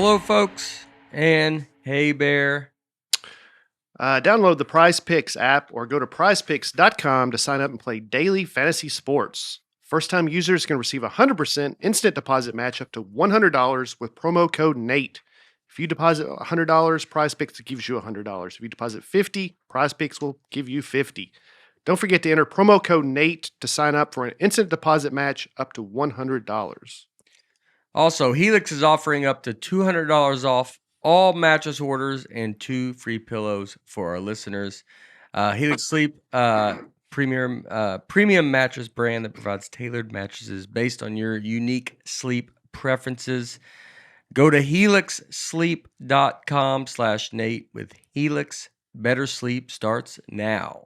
Hello, folks, and hey, Bear. Download the PrizePicks app or go to prizepicks.com to sign up and play daily fantasy sports. First-time users can receive a 100% instant deposit match up to $100 with promo code NATE. If you deposit $100, PrizePicks gives you $100. If you deposit $50, PrizePicks will give you $50. Don't forget to enter promo code NATE to sign up for an instant deposit match up to $100. Also, Helix is offering up to $200 off all mattress orders and 2 free pillows for our listeners. Helix Sleep, premium mattress brand that provides tailored mattresses based on your unique sleep preferences. Go to helixsleep.com/Nate with Helix. Better sleep starts now.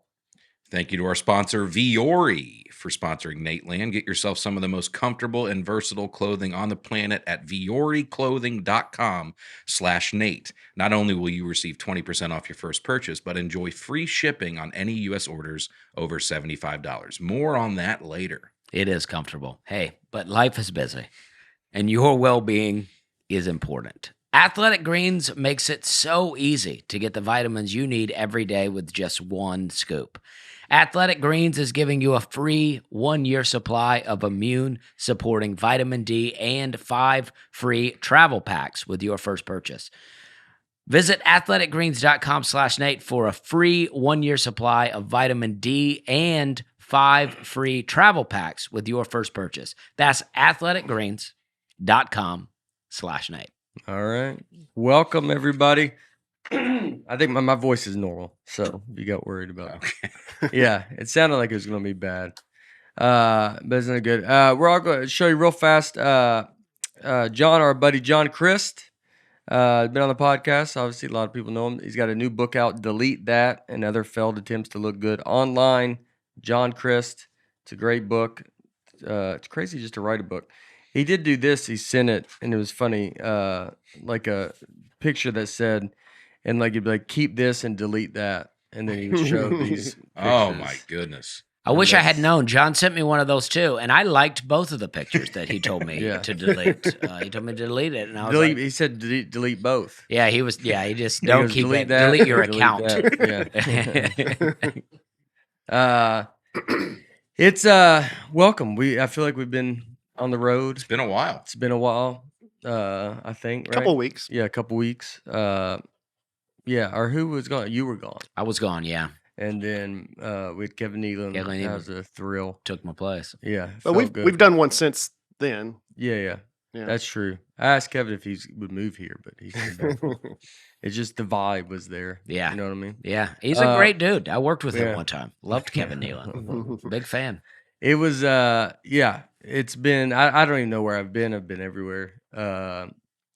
Thank you to our sponsor, Viore, for sponsoring Nateland. Get yourself some of the most comfortable and versatile clothing on the planet at VioreClothing.com/Nate. Not only will you receive 20% off your first purchase, but enjoy free shipping on any U.S. orders over $75. More on that later. It is comfortable. Hey, but life is busy, and your well-being is important. Athletic Greens makes it so easy to get the vitamins you need every day with just one scoop. Athletic Greens is giving you a free 1-year supply of immune-supporting vitamin D and 5 free travel packs with your first purchase. Visit athleticgreens.com/Nate for a free 1-year supply of vitamin D and 5 free travel packs with your first purchase. That's athleticgreens.com/Nate. All right. Welcome, everybody. I think my voice is normal, so if you got worried about it. Yeah, it sounded like it was going to be bad, but it's not good. We're all going to show you real fast. John, our buddy John Christ, has been on the podcast. Obviously, a lot of people know him. He's got a new book out, Delete That and Other Failed Attempts to Look Good Online. John Christ. It's a great book. It's crazy just to write a book. He did do this. He sent it, and it was funny, like a picture that said, and like you'd be like, keep this and delete that. And then he would show these pictures. Oh, my goodness. I wish I had known. John sent me one of those too, and I liked both of the pictures that he told me to delete. He told me to delete it, and I was like, he said delete both. Yeah, he was. Yeah, he just He don't goes, keep delete it. that, Delete your delete account. that. Yeah. It's welcome. I feel like we've been on the road. It's been a while. It's been a while. I think right? Couple weeks. Yeah, a couple weeks. Yeah, or who was gone? You were gone. I was gone. Yeah, and then we had Kevin Nateland. That was a thrill. Took my place. Yeah, but we've done one since then. Yeah, that's true. I asked Kevin if he would move here, but he said no. It's just the vibe was there. Yeah, you know what I mean. Yeah, he's a great dude. I worked with him one time. Loved Kevin Nateland. Big fan. It was it's been I don't even know where I've been. I've been everywhere. Where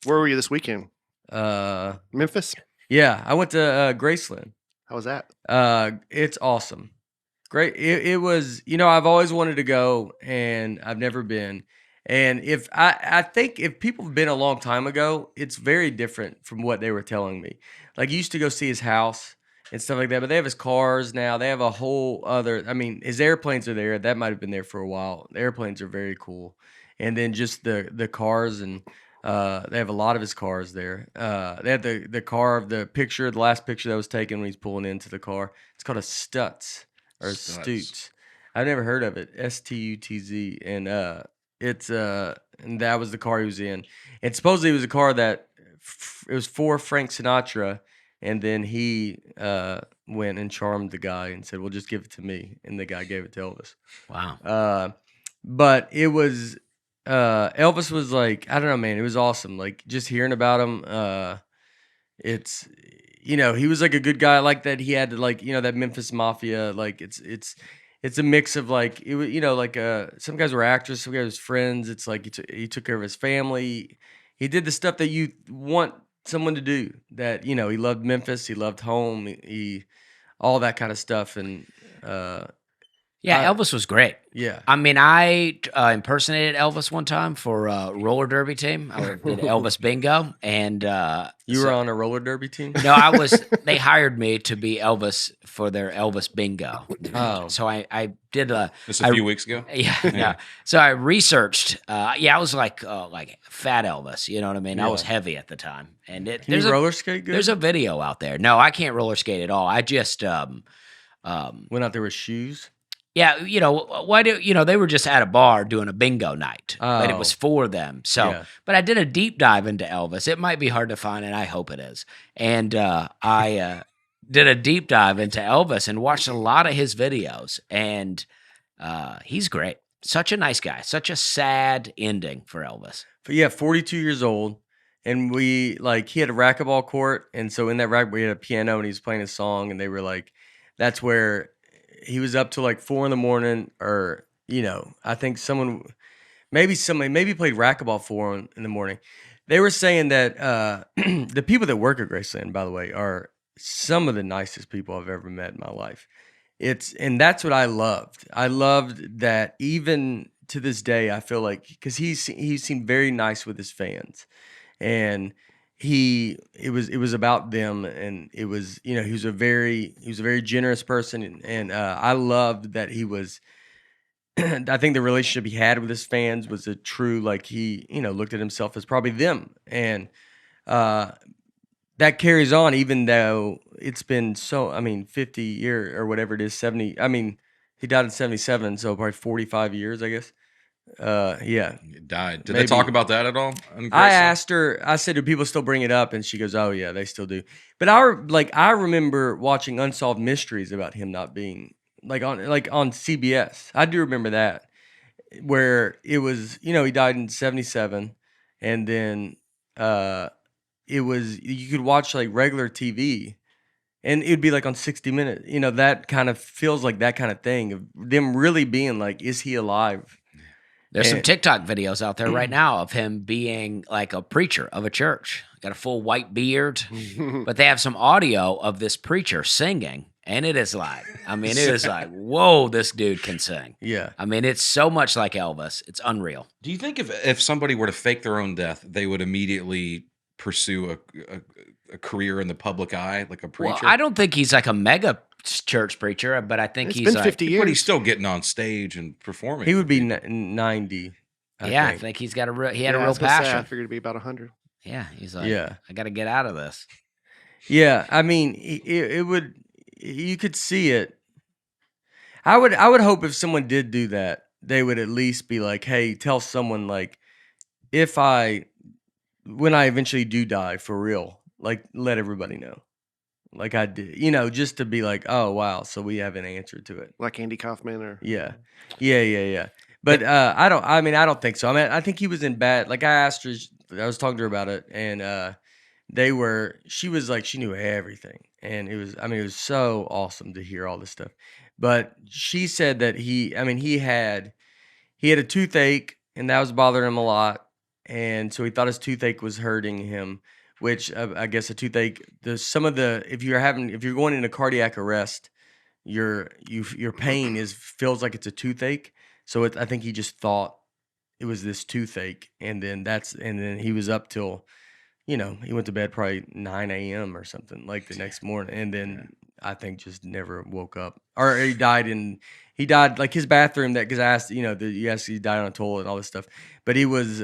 were you this weekend? Memphis. Yeah, I went to Graceland. How was that? It's awesome. Great. It was, I've always wanted to go and I've never been. And if I think if people have been a long time ago, it's very different from what they were telling me. Like, you used to go see his house and stuff like that, but they have his cars now. They have a whole other, his airplanes are there. That might have been there for a while. The airplanes are very cool. And then just the cars, and they have a lot of his cars there. They have the car of the last picture that was taken when he's pulling into the car. It's called a Stutz or Stutz. I've never heard of it. Stutz. And it's and that was the car he was in. And supposedly it was a car that it was for Frank Sinatra. And then he went and charmed the guy and said, well, just give it to me. And the guy gave it to Elvis. Wow. But it was, Elvis was like, I don't know, man. It was awesome. Like, just hearing about him, it's, he was like a good guy like that. He had like, that Memphis Mafia, like it's a mix of like, it was, like some guys were actors, some guys were friends. It's like he took care of his family. He did the stuff that you want someone to do, that, he loved Memphis, he loved home, he all that kind of stuff. And Yeah, Elvis was great. Yeah. I mean, I impersonated Elvis one time for a roller derby team. I did Elvis bingo, and You were on a roller derby team? no, I was. They hired me to be Elvis for their Elvis bingo. Oh. So I did a. This a few weeks ago. Yeah, no. So I researched. I was like fat Elvis. You know what I mean? I was Yeah. heavy at the time, and Can you roller skate good? there's a video out there. No, I can't roller skate at all. I just Went out there with shoes? yeah, why do they were just at a bar doing a bingo night, but it was Oh. for them. So, Yeah. but I did a deep dive into Elvis. It might be hard to find, and I hope it is. And I did a deep dive into Elvis and watched a lot of his videos, and he's great. Such a nice guy. Such a sad ending for Elvis. But yeah, 42 years old. And he had a racquetball court. And so in that racquetball, we had a piano and he was playing a song. And they were like, that's where he was up till like 4 a.m. or, I think somebody played racquetball for him in the morning. They were saying that the people that work at Graceland, by the way, are some of the nicest people I've ever met in my life. And that's what I loved. I loved that even to this day, I feel like, because he seemed very nice with his fans, and it was about them, and it was, he was a very generous person, and I loved that he was. I think the relationship he had with his fans was a true, like, he looked at himself as probably them, and that carries on, even though it's been 50 years or whatever it is, 70. I mean, he died in 77, so probably 45 years, I guess. Yeah. He died. Did Maybe. they talk about that at all? I asked her, I said, do people still bring it up? And she goes, oh yeah, they still do. But I remember watching Unsolved Mysteries about him not being on CBS. I do remember that, where it was, he died in 77, and then it was, you could watch like regular TV, and it'd be like on 60 Minutes. That kind of feels like that kind of thing of them really being like, is he alive? There's some TikTok videos out there right now of him being like a preacher of a church. Got a full white beard, but they have some audio of this preacher singing, and it is like, whoa, this dude can sing. Yeah. I mean, it's so much like Elvis. It's unreal. Do you think if somebody were to fake their own death, they would immediately pursue a career in the public eye, like a preacher? Well, I don't think he's like a mega church preacher, but I think It's he's been like, 50 years. But he's still getting on stage and performing. He would be 90. I think he's got he had a I real was gonna say, passion. I figured it'd be about 100. Yeah, he's like, Yeah. I got to get out of this. Yeah, I mean, it would. You could see it. I would hope if someone did do that, they would at least be like, "Hey, tell someone, like, when I eventually do die for real, like, let everybody know, like I did, just to be like, oh wow, so we have an answer to it." Like Andy Kaufman or Yeah. But I don't think so. I mean, I think he was in bad. Like, I asked her, I was talking to her about it, and she was like, she knew everything, and it was so awesome to hear all this stuff. But she said that he had a toothache, and that was bothering him a lot, and so he thought his toothache was hurting him. Which I guess a toothache, if you're going into cardiac arrest, your pain feels like it's a toothache. So I think he just thought it was this toothache, and then he was up till, he went to bed probably 9 a.m. or something like the next morning, and then I think just never woke up. Or he died like his bathroom, that, because I asked, yes, he died on a toilet and all this stuff, but he was.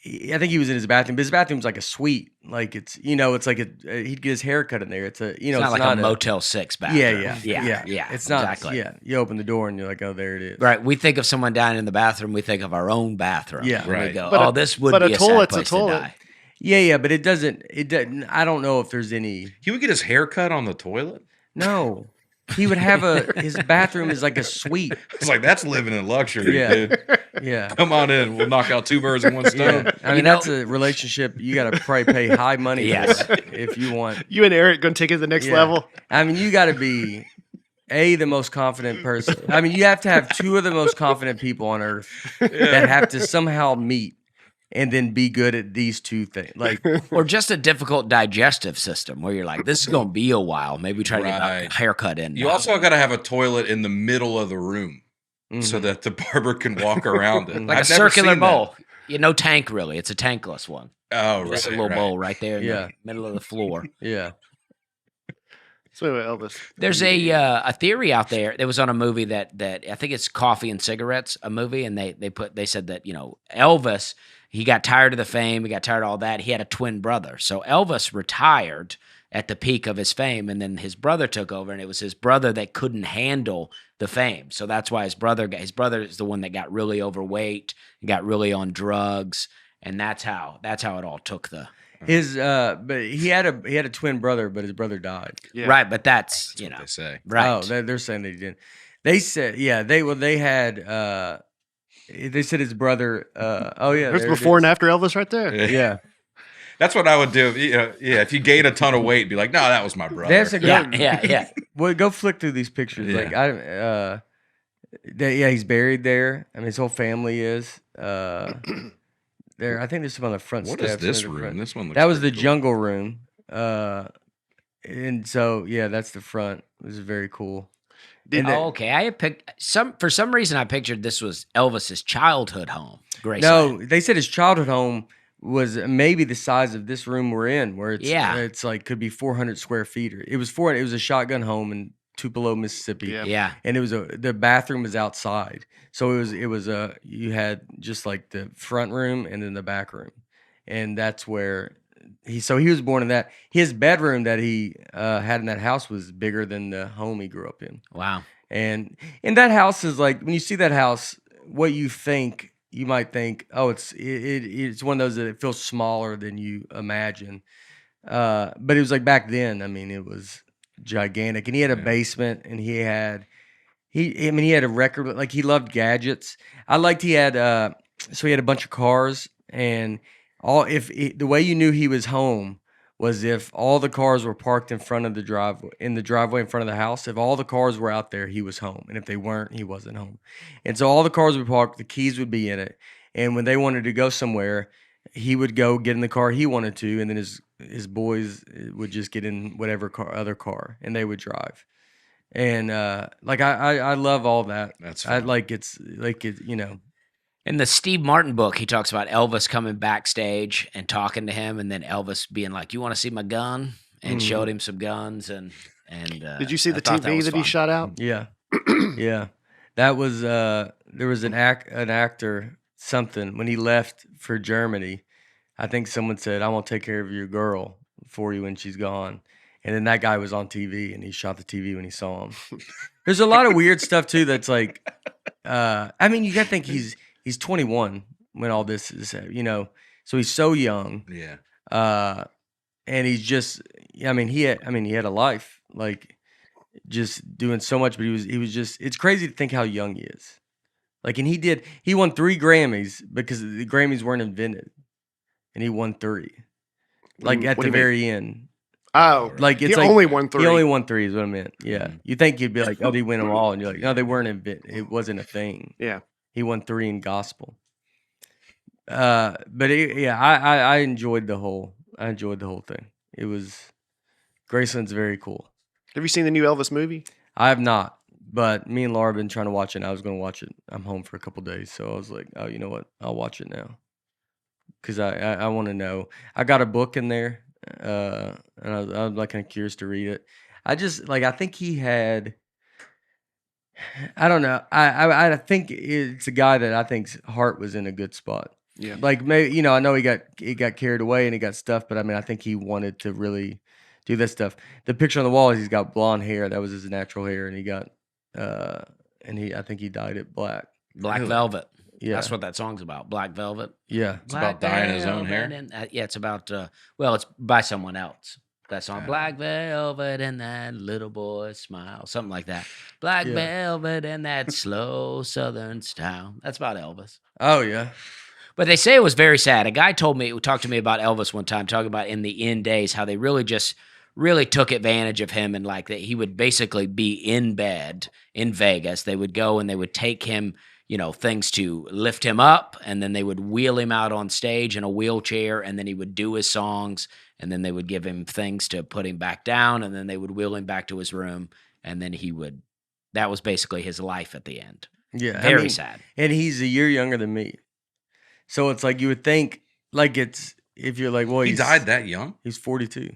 I think he was in his bathroom, but his bathroom's like a suite. Like, it's, it's like he'd get his hair cut in there. It's it's not like a Motel 6 bathroom. Yeah. It's not exactly. Yeah, you open the door and you're like, oh, there it is. Right. We think of someone dying in the bathroom. We think of our own bathroom. Yeah. And we Right. go, But this would but be a a sad toilet's a place to toilet. die. Yeah, but it doesn't. I don't know if there's any. He would get his hair cut on the toilet? No, he would have his bathroom is like a suite. It's like, that's living in luxury, Yeah. dude. Yeah. Come on in. We'll knock out 2 birds in one stone. Yeah. I mean, that's a relationship you got to probably pay high money Yes. for if you want. You and Eric going to take it to the next Yeah. level. I mean, you got to be the most confident person. I mean, you have to have 2 of the most confident people on earth that have to somehow meet and then be good at these two things. Like, Or just a difficult digestive system where you're like, this is going to be a while. Maybe try to get Right. a haircut in. You now. also got to have a toilet in the middle of the room so mhm. that the barber can walk around it. like I've a never circular seen that. bowl. No tank really. It's a tankless one. Oh, Just a right, little right. bowl right there in Yeah. the middle of the floor. Yeah. So anyway, Elvis. There's a theory out there. There was on a movie that I think it's Coffee and Cigarettes, a movie, and they said that Elvis, he got tired of the fame, he got tired of all that. He had a twin brother, so Elvis retired at the peak of his fame, and then his brother took over, and it was his brother that couldn't handle the fame, so that's why his brother is the one that got really overweight, and got really on drugs, and that's how it all took the. But he had a twin brother, but his brother died. Yeah. Right, but that's That's what they say. right. Oh, they're saying that he didn't. They said, yeah, they had. They said his brother. Oh yeah, There's there it before and is. after Elvis right there. Yeah, That's what I would do. Yeah, if you gain a ton of weight, be like, no, that was my brother. that's a good. yeah. Well, go flick through these pictures. Yeah. Like he's buried there. I mean, his whole family is. There, I think there's some on the front What steps. is this near the room? front. This one looks That was the pretty cool. jungle room. And so yeah, that's the front. It was very cool. Did- And Oh, okay. I had picked for some reason I pictured this was Elvis's childhood home. Graceland. No, they said his childhood home was maybe the size of this room we're in, where it's like could be 400 square feet. It was a shotgun home in Tupelo, Mississippi. Yeah. Yeah. And the bathroom was outside, so it was you had just like the front room and then the back room, and that's where he was born in that. His bedroom that he had in that house was bigger than the home he grew up in. Wow. And that house is like, when you see that house, what you might think, oh, it's one of those that it feels smaller than you imagine. But it was like back then, I mean, it was gigantic. And he had a basement, and he had a record, like he loved gadgets. I liked he had a bunch of cars, and the way you knew he was home was if all the cars were parked in front of the driveway in front of the house. If all the cars were out there, he was home. And if they weren't, he wasn't home. And so all the cars would park, the keys would be in it. And when they wanted to go somewhere, he would go get in the car he wanted to, and then his boys would just get in whatever other car, and they would drive. And like I love all that. That's I fun. like it. In the Steve Martin book, he talks about Elvis coming backstage and talking to him, and then Elvis being like, "You want to see my gun?" and showed him some guns. And Did you see I the thought TV was that he fun. shot out? Yeah. Yeah. That was there was an actor something when he left for Germany. I think someone said, "I won't take care of your girl for you when she's gone." And then that guy was on TV, and he shot the TV when he saw him. There's a lot of weird stuff too that's like I mean, you got to think he's 21 when all this is, so he's so young. Yeah. And he's just, he had a life, like just doing so much, but he was just, it's crazy to think how young he is. Like, and he won 3 Grammys because the Grammys weren't invented, and he won 3, like at What the do you mean? very end. Oh, Like, it's he like only won 3. He only won 3 is what I meant. Yeah. You think he'd be like, oh, he win them all. And you're like, no, they weren't invented. It wasn't a thing. Yeah. He won 3 in gospel. But I enjoyed the whole thing. It was, Graceland's very cool. Have you seen the new Elvis movie? I have not, but me and Laura have been trying to watch it, and I was going to watch it. I'm home for a couple days, so I was like, oh, you know what? I'll watch it now. Because I want to know. I got a book in there, and I'm like kind of curious to read it. I just, like, I think he had, I don't know. I think it's a guy that I think's heart was in a good spot. Yeah. Like, maybe, I know he got carried away and he got stuff, but I mean, I think he wanted to really do this stuff. The picture on the wall is he's got blonde hair. That was his natural hair, and he got, I think he dyed it black. Black Velvet. Yeah. That's what that song's about. Black Velvet. Yeah. It's about dyeing his own hair? Yeah, it's about, it's by someone else. That song, Yeah. Black Velvet and that little boy smile, something like that. Black Yeah. Velvet and that slow Southern style. That's about Elvis. Oh, yeah. But they say it was very sad. A guy talked to me about Elvis one time, talking about in the end days how they really took advantage of him, and like that he would basically be in bed in Vegas. They would go and they would take him, things to lift him up, and then they would wheel him out on stage in a wheelchair, and then he would do his songs, and then they would give him things to put him back down, and then they would wheel him back to his room, and then that was basically his life at the end. Yeah. Very sad. And he's a year younger than me. So it's like you would think, like if you're like, well, He died that young? He's 42.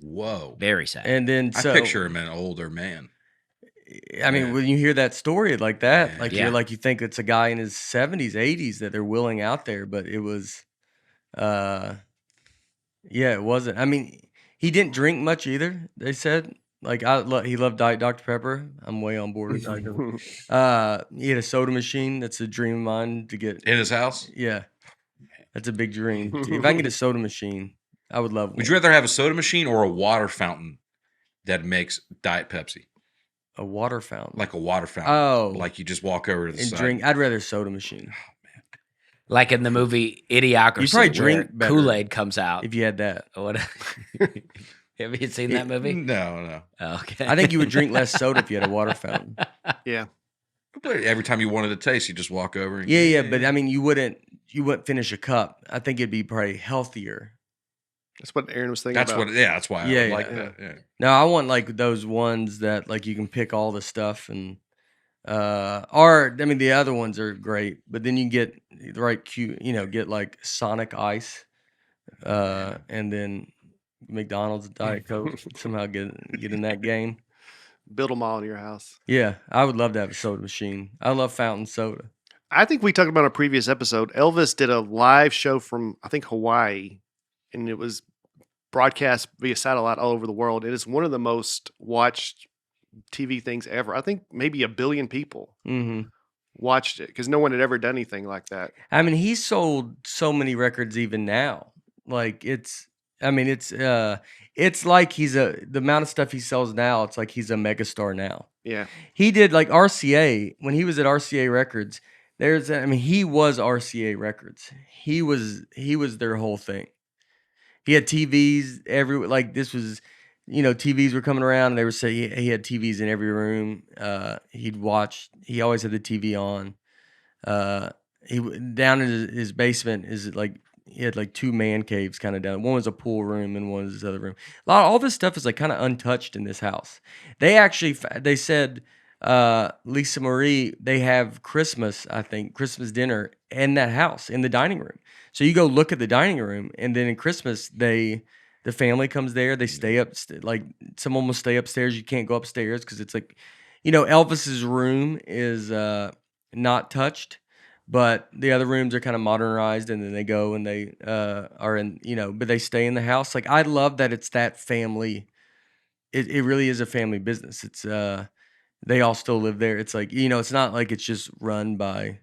Whoa. Very sad. And then I picture him an older man. I mean, when you hear that story like that, Yeah. like Yeah. you think it's a guy in his 70s, 80s that they're willing out there, but it was, it wasn't. I mean, he didn't drink much either. They said, like, he loved Diet Dr. Pepper. I'm way on board with Diet Dr. He had a soda machine. That's a dream of mine to get In his house? Yeah, that's a big dream. If I can get a soda machine, I would love one. Would you rather have a soda machine or a water fountain that makes Diet Pepsi? A water fountain, Like a water fountain. Oh. Like you just walk over to the and side. drink. I'd rather soda machine Like in the movie Idiocracy, You probably where drink better Kool-Aid comes out. if you had that. What? Have you seen that movie? No. Oh, okay. I think you would drink less soda if you had a water fountain. Yeah. But every time you wanted a taste, you just walk over. And Yeah, but I mean, you wouldn't finish a cup. I think it'd be probably healthier. That's what Aaron was thinking That's about. that's why I Yeah, would like yeah. that. Yeah. No, I want like those ones that like you can pick all the stuff and or I mean the other ones are great, but then you get the right cute, get like Sonic Ice, and then McDonald's Diet Coke. Somehow get in that game. Build them all in your house. Yeah, I would love to have a soda machine. I love fountain soda. I think we talked about in a previous episode. Elvis did a live show from, I think, Hawaii, and it was broadcast via satellite all over the world. It is one of the most watched TV things ever. I think maybe 1 billion people watched it because no one had ever done anything like that. I mean, he sold so many records even now. Like it's like the amount of stuff he sells now, it's like he's a megastar now. Yeah. He did like RCA when he was at RCA Records. He was RCA Records. He was their whole thing. He had TVs this was, TVs were coming around and they were saying he had TVs in every room. He always had the TV on. Down in his basement he had like 2 man caves kind of down. One was a pool room and one was his other room. All this stuff is like kind of untouched in this house. They said, Lisa Marie, they have Christmas dinner in that house in the dining room. So you go look at the dining room, and then in Christmas the family comes there. They stay up, like someone will stay upstairs. You can't go upstairs because it's like, Elvis's room is not touched, but the other rooms are kind of modernized, and then they go and they are in, but they stay in the house. Like I love that it's that family. It really is a family business. It's they all still live there. It's like, it's not like it's just run by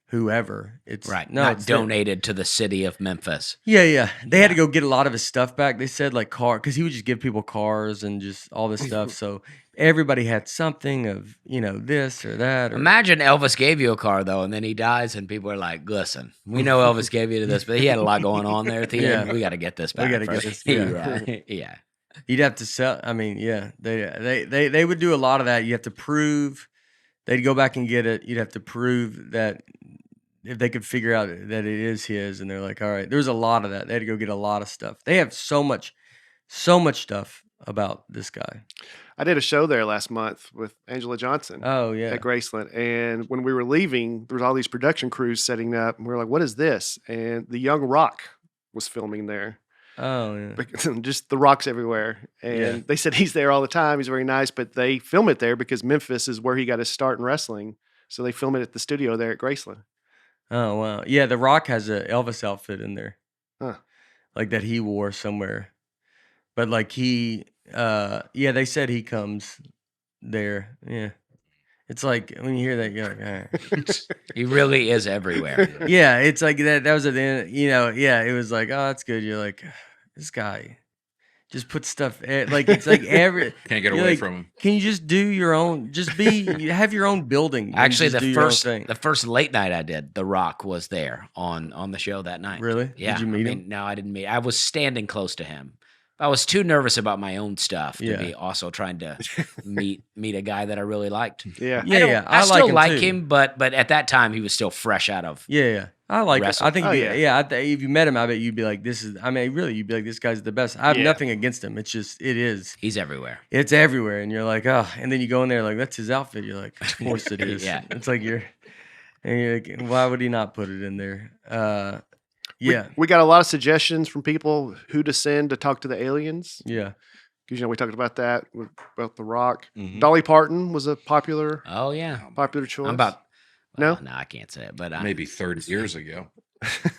whoever. It's right. No, Not it's donated to the city of Memphis. Yeah. They had to go get a lot of his stuff back. They said like because he would just give people cars and just all this stuff. So everybody had something of, this or that. Or, Imagine Elvis gave you a car though, and then he dies, and people are like, "Listen, we know Elvis gave you to this, but he had a lot going on there at the end. We got to get this back. We got to get first." this. Yeah. You'd have to sell. I mean, yeah, they would do a lot of that. You have to prove. They'd go back and get it. You'd have to prove that if they could figure out that it is his, and they're like, all right, there's a lot of that. They had to go get a lot of stuff. They have so much stuff about this guy. I did a show there last month with Angela Johnson. Oh yeah, at Graceland. And when we were leaving, there was all these production crews setting up, and we were like, "What is this?" And the Young Rock was filming there. Oh yeah, just the rocks everywhere. And they said he's there all the time. He's very nice, but they film it there because Memphis is where he got his start in wrestling. So they film it at the studio there at Graceland. Oh wow, yeah. The Rock has a Elvis outfit in there, huh? Like that he wore somewhere. But like they said he comes there. Yeah. It's like when you hear that, you're like, all right. He really is everywhere. Yeah, it's like that was at the end, it was like, oh, that's good. You're like, this guy just puts stuff like it's like can't get away from him. Can you just do your own? You have your own building. Actually, the first late night I did, The Rock was there on the show that night. Really? Yeah. Did you meet him? No, I didn't meet. I was standing close to him, I was too nervous about my own stuff to Yeah. be also trying to meet a guy that I really liked. Yeah. I still like too. him, but at that time he was still fresh out of. Yeah. I like it. Wrestle. I think Oh, if you, yeah. if you met him, I bet you'd be like, really, you'd be like, this guy's the best. I have Yeah. nothing against him. It's just, it is. He's everywhere. It's everywhere. And you're like, oh, and then you go in there like, that's his outfit. You're like, of course it is. Yeah. It's like you're like, why would he not put it in there? Yeah. We got a lot of suggestions from people who to send to talk to the aliens. Yeah. Because, we talked about that, about The Rock. Mhm. Dolly Parton was a popular Oh yeah. choice. I'm about. No? Well, no, I can't say it, but Maybe 30 years ago.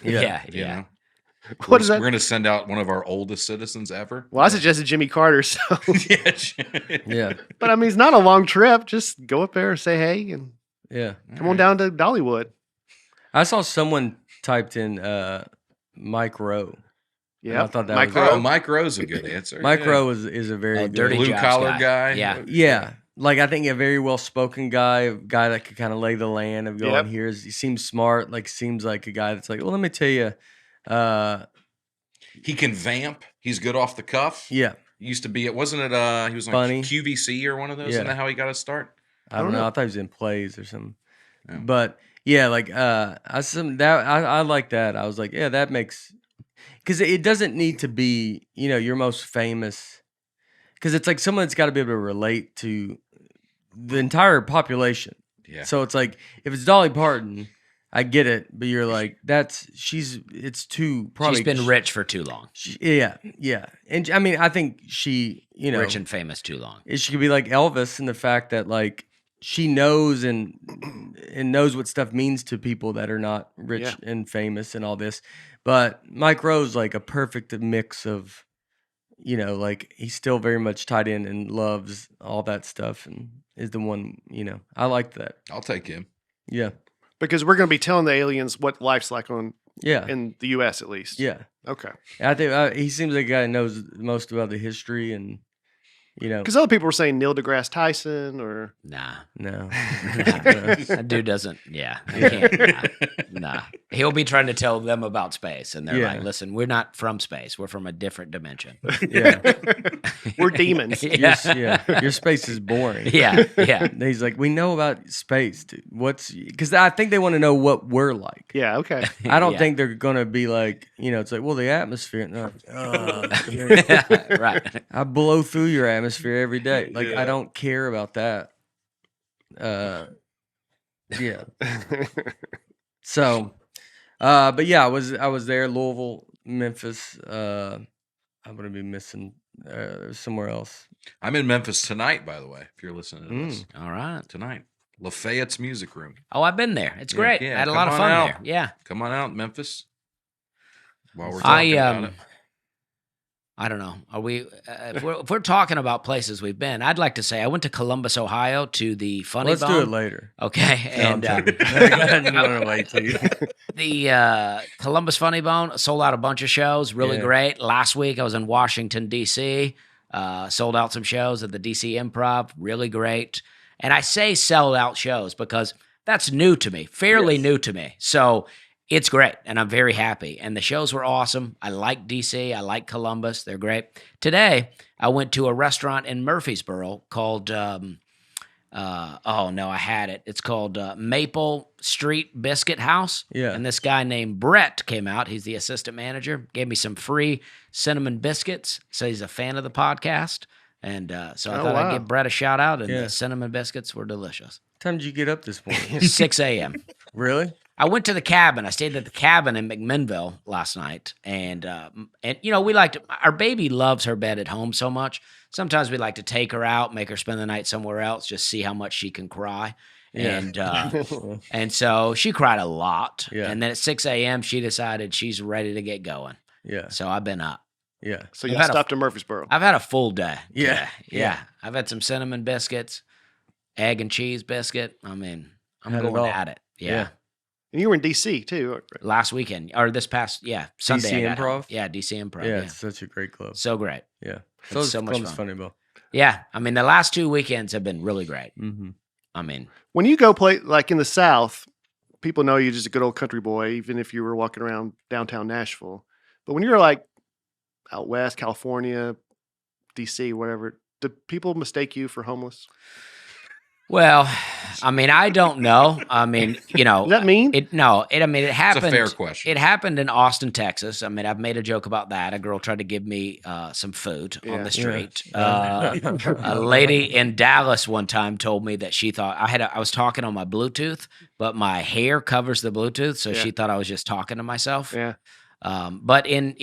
yeah. You know? What is We're that? going to send out one of our oldest citizens ever. Well, I suggested Jimmy Carter. So, yeah. Yeah. but I mean, it's not a long trip. Just go up there and say hey, and Yeah. come on down to Dollywood. I saw someone typed in Mike Rowe. Yeah, I thought that Mike was- Oh, Rowe. Mike Rowe's a good answer. Mike yeah. Rowe is a very good, dirty blue jobs collar guy. Yeah. Yeah, like I think a very well spoken guy, a guy that could kind of lay the land of going Yep. he seems smart, like seems like a guy that's like, well, let me tell you, He can vamp. He's good off the cuff. yeah, Used to be, wasn't it, he was on Funny. QVC or one of those? Yeah. Isn't that how he got his start? I don't don't know. know. I thought he was in plays or something, Yeah. but yeah, like I like that. I was like, yeah, that makes because it doesn't need to be your most famous because it's like someone that's got to be able to relate to the entire population. Yeah. So it's like if it's Dolly Parton, I get it, but you're like it's too probably She's been rich for too long. yeah, and I mean I think she Rich and famous too long. she could be like Elvis in the fact that like she knows and knows what stuff means to people that are not rich Yeah. and famous and all this, but Mike Rowe's like a perfect mix of like he's still very much tied in and loves all that stuff and is the one I like that. I'll take him. Yeah. Because we're going to be telling the aliens what life's like Yeah. in the U.S. at least. Yeah. Okay. I think he seems like a guy that knows most about the history and, Because other people were saying Neil deGrasse Tyson or Nah. no. That dude doesn't. Yeah. I can't. Nah. He'll be trying to tell them about space, and they're Yeah. like, "Listen, we're not from space. We're from a different dimension." Yeah. we're demons. Yeah. Your space is boring. Yeah. Yeah. And he's like, we know about space, dude. Because I think they want to know what we're like. Yeah. Okay. I don't Yeah. think they're going to be like, it's like, well, the atmosphere. No, yeah. Right. I blow through your atmosphere every day. Like, Yeah. I don't care about that. Yeah. So, but yeah, I was there, Louisville, Memphis. I'm going to be missing somewhere else. I'm in Memphis tonight, by the way, if you're listening to this. All right. Tonight. Lafayette's Music Room. Oh, I've been there. It's Yeah, great. yeah, I had a come lot of on fun out. there. Yeah. Come on out, Memphis. While we're talking about it. I don't know. Are we? If we're talking about places we've been, I'd like to say I went to Columbus, Ohio, to the Funny Let's Bone. do it later. Okay, No, I'm and joking. Go ahead and run away till you. the Columbus Funny Bone sold out a bunch of shows. Really Yeah. great. Last week I was in Washington D.C. Sold out some shows at the D.C. Improv. Really great. And I say sold out shows because that's new to me, fairly new to me. So it's great, and I'm very happy. And the shows were awesome. I like D.C. I like Columbus. They're great. Today I went to a restaurant in Murfreesboro called. I had it. It's called Maple Street Biscuit House. Yeah. And this guy named Brett came out. He's the assistant manager. Gave me some free cinnamon biscuits. So he's a fan of the podcast. And so I Oh, thought wow. I'd give Brett a shout out. And Yeah. the cinnamon biscuits were delicious. What time did you get up this morning? 6 a.m. Really? I went to the cabin. I stayed at the cabin in McMinnville last night, and we like to. Our baby loves her bed at home so much. Sometimes we like to take her out, make her spend the night somewhere else, just see how much she can cry. Yeah. And so she cried a lot. Yeah. And then at 6 a.m. she decided she's ready to get going. Yeah. So I've been up. Yeah. So I've you had a- stopped in Murfreesboro. I've had a full day. Yeah. Yeah. I've had some cinnamon biscuits, egg and cheese biscuit. I mean, I'm Had it going all. at it. Yeah. Yeah. And you were in D.C. too. Last weekend or this past Sunday. DC I got home. Improv? Yeah, DC Improv. Yeah. Yeah, It's such a great club. so great. Yeah. It's So it's so much Columbus fun. Funny Bone. Yeah, I mean the last 2 weekends have been really great. Mm-hmm. I mean, When you go play like in the South, people know you just a good old country boy, even if you were walking around downtown Nashville. But when you're like out west, California, DC, whatever, do people mistake you for homeless? Well, I mean, I don't know. I mean, Does that mean? it happened. It's a fair question. It happened in Austin, Texas. I mean, I've made a joke about that. A girl tried to give me some food on Yeah. the street. Yeah. A lady in Dallas one time told me that she thought I was talking on my Bluetooth, but my hair covers the Bluetooth, so Yeah. she thought I was just talking to myself. Yeah. But in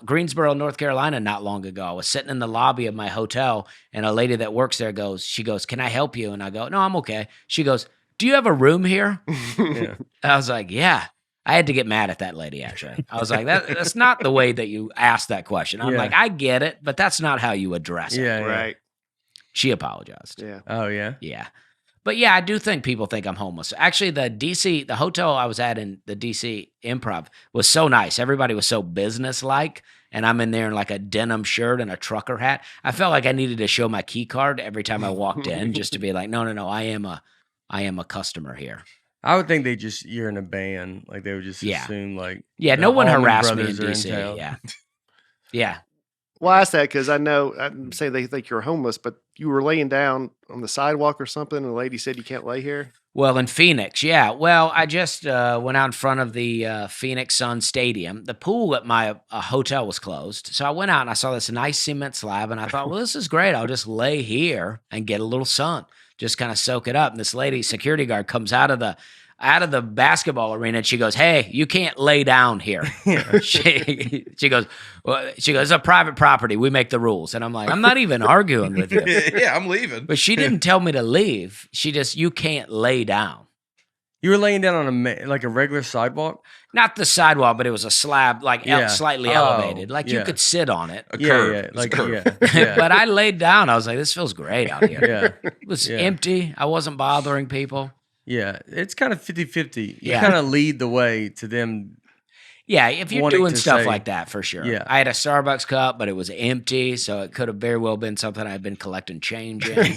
Greensboro, North Carolina, not long ago, I was sitting in the lobby of my hotel, and a lady that works there goes, "Can I help you?" And I go, "No, I'm okay." She goes, "Do you have a room here?" Yeah. I was like, "Yeah." I had to get mad at that lady. Actually, I was like, "That's not the way that you ask that question." I'm Yeah. like, "I get it, but that's not how you address it." Yeah. Right. She apologized. Yeah. Oh yeah. Yeah. But yeah, I do think people think I'm homeless. Actually, the hotel I was at in the DC Improv was so nice. Everybody was so business-like, and I'm in there in like a denim shirt and a trucker hat. I felt like I needed to show my key card every time I walked in just to be like, no, I am a customer here. I would think you're in a band. Like they would just Yeah. assume like Yeah, the no one Allman harassed me in Brothers are DC. town. Yeah. Yeah. Well, I asked that because I'm saying they think you're homeless, but you were laying down on the sidewalk or something, and the lady said you can't lay here. Well, in Phoenix, yeah. Well, I just went out in front of the Phoenix Sun Stadium. The pool at my hotel was closed. So I went out and I saw this nice cement slab, and I thought, well, this is great. I'll just lay here and get a little sun, just kind of soak it up. And this lady, security guard, comes out of the basketball arena, and she goes, "Hey, you can't lay down here." She goes, "It's a private property. We make the rules." And I'm like, I'm not even arguing with you. Yeah, I'm leaving. But she didn't tell me to leave. She just, you can't lay down. You were laying down on like a regular sidewalk. Not the sidewalk, but it was a slab, like Yeah. slightly Oh, elevated. Like you yeah. could sit on it. A Yeah, curve. yeah, It's like a curve. yeah. But I laid down. I was like, this feels great out here. Yeah. It was Yeah. empty. I wasn't bothering people. Yeah, it's kind of 50-50. You Yeah. kind of lead the way to them. Yeah, if you're Wanting doing to stuff say- like that, for sure. Yeah. I had a Starbucks cup, but it was empty, so it could have very well been something I'd been collecting change in,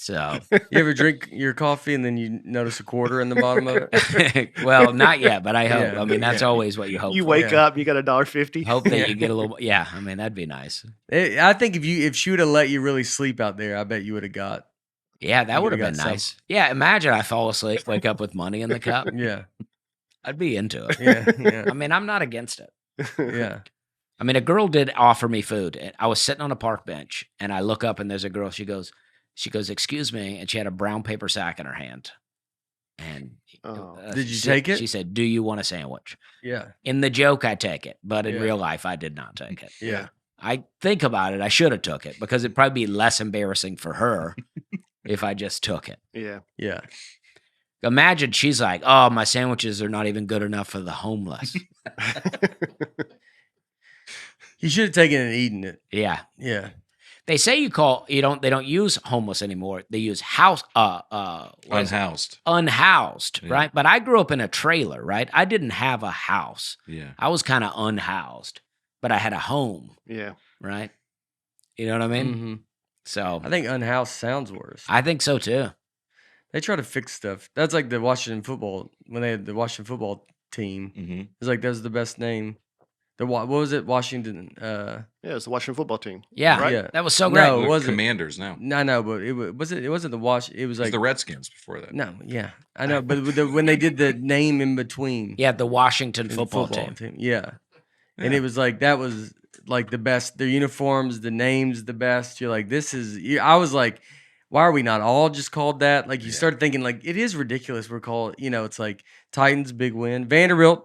So, You ever drink your coffee and then you notice a quarter in the bottom of it? well, not yet, but I hope. Yeah. I mean, that's Yeah. always what you hope You for. wake Yeah. up, and you got $1.50. Hope that Yeah. you get a little. Yeah, I mean, that'd be nice. I think if she would have let you really sleep out there, I bet you would have got. Yeah, that You would have got been some. nice. Yeah, imagine I fall asleep, wake up with money in the cup. Yeah, I'd be into it. yeah, yeah, I mean, I'm not against it. yeah. I mean, a girl did offer me food. And I was sitting on a park bench, and I look up, and there's a girl. She goes, "Excuse me," and she had a brown paper sack in her hand. And Oh. Did you take it? She said, "Do you want a sandwich?" Yeah, In the joke, I take it, but in Yeah. real life, I did not take it. yeah. I think about it. I should have took it because it'd probably be less embarrassing for her if I just took it. Yeah. Yeah. Imagine she's like, "Oh, my sandwiches are not even good enough for the homeless." You should have taken it and eaten it. Yeah. Yeah. They say they don't use homeless anymore. They use what is it? Unhoused. Unhoused, Yeah. right? But I grew up in a trailer, right? I didn't have a house. Yeah. I was kind of unhoused, but I had a home, Yeah. right? You know what I mean? hmm So I think unhoused sounds worse. I think so too. They try to fix stuff. That's like the Washington football when they had the Washington football team. Mm-hmm. It's like that was the best name. What was it? Washington. Yeah, it's the Washington football team. Yeah, Right? Yeah. that was so No, great. it The wasn't. Commanders now. No, no, but it wasn't the Wash. It was It was like the Redskins before that. no, yeah, I know. But when they did the name in between, Yeah, the Washington the football team. yeah, and Yeah. it was like that was like the best. Their uniforms, the names, the best. You're like, this is. I was like, why are we not all just called that? Like you Yeah. started thinking like it is ridiculous. We're called. It's like Titans big win, Vanderbilt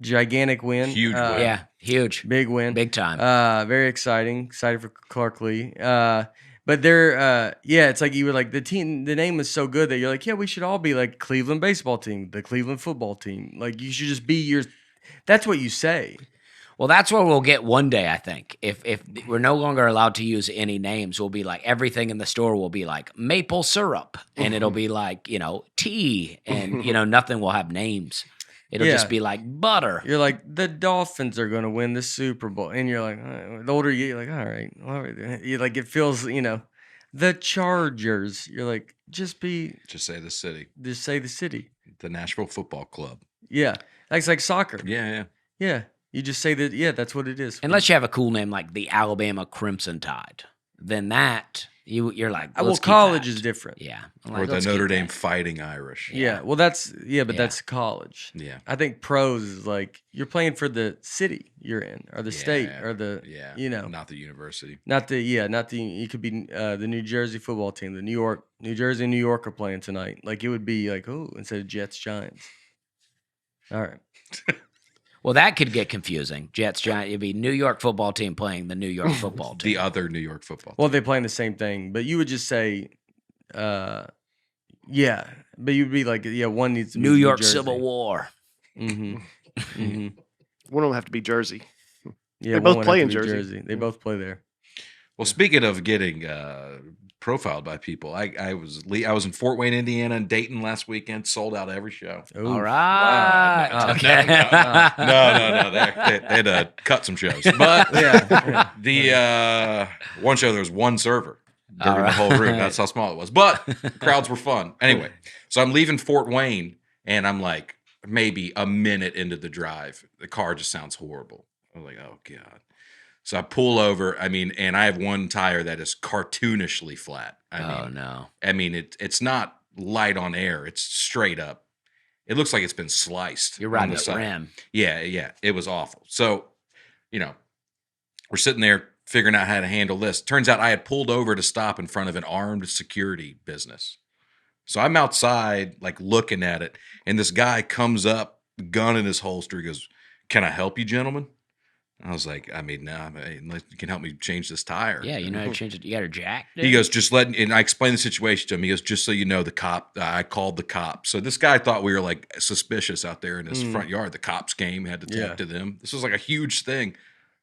gigantic win, Huge win. Yeah, huge, big win, big time. very excited for Clark Lee. But they're it's like you were like the name was so good that you're like, yeah, we should all be like Cleveland baseball team, the Cleveland football team. Like you should just be that's what you say. Well, that's what we'll get one day, I think. If we're no longer allowed to use any names, we'll be like everything in the store will be like maple syrup, and it'll be like tea, and nothing will have names. It'll Yeah. just be like butter. You're like the Dolphins are going to win the Super Bowl, and you're like, the older you get, you're like, all right, you like it feels, the Chargers. You're like, just say the city. say the city. The Nashville Football Club. Yeah, it's like soccer. Yeah, yeah. Yeah, You just say that, yeah, that's what it is. Unless you have a cool name like the Alabama Crimson Tide, then that you're like, well, let's keep college that. is different. Yeah, I'm Or like, the let's Notre keep Dame that. Fighting Irish. Yeah. Well, that's Yeah. that's college. Yeah. I think pros is like you're playing for the city you're in, or the state, Yeah. or the Yeah. Not the university. not the you could be the New Jersey football team, the New Jersey and New York are playing tonight. Like it would be like, oh, instead of Jets Giants. All right. Well, that could get confusing. Jets, Giant. It'd be New York football team playing the New York football team. The other New York football team. Well, they're playing the same thing, but you would just say, yeah, but you'd be like, yeah, one needs to be New York Jersey. Civil War. Mm-hmm. Mm-hmm. One of them have to be Jersey. Yeah, They one both would play have in to be Jersey. They both play there. Well, speaking of getting profiled by people, I was in Fort Wayne, Indiana, and Dayton last weekend. Sold out every show. Ooh. All right. Wow. Okay. No. They had to cut some shows, but Yeah. the one show there was one server during the whole room. That's how small it was, but the crowds were fun. Anyway, so I'm leaving Fort Wayne, and I'm like maybe a minute into the drive. The car just sounds horrible. I'm like, oh God. So I pull over. And I have one tire that is cartoonishly flat. No. It's not light on air. It's straight up. It looks like it's been sliced. You're on riding the the side. rim. Yeah. It was awful. So, we're sitting there figuring out how to handle this. Turns out I had pulled over to stop in front of an armed security business. So I'm outside, like looking at it, and this guy comes up, gun in his holster. He goes, "Can I help you, gentlemen?" I was like, no, unless you can help me change this tire. Yeah, you know how to change it. You got a jack? He dude? goes, and I explained the situation to him. He goes, just so you know, I called the cops. So this guy thought we were like suspicious out there in his front yard. The cops came, had to talk to them. This was like a huge thing.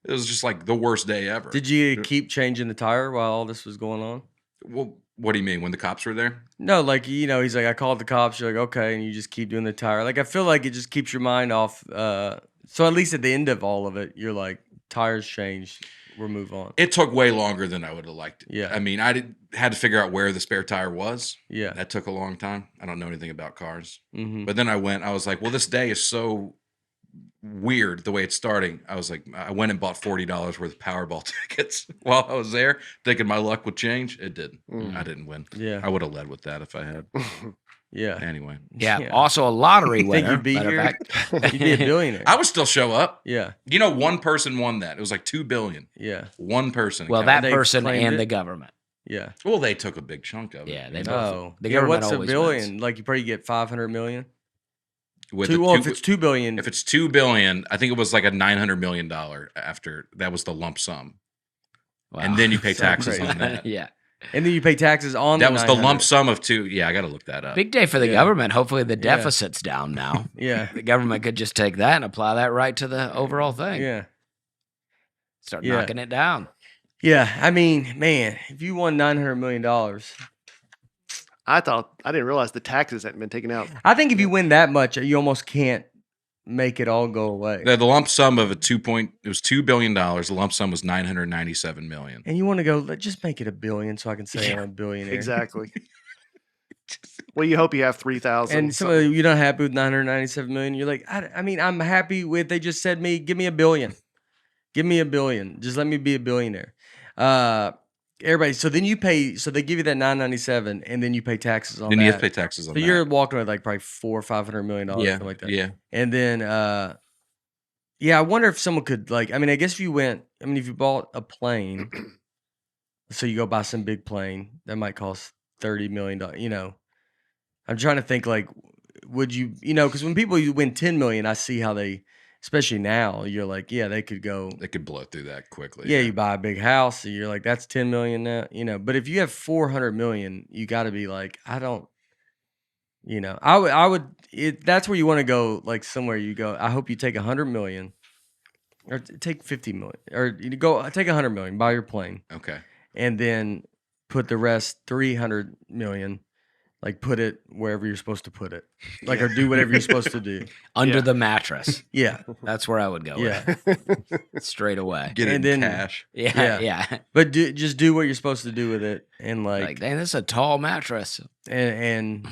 It was just like the worst day ever. Did you keep changing the tire while all this was going on? Well, what do you mean? When the cops were there? No, like, he's like, I called the cops. You're like, okay. And you just keep doing the tire. Like, I feel like it just keeps your mind off. So at least at the end of all of it, you're like, tires changed. We'll move on. It took way longer than I would have liked. Yeah. I had to figure out where the spare tire was. Yeah. That took a long time. I don't know anything about cars. Mm-hmm. But then I was like, well, this day is so weird the way it's starting. I was like, I went and bought $40 worth of Powerball tickets while I was there, thinking my luck would change. It didn't. I didn't win. Yeah. I would have led with that if I had. Yeah. Anyway. Yeah. Also a lottery You winner. think you'd be matter of here? fact. You'd be a billionaire. I would still show up. Yeah. One person won that. It was like $2 billion. Yeah. One person. Well, got that it. They person claimed and it? the government. Yeah. Well, they took a big chunk of it. Yeah, they Oh. The Yeah, government what's a always billion? wins. Like, you probably get 500 million? With If it's 2 billion. If it's $2 billion, I think it was like a $900 million after that was the lump sum. Wow. And then you pay So taxes crazy. on that. Yeah. And then you pay taxes on That was the 900. lump sum of $2. Yeah, I got to look that up. Big day for the Yeah. government. Hopefully the Yeah. deficit's down now. Yeah. The government could just take that and apply that right to the overall thing. Yeah. Start Yeah. knocking it down. Yeah. I mean, man, if you won $900 million, I didn't realize the taxes hadn't been taken out. I think if you win that much, you almost can't make it all go away. The lump sum of it was $2 billion. The lump sum was $997 million. And you want to go, just make it $1 billion so I can say I'm a billionaire. Exactly. Well, you hope you have 3,000. And some of you're not happy with 997 million. You're like, I mean, I'm happy with. They just said give me $1 billion, give me $1 billion. Just let me be a billionaire. Everybody. So then you pay. So they give you that 997, and then you pay taxes on Then that. you have to pay taxes on So that. you're walking with like probably $400 or $500 million, yeah, something like that. yeah. And then, yeah, I wonder if someone could I mean, I guess if you if you bought a plane, so you go buy some big plane that might cost $30 million. I'm trying to think would you, because when people win 10 million, I see how they, especially now, you're like, yeah, they could go. They could blow through that quickly. Yeah, you buy a big house, and you're like, that's 10 million now, But if you have 400 million, you got to be like, I don't, I would. That's where you want to go, like somewhere you go. I hope you take 100 million, or take 50 million, or you go take 100 million, buy your plane, Okay. and then put the rest 300 million. Like put it wherever you're supposed to put it, or do whatever you're supposed to do. Under Yeah. the mattress. Yeah, That's where I would go yeah. with. Straight away. Get And it in then- cash. Yeah. Yeah. Yeah. But just do what you're supposed to do with it, and Like, dang, this is a tall mattress. and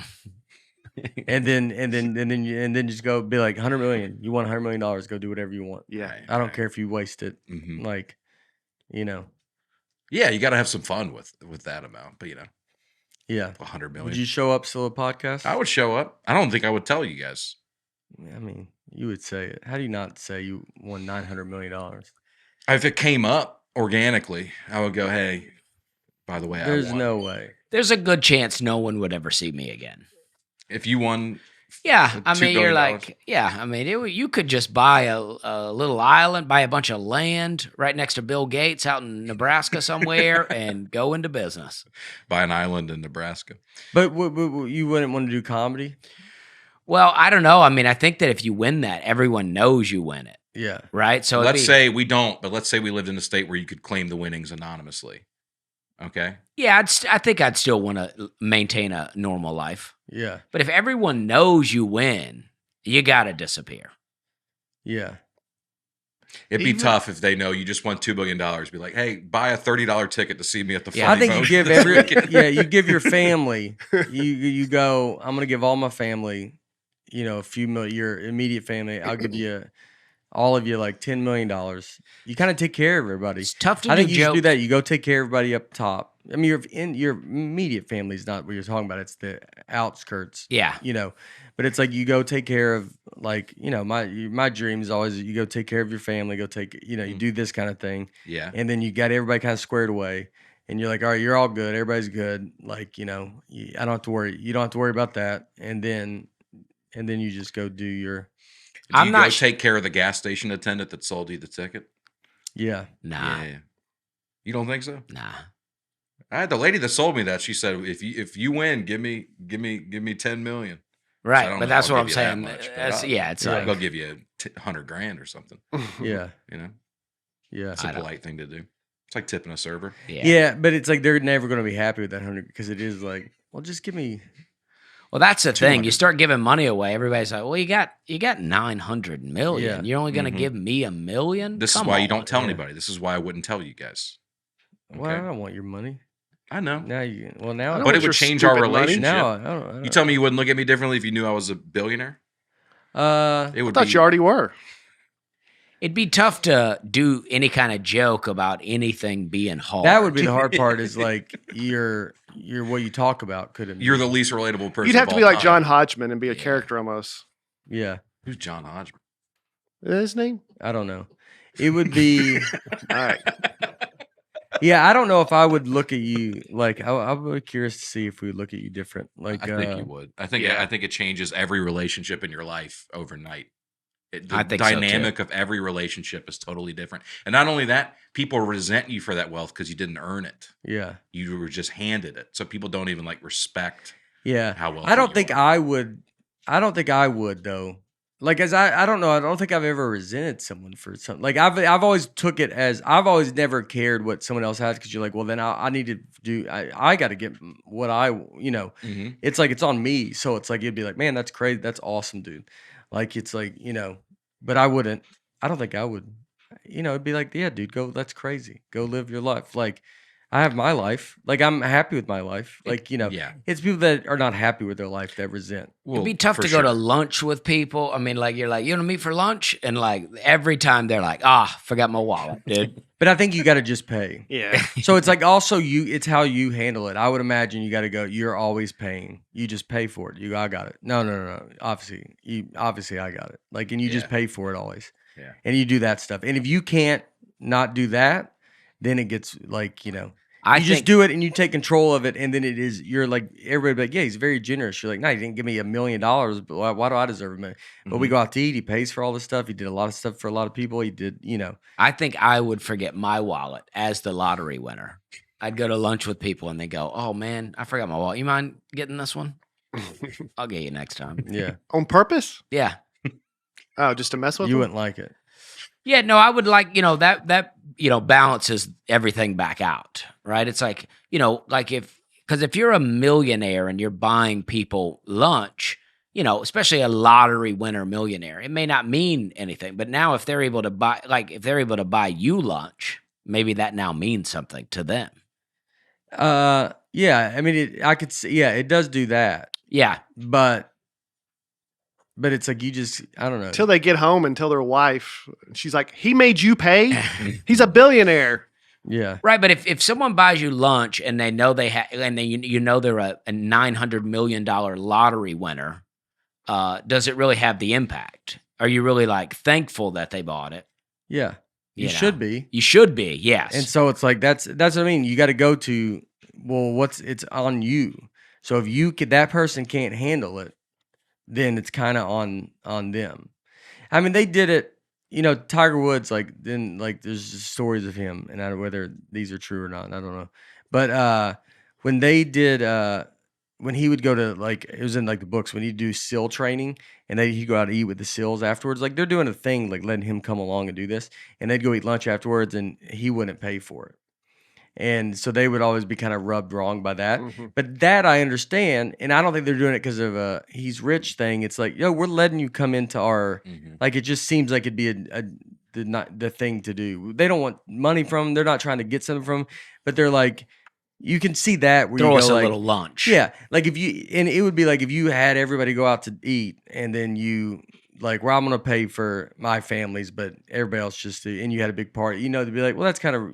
and then just go be like $100 million. You want $100 million? Go do whatever you want. Yeah. Right, I don't right. care if you waste it. Mhm. Like, you know, Yeah, you got to have some fun with that amount, but yeah. 100 million. Would you show up still a podcast? I would show up. I don't think I would tell you guys. I mean, you would say it. How do you not say you won $900 million? If it came up organically, I would go, hey, by the way, There's I won. no way. There's a good chance no one would ever see me again. If you won, Yeah, I $2 mean, you're billion. like, yeah, I mean, you could just buy a little island, buy a bunch of land right next to Bill Gates out in Nebraska somewhere, and go into business. buy an island in Nebraska. But you wouldn't want to do comedy? Well, I don't know. I mean, I think that if you win that, everyone knows you win it, Yeah. right? So Let's say we don't, but let's say we lived in a state where you could claim the winnings anonymously. Okay. yeah, I think I'd still want to maintain a normal life. Yeah. But if everyone knows you win, you got to disappear. Yeah. It'd be Even- tough if they know you just won $2 billion. Be like, hey, buy a $30 ticket to see me at the Yeah, funny I think bone you give this weekend. you give your family, you go, I'm going to give all my family, a few million, your immediate family, I'll give you, all of you, like $10 million. You kind of take care of everybody. It's tough to I do think you should do jokes. that. You go take care of everybody up top. I mean, your immediate family is not what you're talking about. It's the outskirts, Yeah. but it's like you go take care of, like, my dream is always you go take care of your family, go take, you do this kind of thing. Yeah. And then you got everybody kind of squared away, and you're like, all right, you're all good, everybody's good. Like, I don't have to worry. You don't have to worry about that. And then you just go do your, Do I'm you not go sh- take care of the gas station attendant that sold you the ticket? yeah. Nah. Yeah. You don't think so? Nah. I had the lady that sold me that. She said, if you win, give me 10 million. I Right. don't But know that's if what I'll I'm give you that saying. much, but That's, I'll- yeah, it's Yeah. like, They'll give you $100,000 or something. Yeah. Yeah. It's a polite thing to do. It's like tipping a server. Yeah. But it's like they're never going to be happy with that 100 because it is like, well, just give me. Well, that's the thing. You 200. start giving money away. Everybody's like, well, you got 900 million. Yeah. You're only going to Mhm. give me $1 million? This Come is why you on. don't tell yeah. anybody. This is why I wouldn't tell you guys. Well, I don't want your money. I know. Now you. Well, I now. don't But want it your would change our stupid money. relationship. Now I don't. You tell me you wouldn't look at me differently if you knew I was a billionaire? It I would thought be. you already were. It'd be tough to do any kind of joke about anything being hard. That would be the hard part. Is like your what you talk about couldn't. You're the least relatable person. You'd have to of be all like time. John Hodgman and be a Yeah. character almost. Yeah. Who's John Hodgman? Is that his name? I don't know. It would be. All right. Yeah, I don't know if I would look at you like I'm really curious to see if we look at you different. Like I think you would. I think it changes every relationship in your life overnight. The I think so, too. dynamic of every relationship is totally different. And not only that, people resent you for that wealth because you didn't earn it. Yeah. You were just handed it. So people don't even respect Yeah. how wealthy I don't you think are. I would. I don't think I would though. Like as I don't know. I don't think I've ever resented someone for something. Like I've always took it as I've always never cared what someone else has because you're like, well then I need to do. I got to get what I Mhm. It's like it's on me. So it's like you'd be like, man, that's crazy. That's awesome, dude. Like it's like but I wouldn't. I don't think I would. It'd be like, yeah, dude, go. That's crazy. Go live your life. Like I have my life. Like I'm happy with my life. Like Yeah. it's people that are not happy with their life that resent. Well, It'd be tough for to go to sure. lunch with people. I mean, like, you're like, you want to meet for lunch? And like, every time they're like, forgot my wallet, dude. But I think you got to just pay. Yeah. So it's like also it's how you handle it. I would imagine you got to go. You're always paying. You just pay for it. I got it. No. Obviously I got it. Like, and you just Yeah. pay for it always. Yeah. And you do that stuff. And if you can't not do that, then it gets like I you think, just do it and you take control of it, and then you're like everybody be like, yeah, he's very generous. You're like, no, he didn't give me $1 million, but why do I deserve $1 million? But we Mhm. go out to eat. He pays for all this stuff. He did a lot of stuff for a lot of people. He did, I think I would forget my wallet as the lottery winner. I'd go to lunch with people and they go, oh man, I forgot my wallet. You mind getting this one? I'll get you next time. yeah, On purpose? Yeah. Oh, just to mess with you them? wouldn't like it. Yeah, no, I would like, that balances everything back out, right? It's like, like if you're a millionaire and you're buying people lunch, especially a lottery winner millionaire, it may not mean anything. But now if they're able to buy you lunch, maybe that now means something to them. Yeah, I mean, I could see, yeah, it does do that, Yeah. but But it's like you just, I don't know. Until they get home and tell their wife, she's like, he made you pay? He's a billionaire. Yeah. Right, but if someone buys you lunch and they know they have, and then you know they're a $900 million lottery winner, does it really have the impact? Are you really like thankful that they bought it? Yeah. You know? should be. You should be, yes. And so it's like that's what I mean. You got to go to, well, it's on you. So if that person can't handle it, then it's kind of on them. I mean, they did it. You know, Tiger Woods, there's just stories of him, and I don't know whether these are true or not. I don't know. But when they did, when he would go to, like, it was in like the books, when he'd do SEAL training, and he'd go out to eat with the SEALs afterwards. Like, they're doing a thing, like letting him come along and do this, and they'd go eat lunch afterwards, and he wouldn't pay for it. And so they would always be kind of rubbed wrong by that. Mm-hmm. But that I understand. And I don't think they're doing it because of a he's rich thing. It's like, we're letting you come into our, like, it just seems like it'd be the thing to do. They don't want money from them. They're not trying to get something from them. But they're like, you can see that where throw you us go, a like, little lunch. Yeah. Like and it would be like if you had everybody go out to eat and then you, like, well, I'm going to pay for my families, but everybody else and you had a big party, they'd be like, well, that's kind of,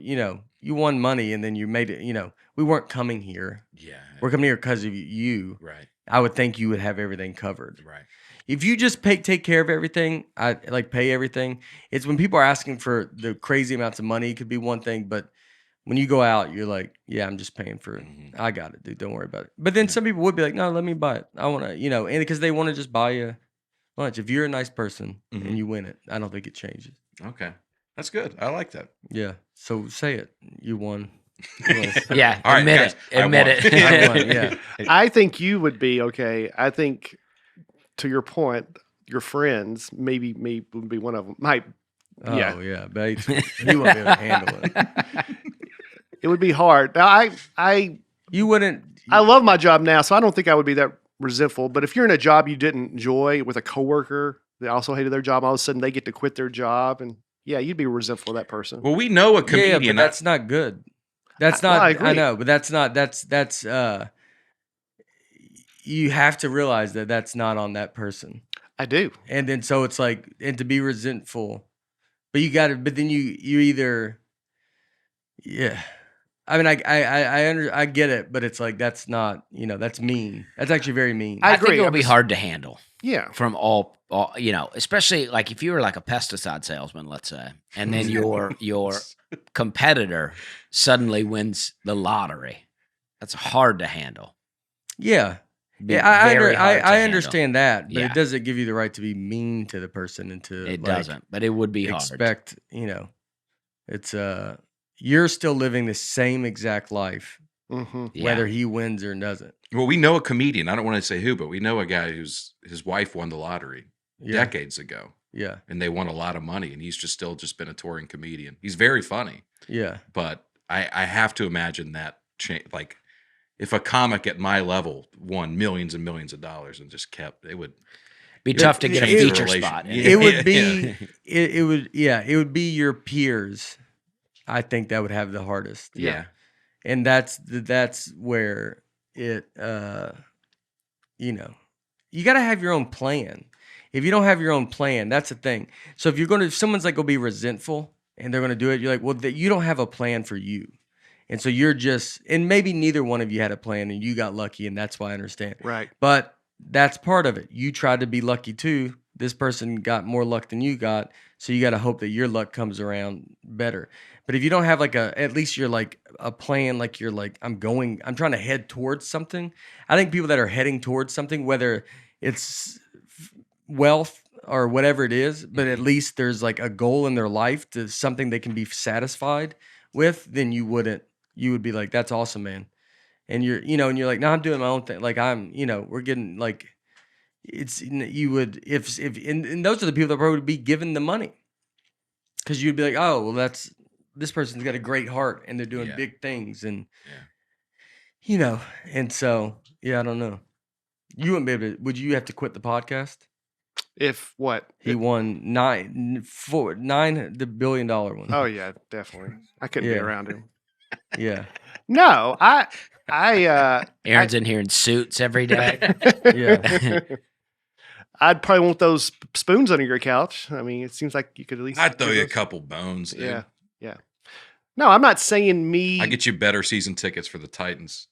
you won money and then you made it, we weren't coming here. Yeah. We're coming here because of you. Right. I would think you would have everything covered. Right. If you just take care of everything, pay everything. It's when people are asking for the crazy amounts of money, it could be one thing, but when you go out, you're like, yeah, I'm just paying for it. I got it, dude. Don't worry about it. But then some people would be like, no, let me buy it. I want to, and because they want to just buy you lunch. If you're a nice person and you win it, I don't think it changes. Okay. That's good. I like that. Yeah. So say it. You won. Yeah. All right, admit guys, it. Admit I it. I won, yeah. I think you would be okay. I think, to your point, your friends, maybe me would be one of them. Yeah. But you won't be able to handle it. It would be hard. Now, You wouldn't. I love my job now, so I don't think I would be that resentful. But if you're in a job you didn't enjoy with a coworker that also hated their job, all of a sudden they get to quit their job, and you'd be resentful of that person. Well, we know a comedian. Yeah, but that's not good. That's not. I agree. I know, but that's not. That's. You have to realize that that's not on that person. I do. And then so it's like, and to be resentful, but you got to. But then you either. Yeah. I mean, I get it, but it's like that's not, that's mean. That's actually very mean. I agree. think it'll be hard to handle. Yeah. From all, especially like if you were like a pesticide salesman, let's say, and then your competitor suddenly wins the lottery. That's hard to handle. Yeah. Very I hard to handle. understand that, but Yeah. it doesn't give you the right to be mean to the person and to It doesn't, but it would be hard. expect, it's you're still living the same exact life, Mm-hmm. Yeah. whether he wins or doesn't. Well, we know a comedian. I don't want to say who, but we know a guy his wife won the lottery decades ago, Yeah. and they won a lot of money, and he's still been a touring comedian. He's very funny, Yeah. but I have to imagine that like if a comic at my level won millions and millions of dollars and just it would Be tough to get a change the feature relation. spot. Yeah. It would be, it would be your peers. I think that would have the hardest. Yeah. And that's where it, you got to have your own plan. If you don't have your own plan, that's the thing. So if someone's like, go be resentful and they're going to do it, you're like, well, you don't have a plan for you. And so you're just, and maybe neither one of you had a plan and you got lucky, and that's why I understand. Right. But that's part of it. You tried to be lucky too. This person got more luck than you got. So you got to hope that your luck comes around better. But if you don't have at least you're like a plan, like you're like, I'm trying to head towards something. I think people that are heading towards something, whether it's wealth or whatever it is, but at least there's like a goal in their life to something they can be satisfied with, then you would be like, that's awesome, man. And you're like, no, I'm doing my own thing. Like we're getting like, you would, and those are the people that probably would be given the money. Cause you'd be like, oh, well, this person's got a great heart and they're doing big things. And, and so, I don't know. You wouldn't be able to, would you have to quit the podcast? If what? He won $9 billion one. Oh yeah, definitely. I couldn't be around him. Yeah. No, Aaron's in here in suits every day. Yeah. I'd probably want those spoons under your couch. I mean, it seems like you could at least. I'd throw do you a those. couple bones, dude. Yeah. Yeah. No, I'm not saying me. I get you better season tickets for the Titans.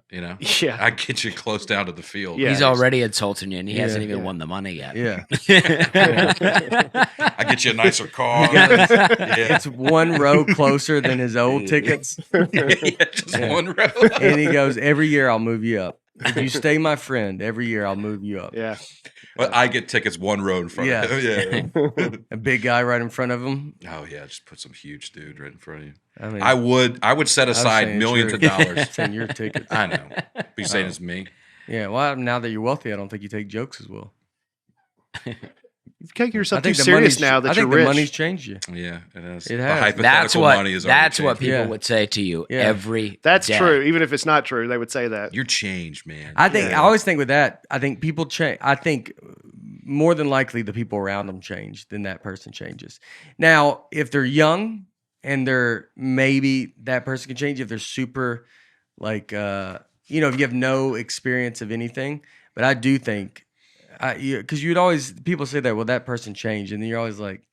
You know, Yeah. I get you close down to the field. Yeah. He's already insulting you, and he hasn't even Yeah. won the money yet. Yeah. I get you a nicer car. It's one row closer than his old tickets. Just Yeah. one row. And he goes, every year I'll move you up. If you stay my friend, every year I'll move you up. Yeah. But I get tickets one row in front Yeah. of him. Yeah. A big guy right in front of him. Oh yeah, just put some huge dude right in front of you. I mean, I would set was aside saying millions it's of dollars. saying your tickets. I know. But you saying it's me? Yeah. Well, now that you're wealthy, I don't think you take jokes as well. You take yourself I too think the serious money's- now that I think you're the rich. money's changed you. Yeah, it has. It The has. hypothetical money is already That's what changed. people Yeah. would say to you Yeah. every That's day. true. Even if it's not true, they would say that. You're changed, man. I think Yeah. I always think with that, I think people change. I think more than likely the people around them change than that person changes. Now, if they're young and they're maybe that person can change if they're super like if you have no experience of anything. But I do think because you'd always people say that that person changed, and then you're always like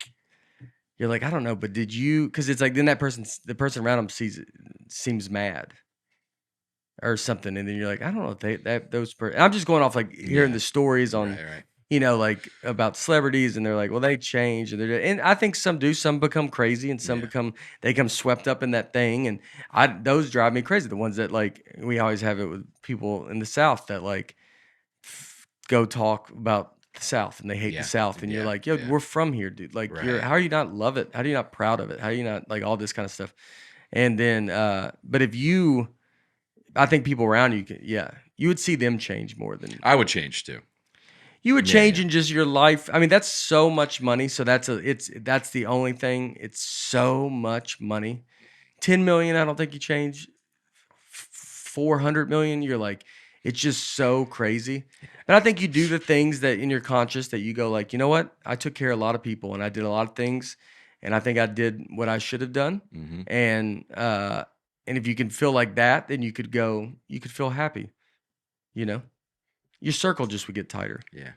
I don't know, but did you? Because it's like then the person around them seems mad or something, and then you're like, I don't know if those. I'm just going off like hearing Yeah. the stories on Right. like about celebrities, and they're like, well, they change, and I think some do. Some become crazy, and some Yeah. become swept up in that thing, and those drive me crazy. The ones that like we always have it with people in the South that like go talk about the South and they hate Yeah. the South, and you're Yeah. like, yo, Yeah. we're from here, dude. Like, Right. how are you not love it? How are you not proud of it? How are you not like all this kind of stuff? And then, but if you, I think people around you, you would see them change more than I would change too. you would Yeah, change yeah. in just your life. I mean, that's so much money. So that's the only thing. It's so much money. 10 million, I don't think you change. 400 million, you're like, it's just so crazy. But I think you do the things that in your conscious that you go like, you know what? I took care of a lot of people and I did a lot of things, and I think I did what I should have done. Mm-hmm. And if you can feel like that, then you could feel happy. Your circle just would get tighter. Yeah.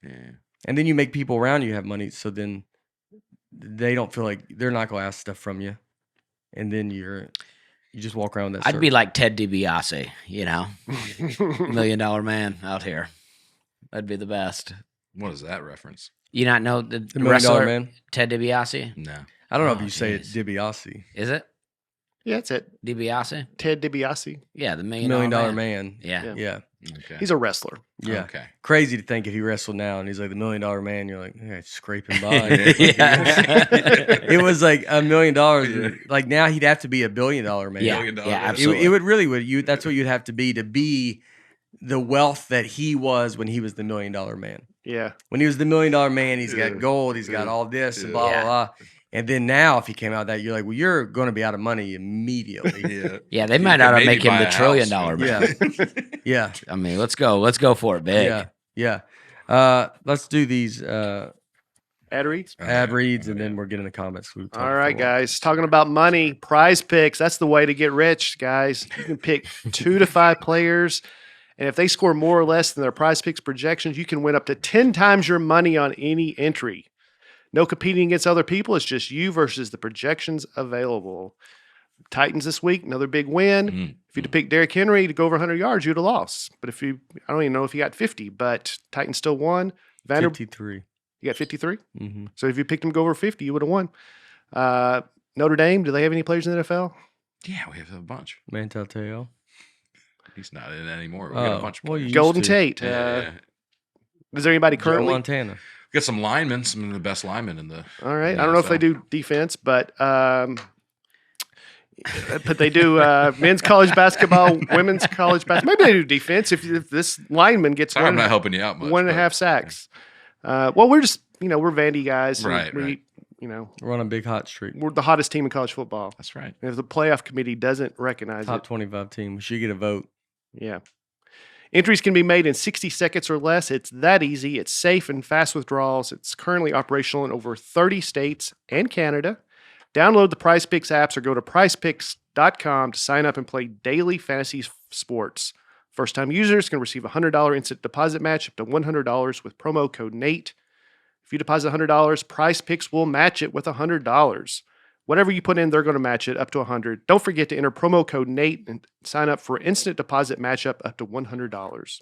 Yeah. And then you make people around you have money, so then they don't feel like they're not going to ask stuff from you. And then you just walk around that I'd be circle. like Ted DiBiase, $1 million man out here. That'd be the best. What is that reference? You not know the $1 million wrestler man. Ted DiBiase? No. I don't know if Oh, you say it geez. DiBiase. Is it Yeah, that's it. DiBiase? Ted DiBiase. Yeah, the $1 $1 million man. Yeah. Yeah. Okay. He's a wrestler. Yeah. Okay. Crazy to think if he wrestled now and he's like the $1 million man, you're like, yeah, scraping by. Yeah. It was like $1 million. Like now he'd have to be $1 billion man. Yeah, $1 billion. yeah, It absolutely. would that's what you'd have to be the wealth that he was when he was the $1 million man. Yeah. When he was the $1 million man, he's Yeah. got gold, he's got Yeah. all this and Yeah. blah, Yeah. blah, blah. And then now if he came out that, you're like, well, you're going to be out of money immediately. Yeah. Yeah, they You might could ought to maybe make him buy the a $1 trillion house, man. man. Yeah. I mean, let's go for it big. Yeah. Let's do these Ad reads. ad reads, and then we're getting the comments. We All right, guys. Talking about money, prize picks. That's the way to get rich, guys. You can pick 2 to 5 players, and if they score more or less than their prize picks projections, you can win up to 10 times your money on any entry. No competing against other people. It's just you versus the projections available. Titans this week, another big win. Mm. If you'd have picked Derrick Henry to go over 100 yards, you'd have lost. But I don't even know if he got 50, but Titans still won. 53. You got 53? Mm-hmm. So if you picked him to go over 50, you would have won. Notre Dame, do they have any players in the NFL? Yeah, we have a bunch. Mantel Teo. He's not in it anymore. We got a bunch of players. you Golden used to. Tate. Yeah. Is there anybody Joe currently? Montana. We got some linemen, some of the best linemen in the. All right. in the I don't know if they NFL. do defense, but they do men's college basketball, women's college basketball. Maybe they do defense if this lineman gets Sorry, I'm one not helping you out much. and a but- half sacks. Well, we're just we're Vandy guys. and Right, We right. We're on a big hot streak. we're the hottest team in college football. That's right. And if the playoff committee doesn't recognize Top it, 25 team. We should get a vote. yeah. Entries can be made in 60 seconds or less. It's that easy. It's safe and fast withdrawals. It's currently operational in over 30 states and Canada. Download the PrizePicks apps or go to PrizePicks.com to sign up and play daily fantasy sports. First-time users can receive a $100 instant deposit match up to $100 with promo code NATE. If you deposit $100, PrizePicks will match it with $100. Whatever you put in, they're going to match it up to $100. Don't forget to enter promo code NATE and sign up for instant deposit matchup up to $100.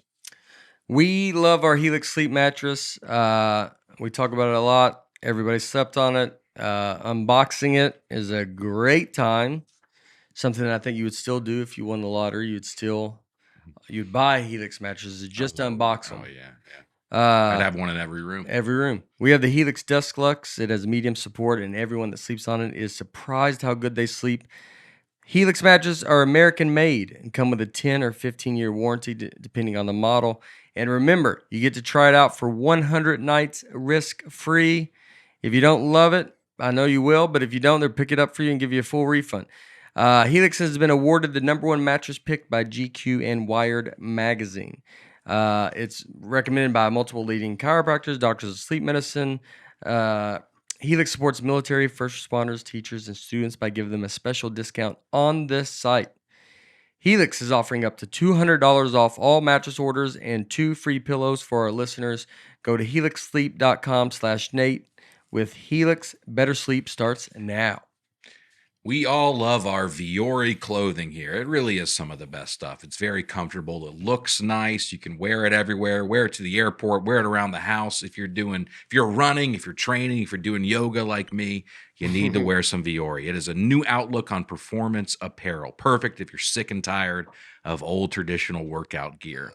We love our Helix sleep mattress. We talk about it a lot. Everybody slept on it. Unboxing it is a great time. Something that I think you would still do if you won the lottery. You'd buy Helix mattresses just to unbox them. Oh, yeah. I'd Uh, have one in every room. Every room. We have the Helix Desk Lux. It has medium support, and everyone that sleeps on it is surprised how good they sleep. Helix mattresses are American made and come with a 10 or 15-year warranty depending on the model. And remember, you get to try it out for 100 nights risk-free. If you don't love it, I know you will, but if you don't, they'll pick it up for you and give you a full refund. Helix has been awarded the #1 mattress pick by GQ and Wired magazine. It's recommended by multiple leading chiropractors, doctors of sleep medicine. Helix supports military, first responders, teachers, and students by giving them a special discount on this site. Helix is offering up to $200 off all mattress orders and 2 free pillows for our listeners. Go to helixsleep.com/Nate. With Helix, better sleep starts now. We all love our Viore clothing here. It really is some of the best stuff. It's very comfortable. It looks nice. You can wear it everywhere. Wear it to the airport. Wear it around the house. If you're running, if you're training, if you're doing yoga like me, you need to wear some Viore. It is a new outlook on performance apparel. Perfect if you're sick and tired of old traditional workout gear.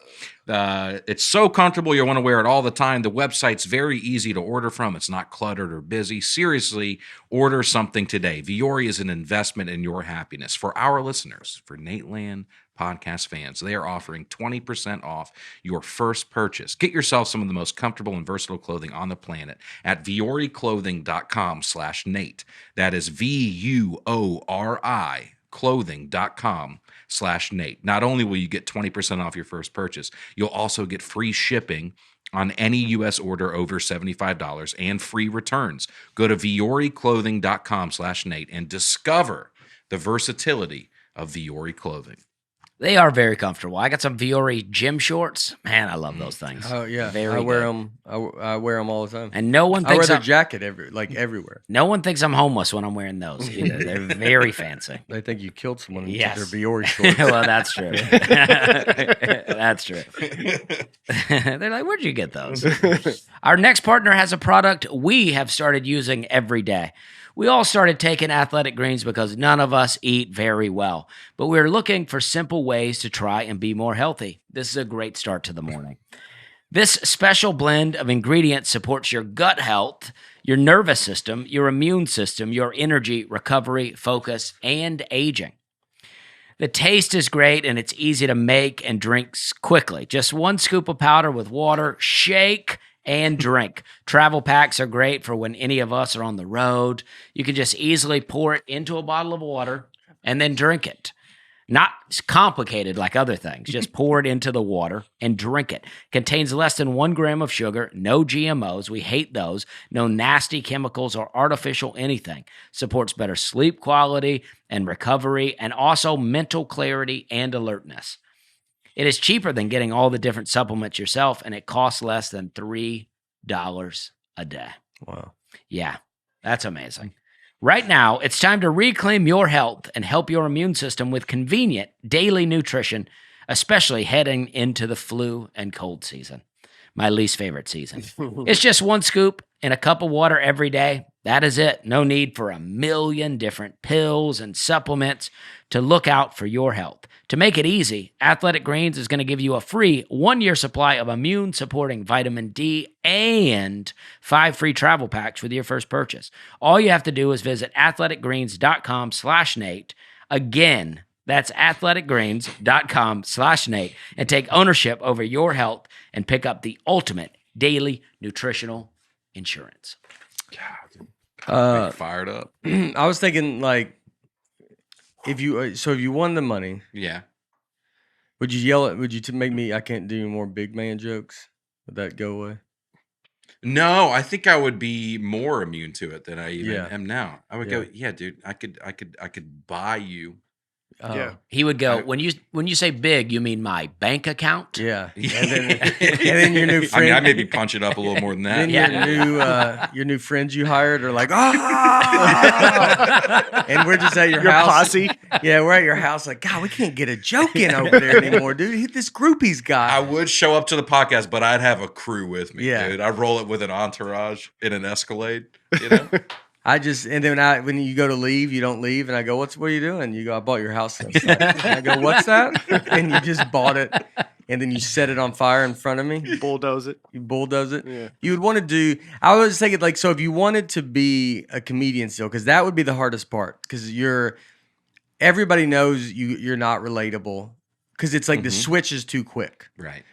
It's so comfortable you'll want to wear it all the time. The website's very easy to order from. It's not cluttered or busy. Seriously, order something today. Viore is an investment in your happiness. For our listeners, for Nateland podcast fans, they are offering 20% off your first purchase. Get yourself some of the most comfortable and versatile clothing on the planet at VioreClothing.com/Nate. That is VUORI clothing.com/Nate. Not only will you get 20% off your first purchase, you'll also get free shipping on any U.S. order over $75 and free returns. Go to VioreClothing.com/Nate and discover the versatility of Viore clothing. They are very comfortable. I got some Viore gym shorts. Man, I love those things. Oh yeah, Very I wear good. them. I wear them all the time. And no one I wear thinks their I'm, jacket everywhere. no one thinks I'm homeless when I'm wearing those either. They're very fancy. They think you killed someone and Yes. took their Viore shorts. Well, that's true. That's true. They're like, where'd you get those? Our next partner has a product we have started using every day. We all started taking Athletic Greens because none of us eat very well, but we're looking for simple ways to try and be more healthy. This is a great start to the morning. This special blend of ingredients supports your gut health, your nervous system, your immune system, your energy, recovery, focus, and aging. The taste is great and it's easy to make and drink quickly. Just 1 scoop of powder with water, shake, and drink. Travel packs are great for when any of us are on the road. You can just easily pour it into a bottle of water and then drink it. Not complicated like other things. Just pour it into the water and drink it. Contains less than 1 gram of sugar, no GMOs. We hate those. No nasty chemicals or artificial anything. Supports better sleep quality and recovery and also mental clarity and alertness. It is cheaper than getting all the different supplements yourself, and it costs less than $3 a day. Wow. Yeah, that's amazing. Right now, it's time to reclaim your health and help your immune system with convenient daily nutrition, especially heading into the flu and cold season. My least favorite season. It's just 1 scoop in a cup of water every day. That is it. No need for a million different pills and supplements to look out for your health. To make it easy, Athletic Greens is going to give you a free 1-year supply of immune-supporting vitamin D and 5 free travel packs with your first purchase. All you have to do is visit athleticgreens.com/Nate. Again, that's athleticgreens.com/Nate and take ownership over your health and pick up the ultimate daily nutritional insurance. Fired up. I was thinking like, if you won the money, Yeah. would you yell at? Would you make me? I can't do any more big man jokes. Would that go away? No, I think I would be more immune to it than I even Yeah. am now. I would Yeah. go, yeah, dude, I could buy you Oh, Yeah. He would go, when you say big, you mean my bank account? yeah. And then your new I friend. mean, I maybe punch it up a little more than that. Then your new friends you hired are like, ah, and we're just at your Your house. posse. Yeah, we're at your house. Like, God, we can't get a joke in over there anymore, dude. This group he's got. I would show up to the podcast, but I'd have a crew with me. Yeah. Dude. I'd roll it with an entourage in an Escalade. You know, And then when you go to leave, you don't leave, and I go, what are you doing? You go, I bought your house last night. And I go, what's that? And you just bought it, and then you set it on fire in front of me. Bulldoze it. You bulldoze it. Yeah. You would want to do. I was thinking like, so if you wanted to be a comedian still, because that would be the hardest part, because everybody knows you're not relatable, because it's like the switch is too quick. right.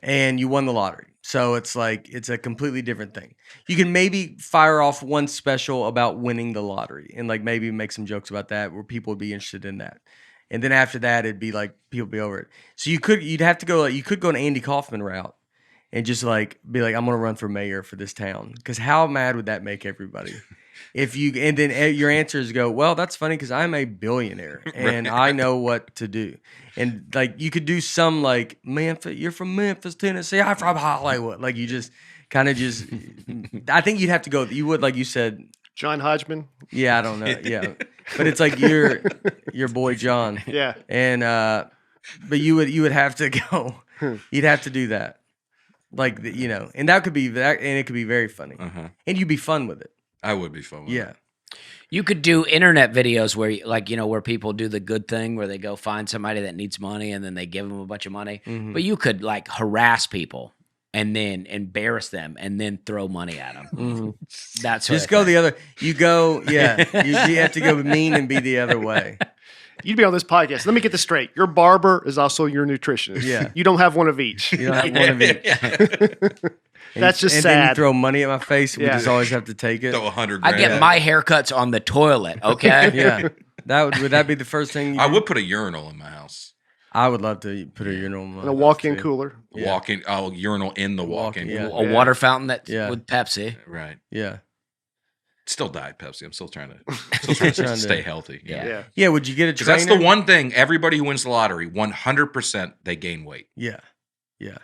And you won the lottery. So it's like, it's a completely different thing. You can maybe fire off one special about winning the lottery and like maybe make some jokes about that where people would be interested in that. And then after that, it'd be like, people would be over it. So you'd have to go, you could go an Andy Kaufman route and just like, be like, I'm going to run for mayor for this town. Because how mad would that make everybody? And then your answers go, well, that's funny because I'm a billionaire and I know what to do. And like, you could do some like, Memphis, you're from Memphis, Tennessee, I'm from Hollywood. Like you just kind of I think you'd have to go, you would, like you said. John Hodgman. Yeah, I don't know. Yeah. But it's like your boy, John. Yeah. And, but you would have to go, you'd have to do that. Like, and that could be that, and it could be very funny. And you'd be fun with it. I would be fun with Yeah. it. You could do internet videos where, where people do the good thing, where they go find somebody that needs money and then they give them a bunch of money. Mm-hmm. But you could like harass people and then embarrass them and then throw money at them. Mm-hmm. That's Just go the other. You go, yeah. you have to go mean and be the other way. You'd be on this podcast. Let me get this straight. Your barber is also your nutritionist. Yeah. You don't have one of each. You don't have one of each. That's just and sad. then you throw money at my face. And Yeah. We just always have to take it. Throw 100 I grand. get my haircuts on the toilet, okay? Yeah. Would that be the first thing? I would put a urinal in my house. I would love to put a urinal in my And a house, walk-in too. cooler. Yeah. Urinal in the walk-in. Yeah. Cool. A water fountain Yeah. with Pepsi. Right. Yeah. Still Diet Pepsi. I'm still trying to stay healthy. Yeah. Yeah. Yeah. Would you get a Because trainer? that's the one thing, everybody who wins the lottery, 100% they gain weight. Yeah. Yeah.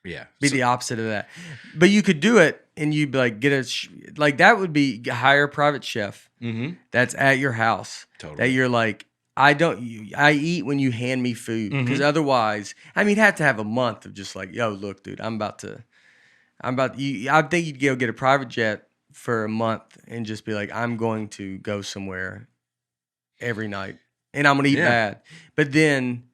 Yeah. Be the opposite of that. But you could do it and you'd be like, that would be hire a private chef that's at your house. Totally. That you're like, I eat when you hand me food. Because otherwise, you'd have to have a month of just like, yo, look, dude, I think you'd go get a private jet for a month and just be like, I'm going to go somewhere every night and I'm going to eat bad. But then,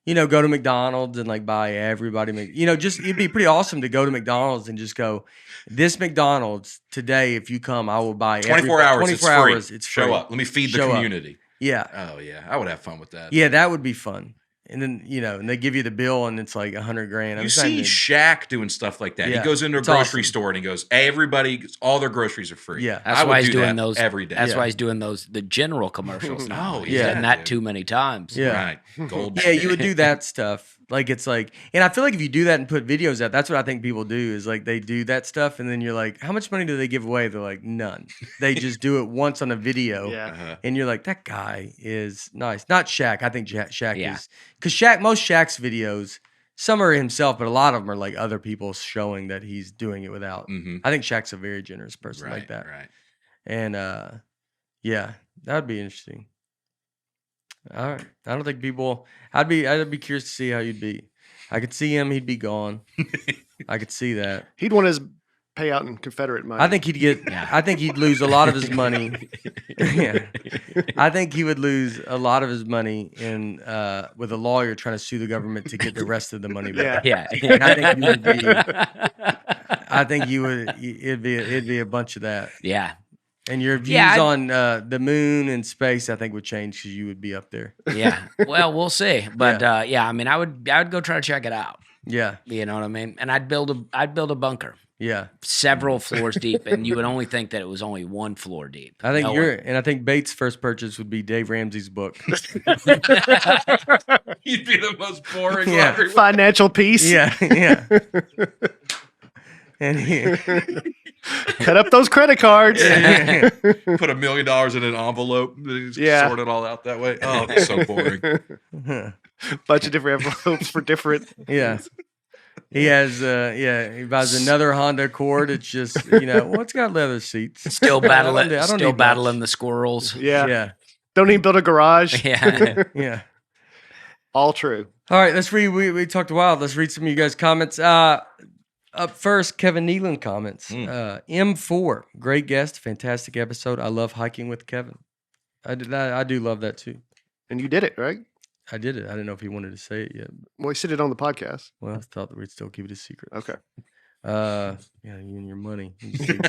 go to McDonald's and like buy everybody, it'd be pretty awesome to go to McDonald's and just go, this McDonald's today, if you come, I will buy 24 hours. 24 it's hours. free. It's Show free. up. Let me feed the Show up. community. Yeah. Oh, yeah. I would have fun with that. Yeah, that would be fun. And then, and they give you the bill and it's like $100 grand. You see Shaq doing stuff like that. Yeah, He goes into a it's grocery awesome. store and he goes, hey, everybody, all their groceries are free. Yeah. That's I would why he's do doing that those every day. That's why he's doing the general commercials now. Oh, He's yeah, done that dude. too many times. Yeah. Right. Gold. Yeah, you would do that stuff. Like, it's like, and I feel like if you do that and put videos out, that's what I think people do is like they do that stuff. And then you're like, how much money do they give away? They're like, none. They just do it once on a video. Yeah. And you're like, that guy is nice. Not Shaq. I think Shaq Yeah. is. Because most Shaq's videos, some are himself, but a lot of them are like other people showing that he's doing it without. I think Shaq's a very generous person like that. Right. And yeah, that would be interesting. All right. I don't think people. I'd be curious to see how you'd be. I could see him. He'd be gone. I could see that. He'd want his payout in Confederate money. I think he'd get. I think he'd lose a lot of his money. Yeah. I think he would lose a lot of his money in with a lawyer trying to sue the government to get the rest of the money back. Yeah. And I think you would be. I think you would. It'd be a bunch of that. Yeah. And your views on the moon and space, I think, would change because you would be up there. Yeah. Well, we'll see. But I would go try to check it out. Yeah. You know what I mean? And I'd build a bunker Yeah. several floors deep, and you would only think that it was only one floor deep. I think No I think Bates' first purchase would be Dave Ramsey's book. You'd be the most boring Yeah. lottery. Financial peace. Yeah. Yeah. And he, Cut up those credit cards. yeah. Put $1 million in an envelope. Yeah. Sort it all out that way. Oh, it's so boring. Bunch of different envelopes for different. Yeah. He has, he buys another Honda Accord. It's just, well, it's got leather seats. Still battling, I don't still need battling much. the squirrels. Yeah. Yeah. Don't even build a garage. Yeah. Yeah. All true. All right, let's read. We talked a while. Let's read some of you guys' comments. Up first, Kevin Nealon comments. M4, great guest, fantastic episode. I love hiking with Kevin. I do love that too. And you did it, right? I did it. I didn't know if he wanted to say it yet. Well, he said it on the podcast. Well, I thought that we'd still keep it a secret. Okay. Yeah, you and your money. You just keep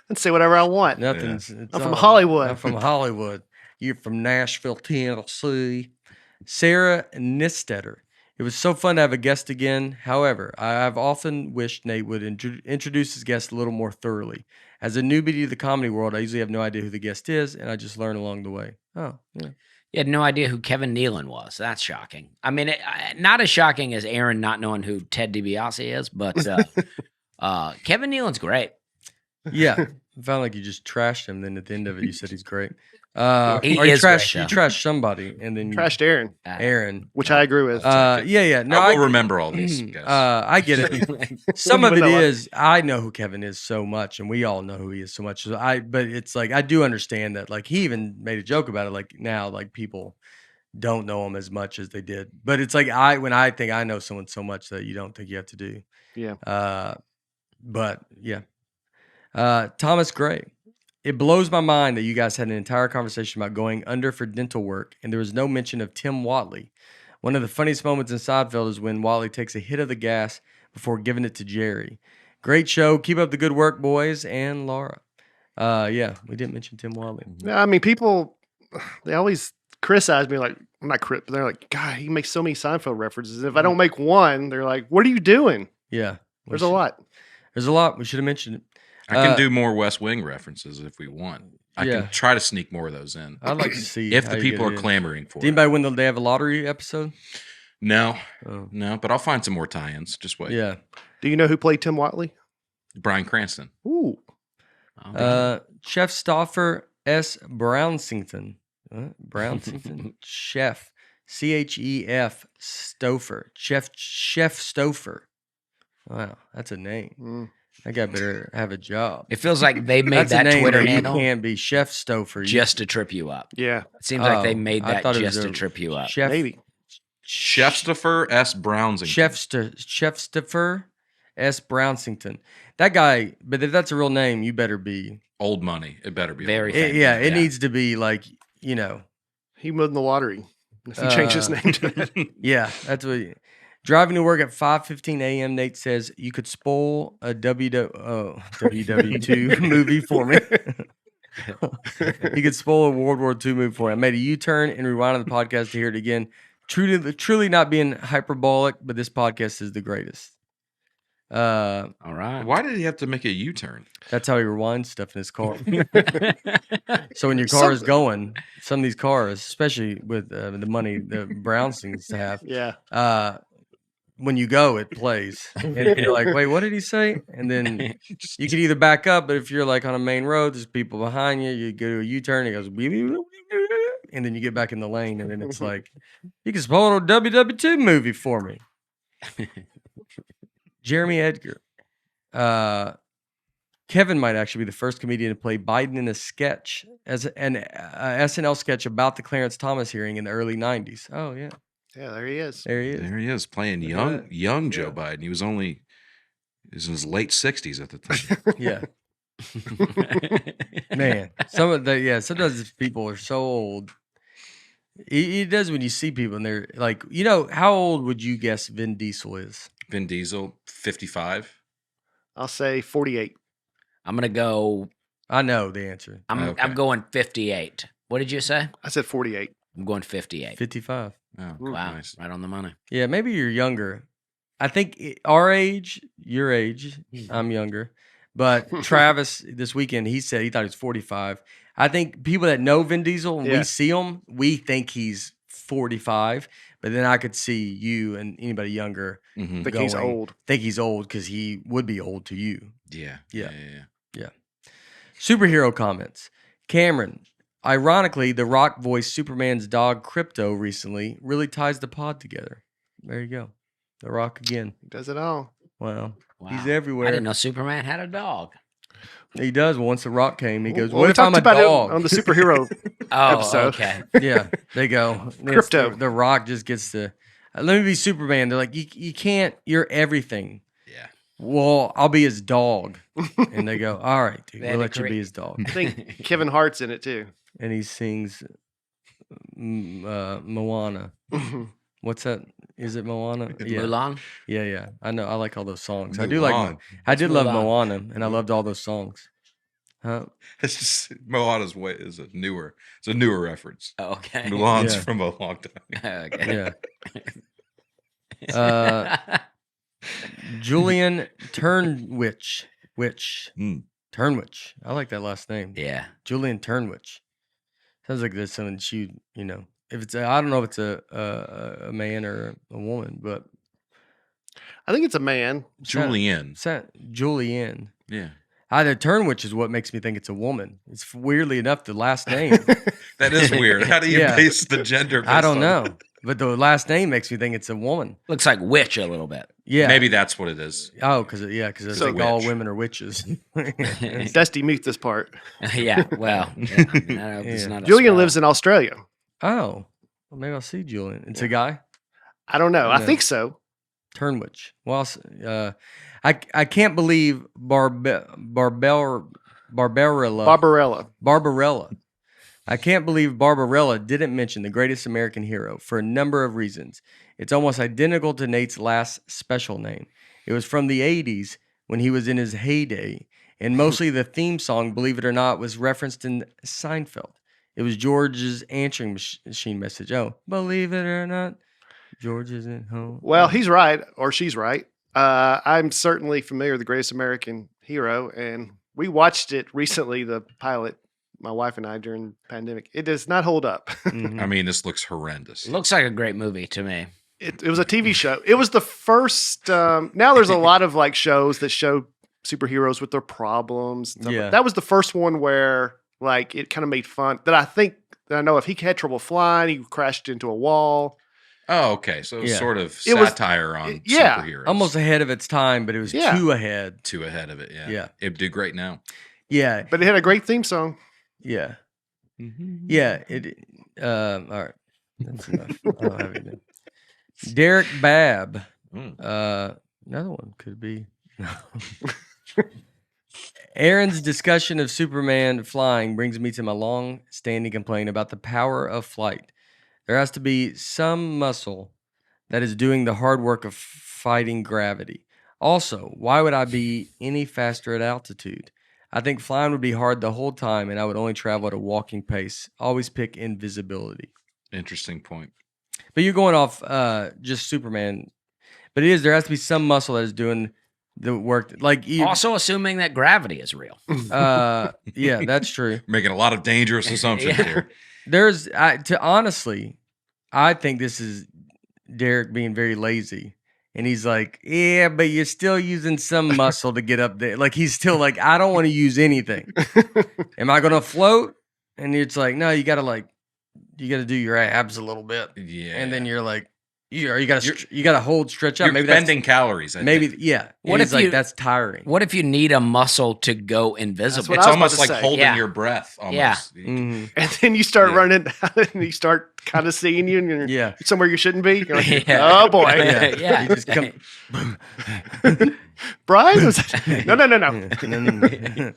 Let's say whatever I want. nothing's. I'm from Hollywood. I'm from Hollywood. You're from Nashville, Tennessee. Sarah Nistetter. It was so fun to have a guest again. However, I've often wished Nate would introduce his guest a little more thoroughly. As a newbie to the comedy world, I usually have no idea who the guest is, and I just learn along the way. Oh, yeah. You had no idea who Kevin Nealon was. That's shocking. I mean, not as shocking as Aaron not knowing who Ted DiBiase is, but Kevin Nealon's great. Yeah. It felt like you just trashed him. Then at the end of it, you said he's great. He or you is trashed, great, you trashed somebody, and then you Trashed Aaron, Aaron. which I agree with. Yeah. No, I will remember all this, guys. I get it. Some of Wouldn't it even know is I know who Kevin is so much, and we all know who he is so much. So but it's like I do understand that. Like he even made a joke about it. Like now, like people don't know him as much as they did. But it's like when I think I know someone so much that you don't think you have to do. Yeah. But yeah. Thomas Gray. It blows my mind that you guys had an entire conversation about going under for dental work, and there was no mention of Tim Watley. One of the funniest moments in Seinfeld is when Watley takes a hit of the gas before giving it to Jerry. Great show. Keep up the good work, boys, and Laura. Yeah, we didn't mention Tim Watley. Yeah, I mean, people, they always criticize me like, I'm not but they're like, God, he makes so many Seinfeld references. If I don't make one, they're like, what are you doing? Yeah. There's a lot. There's a lot. We should have mentioned it. I can do more West Wing references if we want. I Yeah. can try to sneak more of those in. I'd like to see if how the you people get are it in. clamoring for Did it. anybody win the They Have a Lottery episode? No, Oh. no, but I'll find some more tie-ins. Just wait. Yeah. Do you know who played Tim Watley? Brian Cranston. Ooh. Chef Stauffer S. Brownsington. Brownsington? Chef. Chef Stouffer. Chef Stouffer. Wow, that's a name. That guy better have a job. It feels like they made That's a that name Twitter that you handle can't be Chef Stouffer. just to trip you up. Yeah. It seems like they Oh, made I that thought it was just to a trip you up. Chef, Maybe. Chefstopher S. Brownsington. Chef Stoffer S. Brownsington. That guy, but if that's a real name, you better be. Old money. It better be. Very old money. famous. It Yeah. needs to be like, He won the lottery. If he changed his name to it. yeah, that's what. Driving to work at 5:15 a.m., Nate says, you could spoil a WW2 movie for me. You could spoil a World War II movie for me. I made a U-turn and rewinded the podcast to hear it again. Truly not being hyperbolic, but this podcast is the greatest. All right. Why did he have to make a U-turn? That's how he rewinds stuff in his car. So when your car is going, some of these cars, especially with the money the Brownsings have, Yeah. when you go, it plays. And you're like, wait, what did he say? And then you can either back up, but if you're like on a main road, there's people behind you, you go to a U-turn, it goes, and then you get back in the lane, and then it's like, you can spoil a WW2 movie for me. Jeremy Edgar. Kevin might actually be the first comedian to play Biden in a sketch, as an SNL sketch about the Clarence Thomas hearing in the early 90s. Oh, yeah. Yeah, there he is. There he is. There he is playing Look at young that. Joe Biden. He was in his late 60s at the time. Yeah. Man, sometimes these people are so old. It does when you see people and they're like, how old would you guess Vin Diesel is? Vin Diesel, 55. I'll say 48. I'm gonna go. I know the answer. Okay. I'm going 58. What did you say? I said 48. I'm going 58. 55. Oh, Wow, nice. right on the money. Yeah, maybe you're younger. I think our age, your age, I'm younger. But Travis, this weekend, he said he thought he was 45. I think people that know Vin Diesel, when Yeah. we see him, we think he's 45, but then I could see you and anybody younger Mhm. Think he's going, old. think he's old because he would be old to you. Yeah. Yeah. Yeah. Superhero comments. Cameron, ironically, The Rock voiced Superman's dog Crypto recently. Really ties the pod together. There you go. The Rock again. He does it all. Wow. Wow. He's I everywhere. didn't know Superman had a dog. He does. Once The Rock came, he goes, Well, what we if I'm a talked about dog? it on the superhero. Oh, Episode. okay. Yeah, they go. It's Crypto. The Rock just gets to, let me be Superman. They're like, you can't, you're everything. Yeah. Well, I'll be his dog. And they go, all right, dude, They we'll had let to you create- be his dog. I think Kevin Hart's in it too. And he sings Moana. What's that? Is it Moana? Yeah. Mulan? Yeah. I know. I like all those songs. I do like, Mulan. I did love Mulan. Moana, and I loved all those songs. Huh? It's just Moana's way is a newer. It's a newer reference. Oh, okay. Mulan's Yeah. from a long time. Okay. Yeah. Julian Turnwich. Turnwich. I like that last name. Yeah. Julian Turnwich. Sounds like there's something if it's I don't know if it's a man or a woman, but I think it's a man. Julian. Julian. Yeah. Either Turnwich is what makes me think it's a woman. It's weirdly enough the last name. That is weird. How do you Yeah. base the gender? I don't based on- know, but the last name makes me think it's a woman. Looks like witch a little bit. Yeah, Maybe that's what it is. Oh, because it's So like all witch. women are witches. Dusty, mute this part. Yeah. Well, it's Yeah. not a Julian spell. lives in Australia. Oh, well, maybe I'll see Julian. It's a guy. I don't know. I No. think so. Turnwich. Well, I can't believe Barbarella. Barbarella. I can't believe Barbarella didn't mention the greatest American hero for a number of reasons. It's almost identical to Nate's last special name. It was from the 80s when he was in his heyday, and mostly the theme song, believe it or not, was referenced in Seinfeld. It was George's answering machine message. Oh, believe it or not, George isn't home. Well, he's right, or she's right. I'm certainly familiar with the greatest American hero, and we watched it recently, the pilot, my wife and I, during the pandemic. It does not hold up. Mhm. I mean, this looks horrendous. Looks like a great movie to me. It was a TV show. It was the first. Now there's a lot of like shows that show superheroes with their problems. And stuff. Yeah. That was the first one where like it kind of made fun. That I know if he had trouble flying, he crashed into a wall. Oh, okay. So Yeah. sort of It was- satire on yeah. superheroes. Almost ahead of its time, but it was Yeah. too ahead. too ahead of it. Yeah. Yeah. It'd do great now. Yeah, But it had a great theme song. yeah, yeah. All right, that's enough. I don't have anything. Derek Babb. Mm. Another one could be. Aaron's discussion of Superman flying brings me to my long-standing complaint about the power of flight. There has to be some muscle that is doing the hard work of fighting gravity. Also, why would I be any faster at altitude? I think flying would be hard the whole time, and I would only travel at a walking pace. Always pick invisibility. Interesting point. But you're going off just Superman. But there has to be some muscle that is doing the work. Like you, Also, assuming that gravity is real. yeah, that's true. Making a lot of dangerous assumptions Yeah. here. Honestly, I think this is Derek being very lazy. And he's like, yeah, but you're still using some muscle to get up there. Like, he's still like, I don't want to use anything. Am I going to float? And it's like, no, you got to do your abs a little bit. Yeah. And then you're like, you got to hold, stretch out. You're Maybe bending calories. I think. yeah. What What if if like, you- that's tiring. What if you need a muscle to go invisible? what It's I was almost about like to say. holding Yeah. your breath. Almost. Yeah. Mhm. And then you start Yeah. running and you start kind of seeing you and you're Yeah. somewhere you shouldn't be. You're like, Yeah. oh boy. Yeah. Yeah. You just come. Brian was no.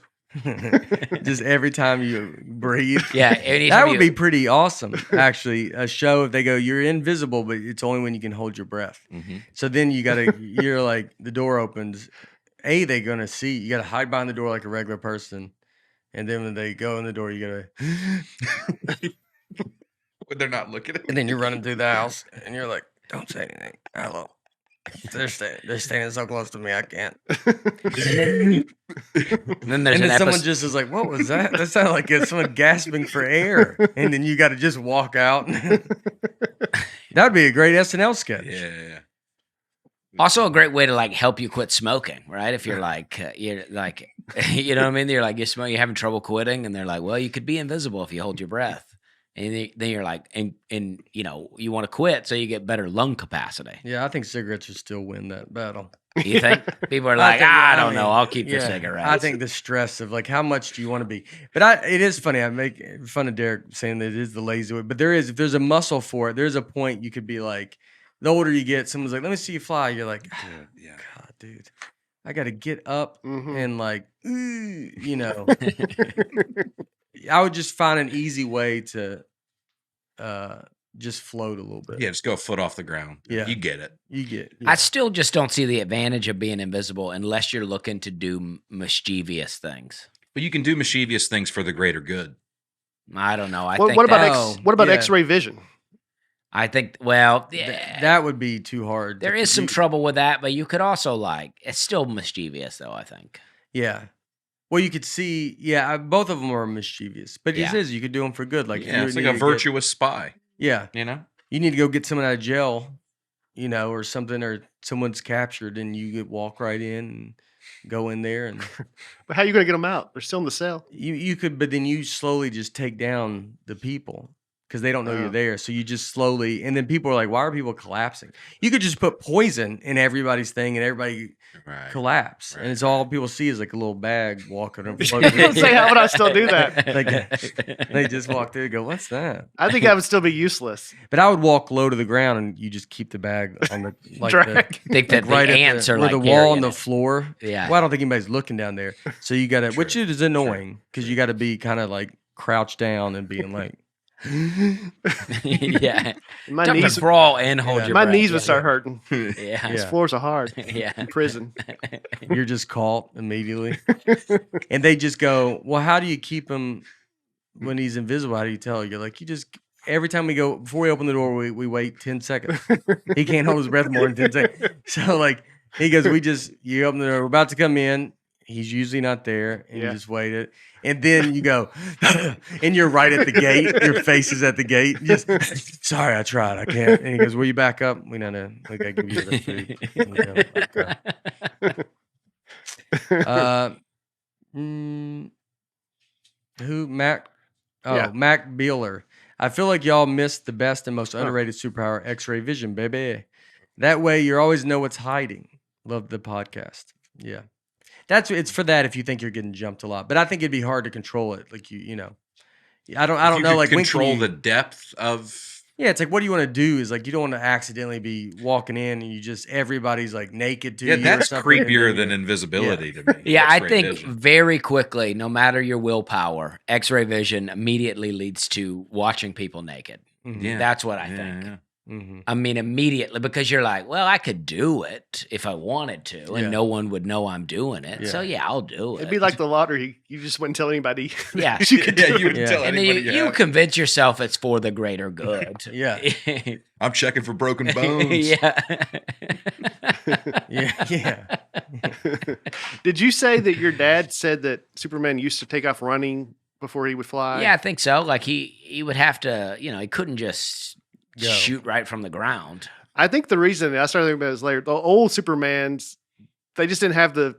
Just every time you breathe. Yeah, anytime That would you- be pretty awesome, actually. A show if they go, you're invisible, but it's only when you can hold your breath. Mhm. So then you're like, the door opens. They're going to see. You got to hide behind the door like a regular person. And then when they go in the door, you got to. When they're not looking at And then you're running through the house and you're like, don't say anything. Hello. They're standing so close to me, I can't. And then there's And an then someone episode. just is like, "What was that? That sounded like someone gasping for air." And then you got to just walk out. That'd be a great SNL sketch. Yeah. Also, a great way to like help you quit smoking, right? If you're like, you know what I mean? You're like, you're having trouble quitting, and they're like, well, you could be invisible if you hold your breath. And then you're like, and you want to quit, so you get better lung capacity. Yeah, I think cigarettes would still win that battle. You think people are like, I don't know, I'll keep the yeah, cigarettes. I think the stress of like, how much do you want to be? But it is funny. I make fun of Derek saying that it is the lazy way, but if there's a muscle for it, there's a point you could be like, the older you get, someone's like, let me see you fly. You're like, Yeah. God, dude, I got to get up and like, I would just find an easy way to just float a little bit. Yeah, just go a foot off the ground. Yeah. You get it. I still just don't see the advantage of being invisible unless you're looking to do mischievous things. But you can do mischievous things for the greater good. I don't know. What about X-ray vision? I think, well, yeah, that would be too hard. There is some trouble with that, but you could also it's still mischievous though, I think. Yeah. Well, you could see, both of them are mischievous, but it says you could do them for good. Like, it's like a virtuous spy. Yeah. You know? You need to go get someone out of jail, or something, or someone's captured, and you could walk right in and go in there. And But how are you going to get them out? They're still in the cell. You could, but then you slowly just take down the people because they don't know you're there. So you just slowly, and then people are like, why are people collapsing? You could just put poison in everybody's thing and everybody collapse. Right. And it's all people see is like a little bag walking over. Say, how would I still do that? They just walk through and go, what's that? I think I would still be useless. But I would walk low to the ground and you just keep the bag on the drag. Think that right the ants are like like the wall carrying and the it. floor. Yeah. Well, I don't think anybody's looking down there. So you got to, which is annoying because you got to be kind of like crouched down and being like, yeah. My Time knees to crawl and hold your my breath. knees would start hurting. Yeah. These floors are hard. Yeah. In prison. you're just caught immediately. And they just go, well, how do you keep him when he's invisible? How do you tell? You're like, every time we go, before we open the door, we wait 10 seconds. He can't hold his breath more than 10 seconds. So like, he goes, you open the door, we're about to come in. He's usually not there, and you just wait it. And then you go, and you're right at the gate. Your face is at the gate. Sorry, I tried. I can't. And he goes, will you back up? We got to give you the food. Who? Mac? Oh, Mac Beeler. I feel like y'all missed the best and most underrated superpower, X-ray vision, baby. That way, you always know what's hiding. Love the podcast. Yeah. It's for that if you think you're getting jumped a lot, but I think it'd be hard to control it. Like I don't know. Like control the depth of. Yeah, it's like what do you want to do? Is like you don't want to accidentally be walking in and everybody's like naked to you. Yeah, that's or something, creepier than invisibility to me. Yeah, I X-ray think vision. very quickly, no matter your willpower, X-ray vision immediately leads to watching people naked. Mm-hmm. Yeah. That's what I think. Yeah. Mm-hmm. I mean, immediately, because you're like, well, I could do it if I wanted to, and no one would know I'm doing it. Yeah. So, I'll do it. It'd be like the lottery. You just wouldn't tell anybody. Yeah. you could do You wouldn't Yeah. tell And then anybody. you convince yourself it's for the greater good. Yeah. I'm checking for broken bones. Yeah. Yeah. Did you say that your dad said that Superman used to take off running before he would fly? Yeah, I think so. Like he would have to, he couldn't just Go. shoot right from the ground. I think the reason I started thinking about this later, the old Supermans, they just didn't have the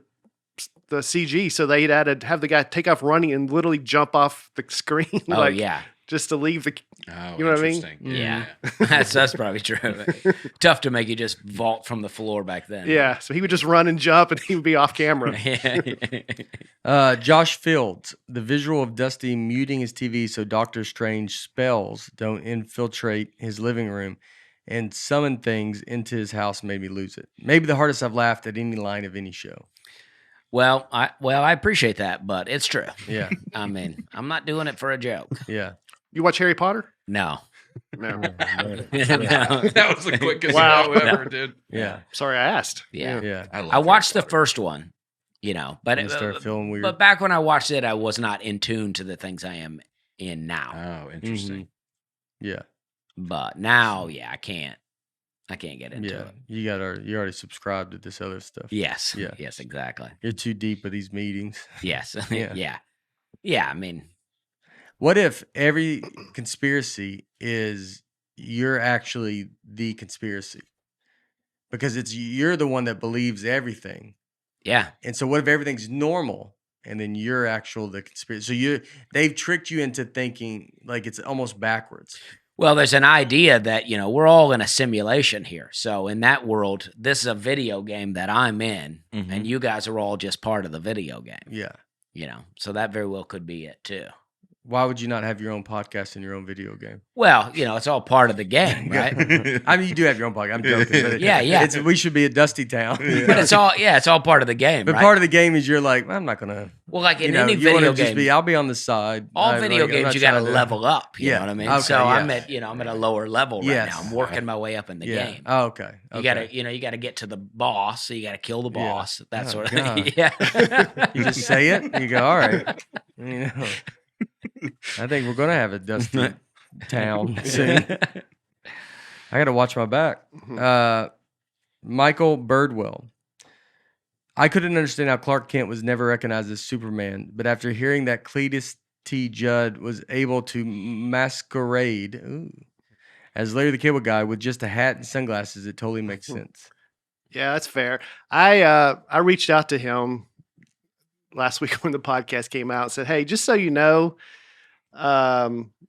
CG, so they'd had to have the guy take off running and literally jump off the screen, Oh, yeah. just to leave the. Oh, You know what I mean? interesting. Yeah. That's probably true. Tough to make you just vault from the floor back then. Yeah, so he would just run and jump, and he would be off camera. Josh Fields, the visual of Dusty muting his TV so Doctor Strange spells don't infiltrate his living room and summon things into his house made me lose it. Maybe the hardest I've laughed at any line of any show. Well, I appreciate that, but it's true. Yeah. I mean, I'm not doing it for a joke. Yeah. You watch Harry Potter? No. No. No. That was the quickest Wow. no ever, dude. Yeah. Sorry, I asked. Yeah. Yeah. I watched the first one, but You start feeling weird. But back when I watched it, I was not in tune to the things I am in now. Oh, interesting. Yeah. But now, I can't. I can't get into Yeah, it. you already subscribed to this other stuff. Yes. Yeah. Yes, exactly. You're too deep with these meetings. Yes. Yeah. Yeah. I mean, What if every conspiracy is you're actually the conspiracy? Because you're the one that believes everything. yeah. And so what if everything's normal and then you're the conspiracy? So they've tricked you into thinking like it's almost backwards. Well, there's an idea that, we're all in a simulation here. So in that world, this is a video game that I'm in, and you guys are all just part of the video game. Yeah. So that very well could be it too. Why would you not have your own podcast and your own video game? Well, it's all part of the game, right? I mean, you do have your own podcast. I'm joking. But Yeah. we should be a Dusty Town. But it's all part of the game, But right? part of the game is you're like, I'm not going to. Well, like in You know, any you wanna video just game, I'll be on the side. all video I'm games not you got to trying to- level up. You Yeah. know what I mean? Okay, So yeah. I'm at a lower level right Yes. now. I'm working my way up in the Yeah. game. Oh, okay. You gotta, you gotta get to the boss. So you gotta kill the Yeah. boss. That Oh, sort of God. thing. Yeah. You just say it. And you go, all right. I think we're gonna have a Dusty Town soon. I got to watch my back. Michael Birdwell. I couldn't understand how Clark Kent was never recognized as Superman, but after hearing that Cletus T. Judd was able to masquerade as Larry the Cable Guy with just a hat and sunglasses, it totally makes sense. Yeah, that's fair. I reached out to him last week when the podcast came out and said, hey, just so you know,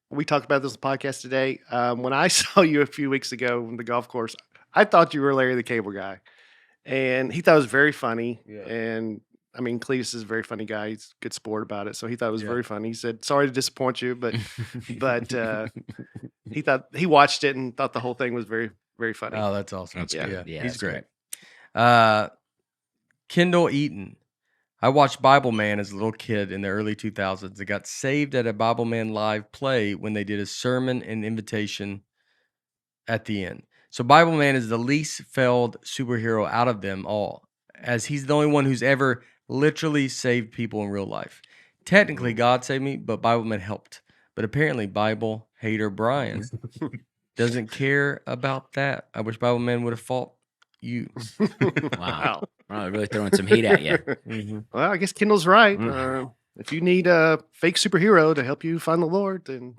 we talked about this on the podcast today. When I saw you a few weeks ago on the golf course, I thought you were Larry the Cable Guy. And he thought it was very funny. Yeah. And I mean, Cletus is a very funny guy. He's a good sport about it. So he thought it was Yeah. very funny. He said, sorry to disappoint you, but he watched it and thought the whole thing was very, very funny. Oh, that's awesome. That's Yeah. good. Yeah, He's that's great. Kendall Eaton. I watched Bible Man as a little kid in the early 2000s. It got saved at a Bible Man live play when they did a sermon and invitation at the end. So Bible Man is the least failed superhero out of them all, as he's the only one who's ever literally saved people in real life. Technically, God saved me, but Bible Man helped. But apparently, Bible hater Brian doesn't care about that. I wish Bible Man would have fought you. Wow. Wow, really throwing some heat at you. Mm-hmm. Well, I guess Kendall's right. If you need a fake superhero to help you find the Lord, then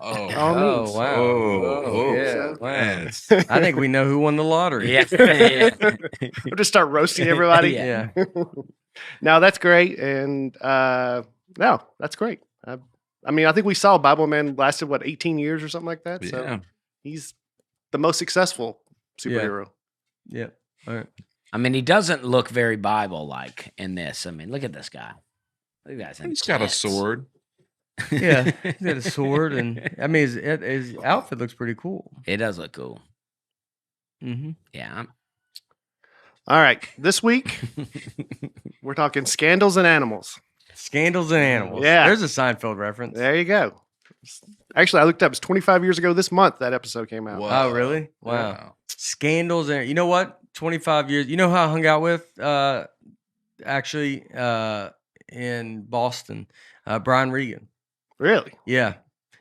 Oh, all means. wow. Oh, yeah. Wow. that's- I think we know who won the lottery. Yeah. We'll just start roasting everybody. Yeah. No, that's great. And no, that's great. I mean, I think we saw Bible Man lasted, 18 years or something like that? So yeah. he's the most successful superhero. Yeah. All right. I mean, he doesn't look very Bible-like in this. I mean, look at this guy. Look at that. He's got a sword. Yeah. He's got a sword. And I mean, his outfit looks pretty cool. It does look cool. Mm-hmm. Yeah. All right. This week, we're talking scandals and animals. Scandals and animals. Yeah. There's a Seinfeld reference. There you go. Actually, I looked up. It's 25 years ago this month that episode came out. Oh, really? Wow. Wow. Scandals and you know what? 25 years. You know who I hung out with actually in Boston? Brian Regan. Really? Yeah.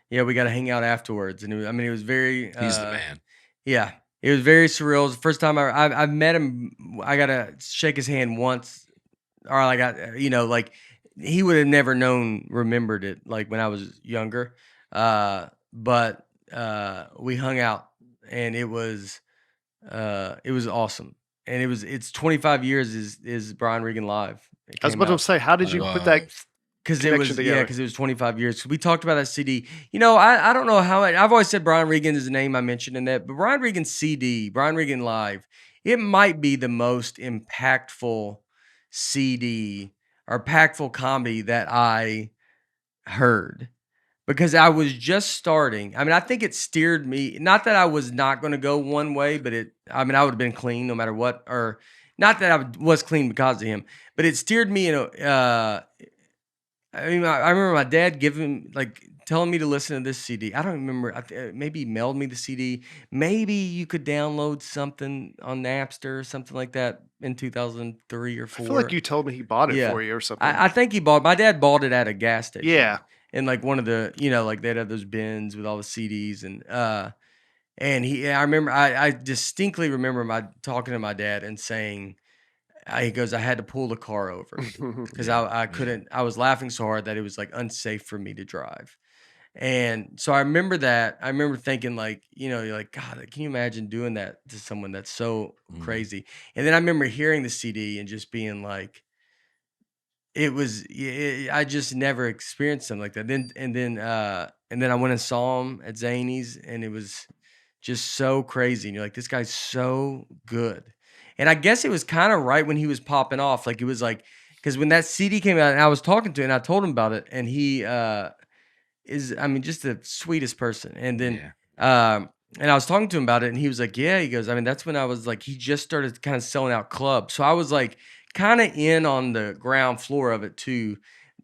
Yeah, we got to hang out afterwards. And it was very He's the man. Yeah. It was very surreal. It was the first time I've met him. I got to shake his hand once, or like like he would have never remembered it like when I was younger. But we hung out and it was awesome. And it's 25 years is Brian Regan live. I was about to say, how did you put that? Because connection together? because it was 25 years. 'Cause we talked about that CD. I don't know how I've always said Brian Regan is the name I mentioned in that, but Brian Regan's CD, Brian Regan Live, it might be the most impactful CD or impactful comedy that I heard. Because I was just starting. I mean, I think it steered me. Not that I was not going to go one way, but I would have been clean no matter what. Or not that I was clean because of him, but it steered me in I remember my dad telling me to listen to this CD. I don't remember. Maybe he mailed me the CD. Maybe you could download something on Napster or something like that in 2003 or 4. I feel like you told me he bought it Yeah. for you or something. I think my dad bought it at a gas station. Yeah. And like one of the, they'd have those bins with all the CDs. And And I remember, I distinctly remember talking to my dad and saying, he goes, I had to pull the car over because I couldn't, I was laughing so hard that it was like unsafe for me to drive. And so I remember that. I remember thinking like, you're like, God, can you imagine doing that to someone that's so crazy? And then I remember hearing the CD and just being like, I just never experienced something like that. And then I went and saw him at Zany's, and it was just so crazy. And you're like, this guy's so good. And I guess it was kind of right when he was popping off. Like it was like, because when that CD came out and I was talking to him and I told him about it, and he is, I mean, just the sweetest person. And then, and I was talking to him about it, and he was like, yeah, he goes, I mean, that's when I was like, he just started kind of selling out clubs. So I was like, kind of in on the ground floor of it too,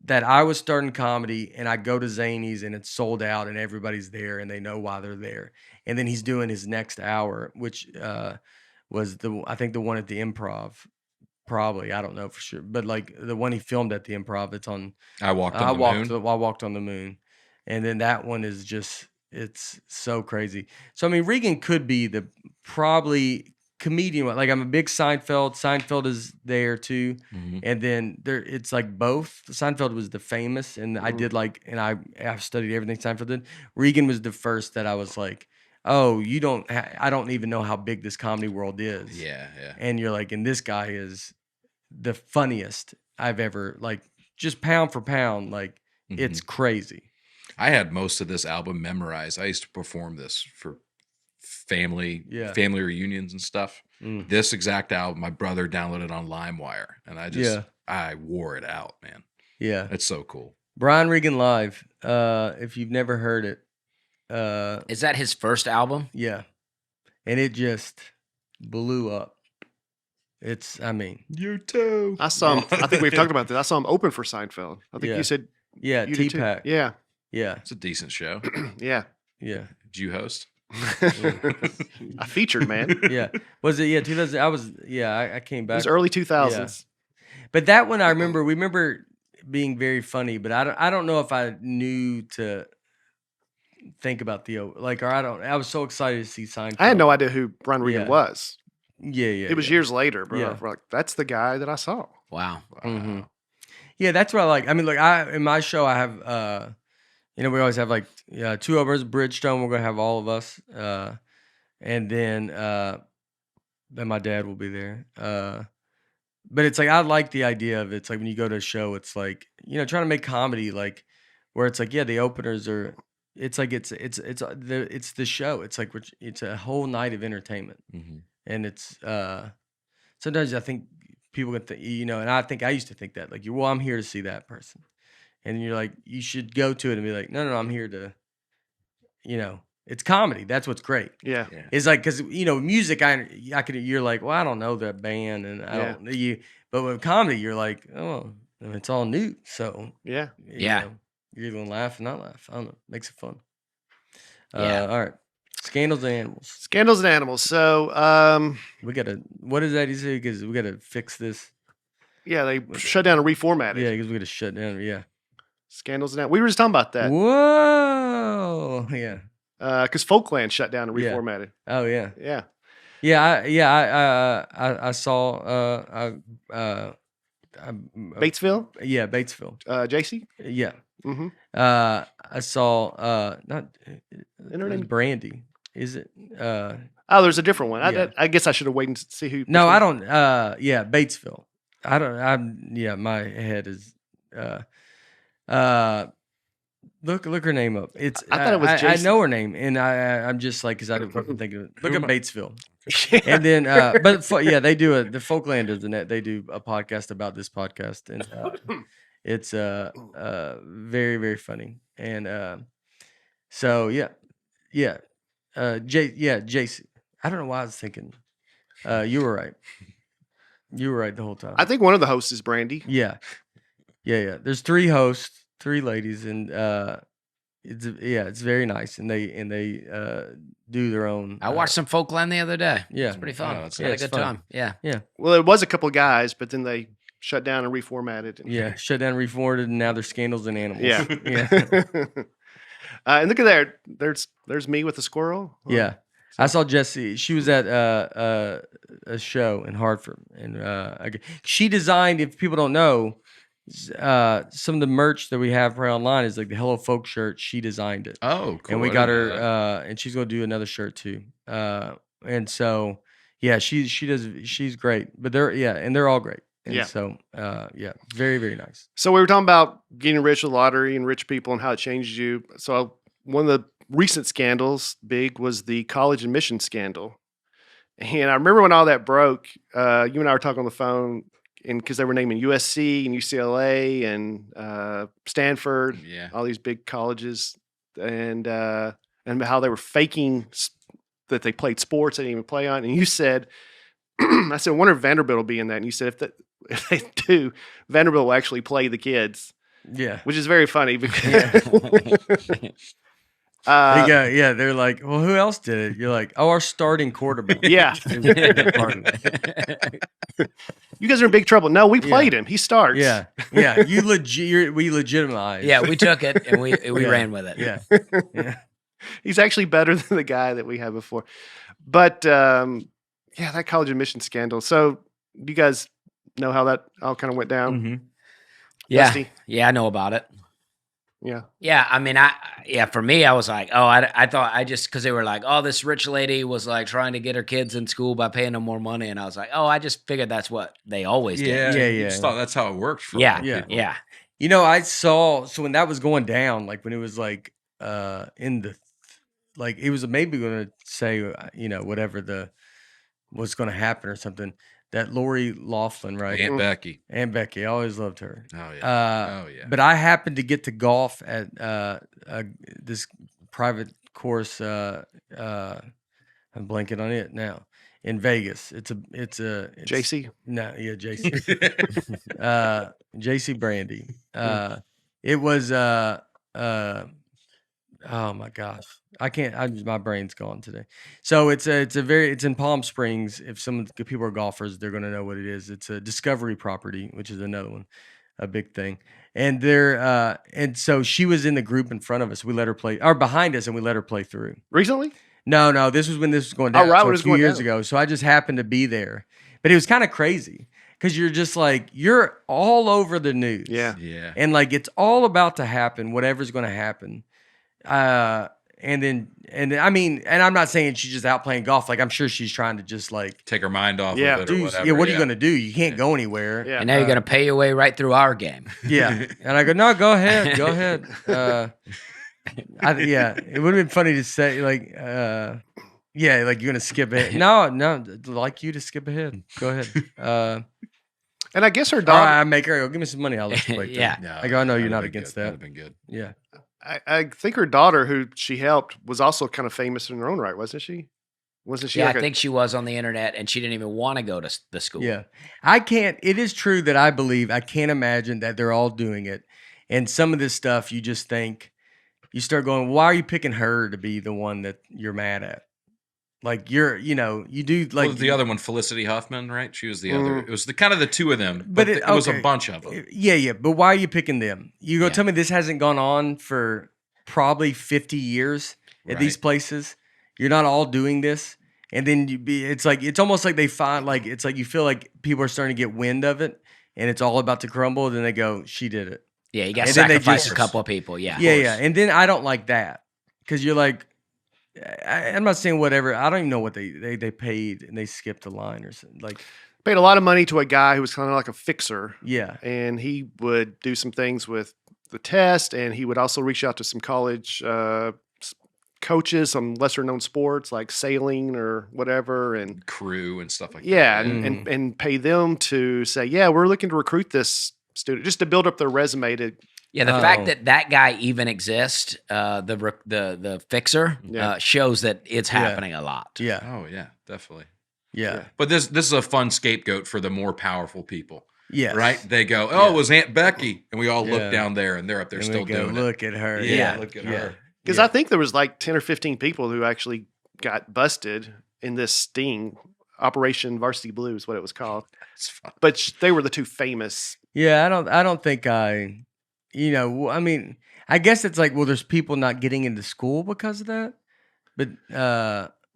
that I was starting comedy and I go to Zany's and it's sold out and everybody's there and they know why they're there. And then he's doing his next hour, which was I think the one at the Improv, probably, I don't know for sure, but like the one he filmed at the Improv, it's on. I walked on the moon. I walked on the moon, and then that one is just, it's so crazy. So I mean, Regan could be the probably comedian. Like I'm a big Seinfeld. Seinfeld is there too, and then it's like both. Seinfeld was the famous, and I did like, and I've studied everything Seinfeld did. Regan was the first that I was like, oh, I don't even know how big this comedy world is. Yeah. And you're like, and this guy is the funniest I've ever, like, just pound for pound, like it's crazy. I had most of this album memorized. I used to perform this for family reunions and stuff. This exact album, my brother downloaded on LimeWire, and I wore it out, man. Yeah, it's so cool. Brian Regan Live. If you've never heard it, is that his first album? Yeah, and it just blew up. I mean, you too. I saw him. I think we've talked about this. I saw him open for Seinfeld. I think you said, T-Pack. Yeah, it's a decent show. yeah. Did you host? I featured, man. Yeah. Was it? Yeah, 2000. I came back. It was early 2000s. Yeah. But that one, we remember being very funny, but I don't know if I knew to think about I was so excited to see Seinfeld. I had no idea who Brian Regan was. Yeah. It was years later, bro. Yeah. Like, that's the guy that I saw. Wow. Mm-hmm. Yeah, that's what I like. I mean, in my show, I have, we always have like 2 of us, Bridgestone. We're gonna have all of us, and then my dad will be there. But it's like I like the idea of it's like when you go to a show, it's like trying to make comedy like where it's like the openers are. It's like it's the show. It's like it's a whole night of entertainment, and it's sometimes I think people can think and I think I used to think that like I'm here to see that person. And you're like, you should go to it and be like, no, I'm here to, it's comedy. That's what's great. Yeah. It's like, cause music, you're like, well, I don't know that band and I don't but with comedy, you're like, oh, it's all new. So yeah. You're either gonna laugh or not laugh. I don't know. Makes it fun. All right. Scandals and Animals. Scandals and Animals. So, what is that you say? Because we gotta fix this. Yeah. They shut down and reformatted. Yeah. Because we gotta shut down. Yeah. Scandals and Animals. We were just talking about that. Whoa. Yeah. Because Folkland shut down and reformatted. Oh yeah. Yeah. Yeah. I saw Batesville. Yeah, Batesville. JC. Yeah. Mm-hmm. I saw not Brandy. Is it? There's a different one. Yeah. I guess I should have waited to see who. No, I don't. Yeah, Batesville. I don't. My head is. Look her name up. It's. I thought it was. I know her name, and I'm just like, because I didn't fucking think of it. Look at Batesville. And then, they do the Folklanders, and they do a podcast about this podcast, and it's very, very funny. And so JC. I don't know why I was thinking. You were right. You were right the whole time. I think one of the hosts is Brandy. Yeah. There's 3 hosts, 3 ladies, and it's very nice, and they do their own. I watched some Folkland the other day. Yeah, it's pretty fun. It's a good time. Yeah. Well, it was a couple of guys, but then they shut down and reformatted. Shut down, reformatted, and now they're Scandals and Animals. Yeah. And look at there. There's me with the squirrel. Yeah. I saw Jessie. She was at a show in Hartford, and she designed. If people don't know, some of the merch that we have right online is like the Hello Folk shirt. She designed it. Oh, cool. And we I got didn't know her, that. and she's gonna do another shirt too. And so yeah, she does. She's great. But they're all great. And Yeah. so very very nice. So we were talking about getting rich with lottery and rich people and how it changed you. So one of the recent scandals, big, was the college admission scandal. And I remember when all that broke, you and I were talking on the phone, and because they were naming USC and UCLA and Stanford, Yeah. all these big colleges, and how they were faking that they played sports they didn't even play on. And you said, I said, I wonder if Vanderbilt will be in that. And you said, if they do, Vanderbilt will actually play the kids. Yeah. Which is very funny because They're like, well, who else did it? You're like, oh, our starting quarterback. yeah, you guys are in big trouble. No, we played him. He starts. Yeah. We legitimized. Yeah, we took it and we ran with it. Yeah. He's actually better than the guy that we had before. But that college admission scandal. So you guys know how that all kind of went down? Mm-hmm. Yeah, Dusty? yeah, I know about it. Yeah. Yeah, I mean, for me, I was like, oh, I thought because they were like, oh, this rich lady was like trying to get her kids in school by paying them more money, and I was like, oh, I just figured that's what they always did. Yeah. Yeah. You just thought that's how it worked. For Yeah, people. yeah. You know, I saw, so when that was going down, like when it was like in the, like it was maybe going to say, whatever was going to happen or something, that Lori Loughlin, right? Aunt Becky. Aunt Becky. I always loved her. Oh yeah. But I happened to get to golf at this private course. I'm blanking on it now. In Vegas. It's JC? No, yeah, JC. JC Brandy. It was oh my gosh. I can't. My brain's gone today. So it's in Palm Springs. If some of the people are golfers, they're going to know what it is. It's a Discovery property, which is another one, a big thing. And and so she was in the group in front of us. We let her play, or behind us, and we let her play through. Recently? No, this was when this was going down. Oh, right, so when it a was few going years down. ago. So I just happened to be there, but it was kind of crazy because you're just like you're all over the news. Yeah. Yeah. And like it's all about to happen, whatever's going to happen. And then I mean, and I'm not saying she's just out playing golf. Like I'm sure she's trying to just like Take her mind off Yeah. of it or do. whatever. Yeah, what are you going to do? You can't go anywhere. Yeah. And now you're gonna pay your way right through our game. Yeah. And I go, no, go ahead. It would have been funny to say like, like you're going to skip ahead. No, I'd like you to skip ahead. Go ahead. And I guess her All daughter, right, I make her go, give me some money. I'll let you play. through." Yeah. I go, I know you're That'd not been against good. that. That'd been good. Yeah. I think her daughter, who she helped, was also kind of famous in her own right, wasn't she? Wasn't she? Yeah, like I think she was on the internet, and she didn't even want to go to the school. Yeah. It is true that I can't imagine that they're all doing it. And some of this stuff, you just think, you start going, why are you picking her to be the one that you're mad at? Like you do like. What was the other one? Felicity Huffman, right? She was the other. It was the kind of the two of them, but But it was a okay. bunch of them. Yeah. But why are you picking them? You go Yeah. tell me this hasn't gone on for probably 50 years at these Right. places. You're not all doing this. And then it's almost like they find like, it's like you feel like people are starting to get wind of it and it's all about to crumble. Then they go, she did it. Yeah, you got to And then they sacrifice just- a couple of people. Yeah, Yeah. And then I don't like that because you're like, I'm not saying whatever. I don't even know what they paid and they skipped a line or something. Like, paid a lot of money to a guy who was kind of like a fixer, yeah. and he would do some things with the test, and he would also reach out to some college coaches, some lesser known sports like sailing or whatever, and Crew and stuff like yeah, that. and pay them to say, yeah, we're looking to recruit this student just to build up their resume to. Yeah, the fact that guy even exists, the fixer, Yeah. shows that it's happening a lot. Yeah. Oh yeah, definitely. Yeah. But this is a fun scapegoat for the more powerful people, Yes. right? They go, "Oh, it was Aunt Becky," and we all Yeah. look down there, and they're up there And still we go, doing look at her. it. Yeah. Look at Yeah. her. Because I think there was like 10 or 15 people who actually got busted in this sting. Operation Varsity Blue is what it was called. It's fun. But they were the two famous. Yeah, I don't think I mean, I guess it's like, well, there's people not getting into school because of that. But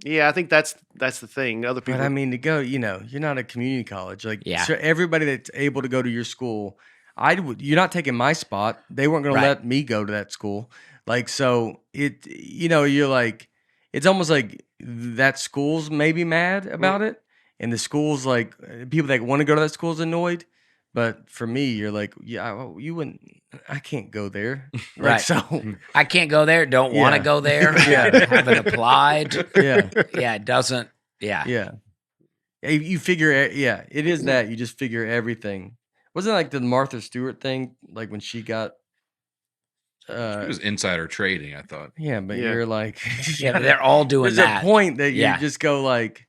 Yeah, I think that's the thing. Other people, But I mean, to go, you're not a community college. Like, Yeah. so everybody that's able to go to your school, you're not taking my spot. They weren't going Right. to let me go to that school. Like, so you're like, it's almost like that school's maybe mad about it. And the school's like, people that want to go to that school's annoyed. But for me, you're like, you wouldn't, I can't go there. Like, Right. so, I can't go there. Don't want to Yeah. go there. Yeah. Haven't applied. yeah. Yeah, it doesn't. Yeah. Yeah. You figure, it is that you just figure everything. Wasn't it like the Martha Stewart thing, like when she got, It was insider trading, I thought. yeah, but Yeah. you're like, Yeah, but they're all doing there's that. a point that you Yeah. just go like,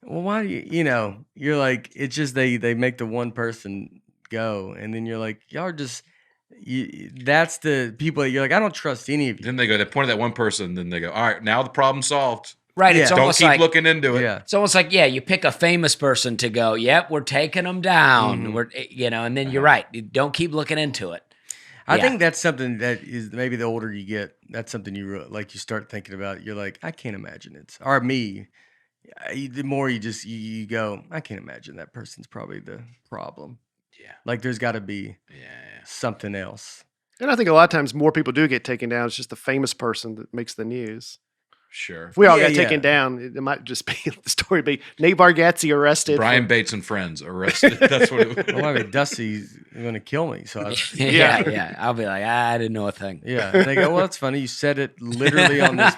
well, why do you're like, it's just they make the one person go, and then you're like, y'all are just, that's the people that you're like, I don't trust any of you. Then they point at that one person, then they go, all right, now the problem's solved. Right. It's Yeah. Don't almost keep like looking into it. Yeah. it's almost like, yeah, you pick a famous person to go, yep, we're taking them down. Mhm. We're and then you're right. You don't keep looking into it. I Yeah. think that's something that is maybe the older you get, that's something you like. You start thinking about. You're like, I can't imagine it. Or me, the more you go, I can't imagine that person's probably the problem. Yeah. Like there's got to be Yeah. something else. and I think a lot of times more people do get taken down. It's just the famous person that makes the news. Sure. If we all Yeah, got taken down, it might just be the story. Be Nate Bargatze arrested. Brian for- Bates and friends arrested. That's what it Well, I mean, Dusty's going to kill me. So yeah, yeah. I'll be like, I didn't know a thing. yeah, they go, well, that's funny. You said it literally on this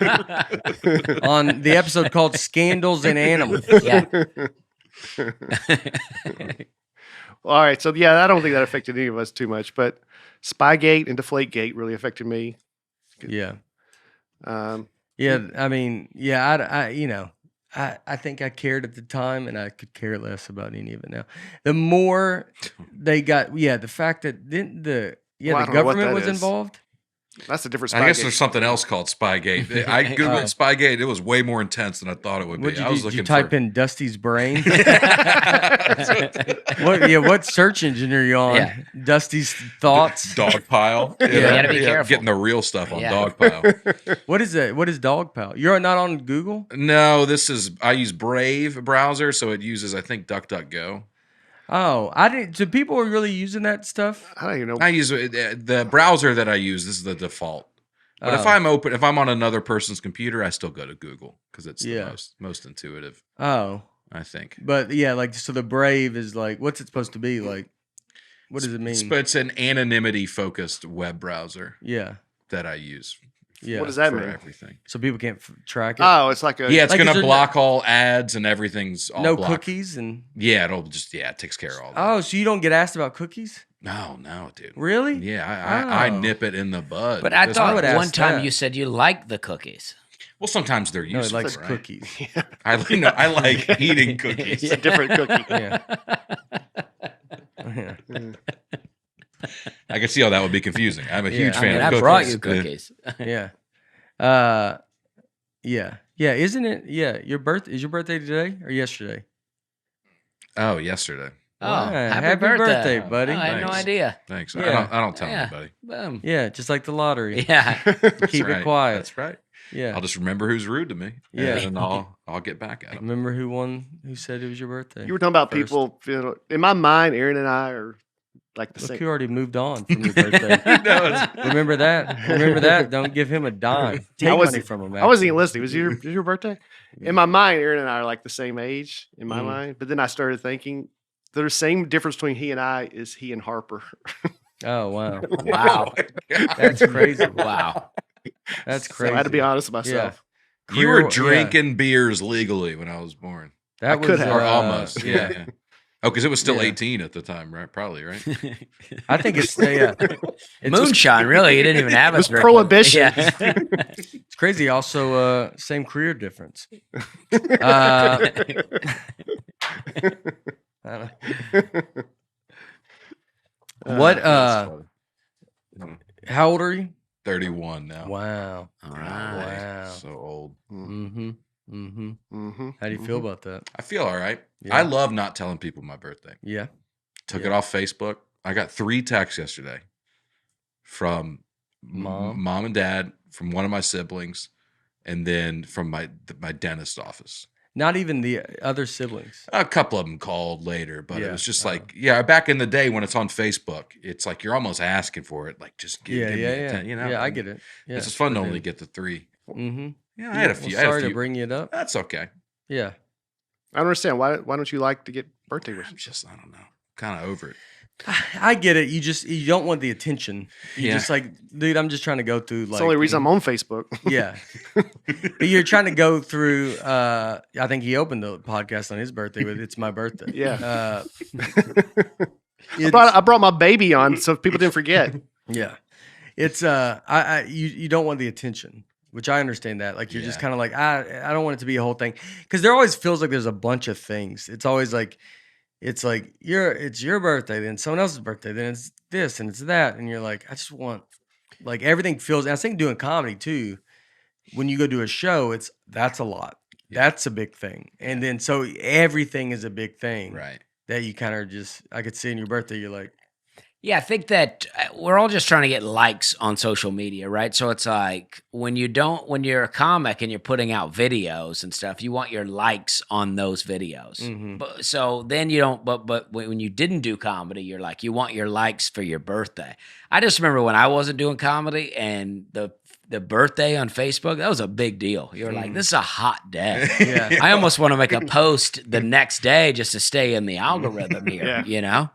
on the episode called "Scandals and Animals." Yeah. All right, so yeah, I don't think that affected any of us too much, but Spygate and Deflategate really affected me. Yeah. Um, Yeah, I mean, yeah, I think I cared at the time, and I could care less about any of it now. The more they got, the fact that the Well, I the don't know what government that was is. involved. that's a different Spygate. I guess there's something else called Spygate. I googled Spygate. It was way more intense than I thought it would What be. did I you was do? Did looking you type for in Dusty's brain? What search engine are you on? Yeah. Dusty's thoughts. Dogpile. You gotta be careful. Getting the real stuff on Yeah. Dogpile. What is that? What is Dogpile? You're not on Google? No, I use Brave browser, so it uses, I think, DuckDuckGo. Oh, I didn't. So people are really using that stuff. I don't even know. I use the browser that I use. This is the default. But if Oh. if I'm on another person's computer, I still go to Google because it's Yeah. the most intuitive, Oh, I think. but yeah, like so the Brave is like, what's it supposed to be like? What does it mean? But it's an anonymity focused web browser Yeah, that I use yeah. What does that for mean? everything. So people can't track it. Oh, it's like a Yeah, it's Like, is gonna there block all ads and everything's all no blocked. cookies and. Yeah, it takes care of all that. Oh, so you don't get asked about cookies? No, dude. Really? Yeah, I Oh. nip it in the bud. But I This thought would way. ask one time that. you said you liked the cookies. Well, sometimes they're No, he useful. likes right? cookies. I like eating cookies. it's a different cookie. Yeah. Yeah. I can see how that would be confusing. I'm a huge I fan I mean, of I cookies. brought you cookies. Yeah. Yeah. Isn't it? Yeah. Is your birthday today or yesterday? Oh, yesterday. Oh, Yeah, happy, happy birthday, buddy. Oh, I had no Thanks. idea. Thanks. Yeah. I don't tell Yeah. anybody. Boom. Yeah, just like the lottery. Yeah. That's Keep it right. quiet. That's right. Yeah. I'll just remember who's rude to me. Yeah. And I'll get back at them. Remember who said it was your birthday? You were talking about First. people. In my mind, Aaron and I are like the Look, same. who already moved on from your birthday. No, it's- Remember that. Don't give him a dime. Take wasn't- money from him. I wasn't even listening. Was your birthday? In my mind, Aaron and I are like the same age in my Mhm. mind. But then I started thinking the same difference between he and I is he and Harper. Oh wow, Wow. that's crazy. Wow. That's So crazy. I had to be honest with myself. You were Career- drinking beers legally when I was born. That I was could have. Or almost. Yeah. Oh, because it was still Yeah. 18 at the time, right? Probably, right? I think it's It's Moonshine, really? You didn't even have It was birthday. prohibition. Yeah. It's crazy. Also, same career difference. I don't- What? That's funny. How old are you? 31 now. Wow. All Golly, right. So old. Mm-hmm. Mm-hmm. Mm-hmm. How do you feel about that? I feel all right. Yeah. I love not telling people my birthday. Yeah. Took Yeah. it off Facebook. I got 3 texts yesterday from Mom? mom and dad, from one of my siblings, and then from my dentist office. Not even the other siblings. A couple of them called later, but it Yeah. was just like, back in the day when it's on Facebook, it's like you're almost asking for it. Like, just give me attention, you know? Yeah, I and get it. Yeah, it's just fun to for only him. get the 3. Mm-hmm. Yeah, I had a few. I had a Sorry few. to bring it up. That's okay. Yeah. I don't understand. Why don't you like to get birthday I'm wishes? just, I don't know, kind of over it. I get it. You don't want the attention. You Yeah. just like, dude, I'm just trying to go through like It's the only reason I'm on Facebook. Yeah. But you're trying to go through I think he opened the podcast on his birthday with "It's my birthday." Yeah. It's- I brought my baby on so people didn't forget. Yeah. It's you don't want the attention, which I understand that. Like you're just Yeah. kind of like I don't want it to be a whole thing, because there always feels like there's a bunch of things. It's always like it's your birthday, then someone else's birthday, then it's this and it's that, and you're like, I just want like everything feels. And I think doing comedy too, when you go do a show, that's a lot. Yeah. That's a big thing, and then so everything is a big thing, Right. that you kind of just I could see in your birthday. You're like, Yeah, I think that we're all just trying to get likes on social media, right? So it's like when you're a comic and you're putting out videos and stuff, you want your likes on those videos. mhm. But so then you don't. But when you didn't do comedy, you're like you want your likes for your birthday. I just remember when I wasn't doing comedy and the birthday on Facebook, that was a big deal. You're like, this is a hot day. Yeah. I almost want to make a post the next day just to stay in the algorithm here. Yeah. You know?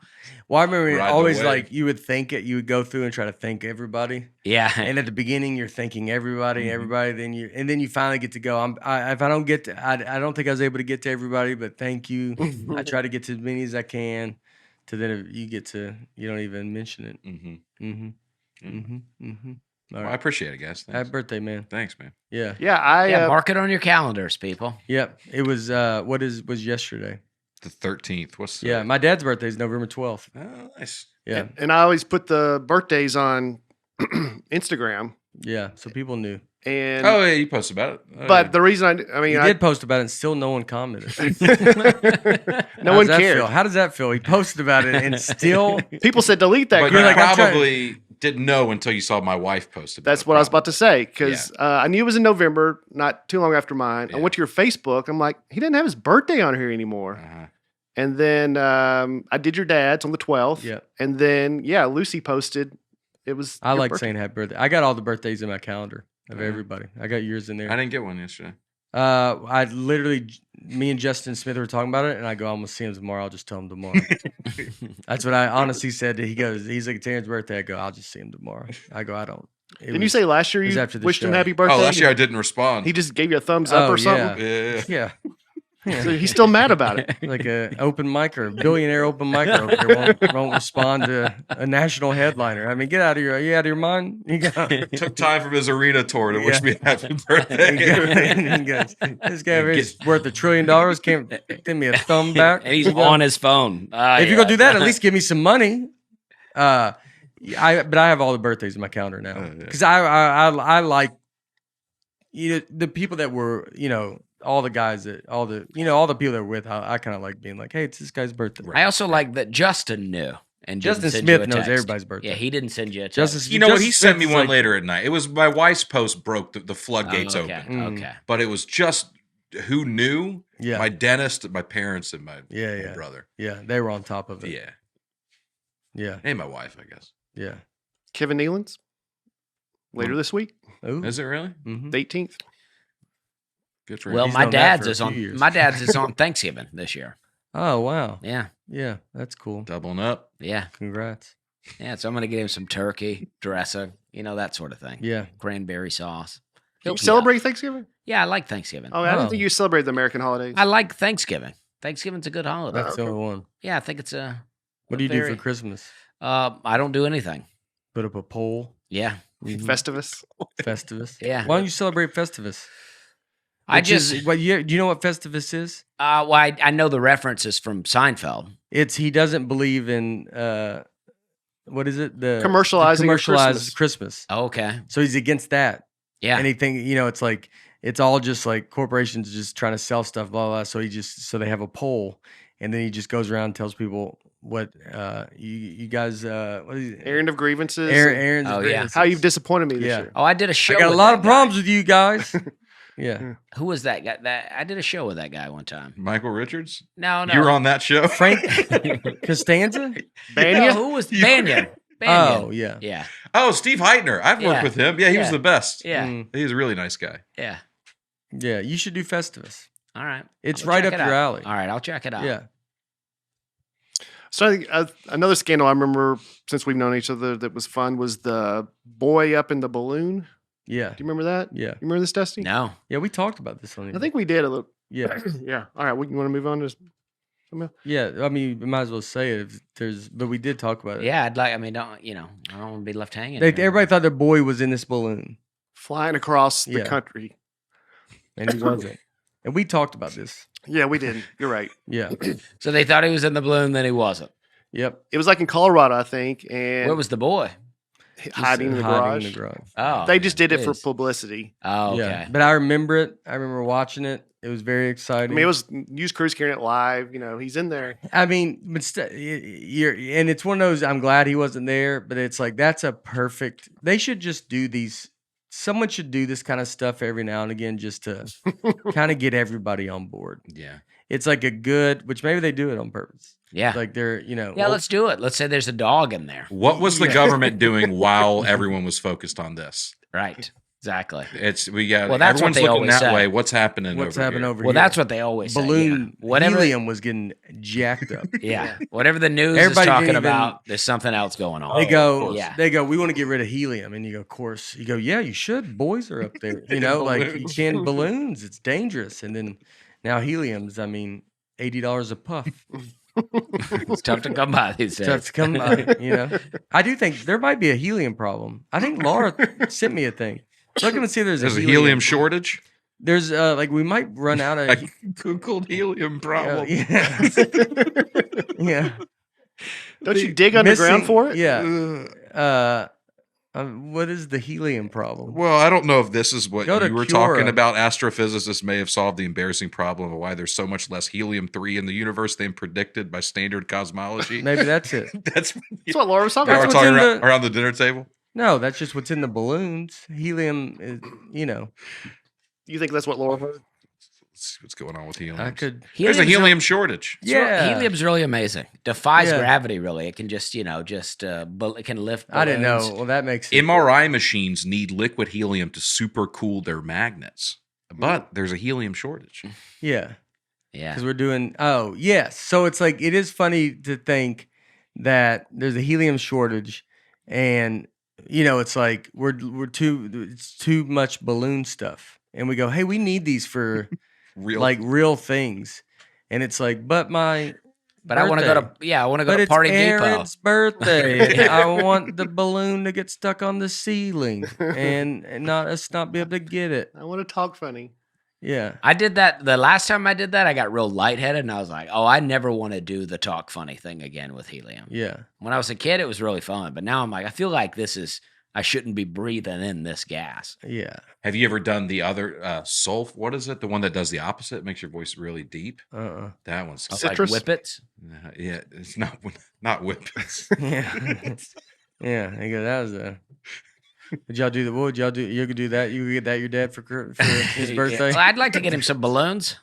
Well, I remember Ride the always wave. like you would think it, you would go through and try to thank everybody. Yeah. And at the beginning, you're thanking everybody, Mhm. then you finally get to go. If I don't get to, I don't think I was able to get to everybody, but thank you. I try to get to as many as I can. To then if you get to, you don't even mention it. Mm-hmm. Mm-hmm. Mm-hmm. Mm-hmm. All Well, I right. appreciate it, guys. Happy Thanks. birthday, man. Thanks, man. Yeah. Yeah, Yeah, mark it on your calendars, people. Yep. It was was yesterday. The 13th. What's Yeah. My dad's birthday is November 12th. Oh, nice. Yeah. and I always put the birthdays on Instagram. Yeah. So people knew. And Oh, yeah, you posted about it. Oh, but yeah. the reason I mean, He I did post about it and still no one commented. no How one does that cared. feel? How does that feel? He posted about it and still People said delete that. But crap. you like, I'm trying- probably didn't know until you saw my wife post about it. That's what I was about to say because I knew it was in November, not too long after mine. I Yeah. went to your Facebook. I'm like, he didn't have his birthday on here anymore. Uh-huh. And then I did your dad's on the 12th. Yeah. And then Lucy posted. It was. I your like birthday. saying happy birthday. I got all the birthdays in my calendar of Yeah. everybody. I got yours in I there. didn't get one yesterday. I literally, me and Justin Smith were talking about it, and I go, I'm gonna see him tomorrow. I'll just tell him tomorrow. That's what I honestly said. He goes, he's like, Terrence's birthday. I go, I'll just see him tomorrow. I go, I don't. Didn't you say last year it was you after the wished him show. happy birthday? Oh, last year I didn't respond. He just gave you a thumbs up Oh, or something. yeah. Yeah. Yeah. So he's still mad about it. Like a open micer, billionaire open micer over here won't respond to a national headliner. I mean, get out of your, are you out of your mind? You got, Took time from his arena tour to wish Yeah. me happy birthday. He goes, this guy over here is worth $1 trillion. Can't give me a thumb back. And he's You go, on his phone. If you're gonna do that, at least give me some money. But I have all the birthdays in my calendar now Oh, yeah. because I like the people that were all the guys that all the people that were with. I kind of like being like, hey, it's this guy's birthday. Right. I also like that Justin knew. And didn't Justin send you Smith a knows text. everybody's birthday. Yeah, he didn't send you a text. Justin, You know what? He Justin sent me Smith's one like- later at night. It was my wife's post broke the floodgates Oh, okay. open. Okay. But it was just who knew? Yeah, My dentist, my parents, and my yeah. brother. Yeah, they were on top of it. Yeah. Yeah, And my wife, I guess. yeah. Kevin Nealon's later this week, Ooh. Is it really? Mhm. the 18th. Good for him. Well, He's my known that dad's for a is few on years. my dad's is on Thanksgiving this year. Oh wow. Yeah. Yeah, that's cool. Doubling up. Yeah. Congrats. Yeah. So I'm gonna get him some turkey, dressing, that sort of thing. Yeah. Cranberry sauce. You He'll be celebrate Thanksgiving? up. Yeah, I like Thanksgiving. Oh, I don't Oh. think you celebrate the American holidays. I like Thanksgiving. Thanksgiving's a good holiday. That's the only one. Yeah, I think it's a. What do you do very- for Christmas? I don't do anything. Put up a pole. Yeah. Mhm. Festivus. Festivus. Yeah. Why don't you celebrate Festivus? I Which is- just. do you know what Festivus is? Well, I know the references from Seinfeld. It's he doesn't believe in what is it? The Commercializing of commercialized Christmas. Christmas. Oh, okay. So he's against that. Yeah. Anything, it's like it's all just like corporations just trying to sell stuff, blah blah. So so they have a poll, and then he just goes around and tells people what you guys what is it? Errand of grievances. Aaron's Oh, yeah. grievances. How you've disappointed me this Yeah. year. Oh, I did a show. I got a with lot that of guy. problems with you guys. Yeah. Who was that guy? That I did a show with that guy one time. Michael Richards? No. You were on that show? Frank Costanza? No, Banyan? who was You- Banyan? Oh, yeah. Yeah. Oh, Steve Heitner. I've Yeah. worked with him. Yeah, he was Yeah. the best. Yeah. Mm, He was a really nice guy. Yeah. yeah, you should do Festivus. All right. It's I'll right check up it your out. alley. All right, I'll check it out. Yeah. So I think, another scandal I remember since we've known each other that was fun was the boy up in the balloon. Yeah. Do you remember that? Yeah. You remember this, Dusty? No. Yeah, we talked about this on I here. think we did a little. Yeah. Yeah. All right. You want to move on to something else? Yeah. I mean, we might as well say it if there's, but we did talk about it. Yeah, I'd like. I mean, don't I don't want to be left hanging. They, here. everybody thought the boy was in this balloon, Flying across the Yeah. country. and he wasn't. And we talked about this. Yeah, we did. You're right. Yeah. So they thought he was in the balloon, then he wasn't. Yep. It was like in Colorado, I think, and Where was the boy? Just hiding in the garage. Oh, They just did it for jeez. publicity. Oh, okay. Yeah. But I remember it. I remember watching it. It was very I exciting. mean, it was news crews carrying it live. You know, he's in there. I mean, but you're, and it's one of those. I'm glad he wasn't there, but it's like that's a perfect. They should just do these. Someone should do this kind of stuff every now and again, just to kind of get everybody on board. Yeah. It's like a good, which maybe they do it on purpose. Yeah. Like they're, Yeah, let's do it. Let's say there's a dog in there. What was the Yeah. government doing while everyone was focused on this? Right. Exactly. We got Well, that's what everyone's they looking always that say. way. What's happening what's over happening here? over Well, here. that's what they always say. balloon Yeah. Whatever. helium was getting jacked up. Yeah. Whatever the news Everybody is talking didn't even- about, there's something else going on. They go, Yeah. they go, we want to get rid of helium. And you go, of course. You go, yeah, you should. Boys are up there. You know, like you Balloons. can't balloons. It's dangerous. And then now helium's, I mean, $80 a puff. It's tough to come by these days. Tough to come by, you know. I do think there might be a helium problem. I think Laura sent me a thing. Look and see if there's There's a a helium shortage. There's like we might run out of I googled helium problem. yeah. Yeah. Don't you dig underground Missing- for it? Yeah. What is the helium problem? Well, I don't know if this is what Go to you were Cura. talking about. Astrophysicists may have solved the embarrassing problem of why there's so much less helium-3 in the universe than predicted by standard cosmology. Maybe that's it. That's That's what Laura was talking now That's we're about. what's talking in around the dinner table. No, that's just what's in the balloons. Helium is, you know, You think that's what Laura heard? Let's see what's going on with helium. I could. There's a Helium's helium shortage. Yeah. Helium's really amazing. Defies Yeah. gravity, really. It can just, it can lift. I didn't balloons. know. Well, that makes sense. MRI machines need liquid helium to supercool their magnets, but there's a helium shortage. Yeah. Yeah. Because we're doing. Oh, yes. So it's like, it is funny to think that there's a helium shortage and, it's like it's too much balloon stuff. And we go, hey, we need these for Real, like real things. And it's like, but my. But I want to go birthday. to, I want to go But to it's Party Aaron's birthday. I want the balloon to get stuck on the ceiling and not us not be able to get it. I want to talk funny. Yeah. I did that. The last time I did that, I got real lightheaded and I was like, oh, I never want to do the talk funny thing again with helium. Yeah. When I was a kid, it was really fun. But now I'm like, I feel like I shouldn't be breathing in this gas. Yeah. Have you ever done the other sulf? What is it? The one that does the opposite, makes your voice really deep. That one's Citrus? Like whippets. yeah, it's not whippets. Yeah. Yeah. I go, that was a. Did y'all do the? What would y'all do? You could do that. You could get that your dad for his birthday. Well, I'd like to get him some balloons.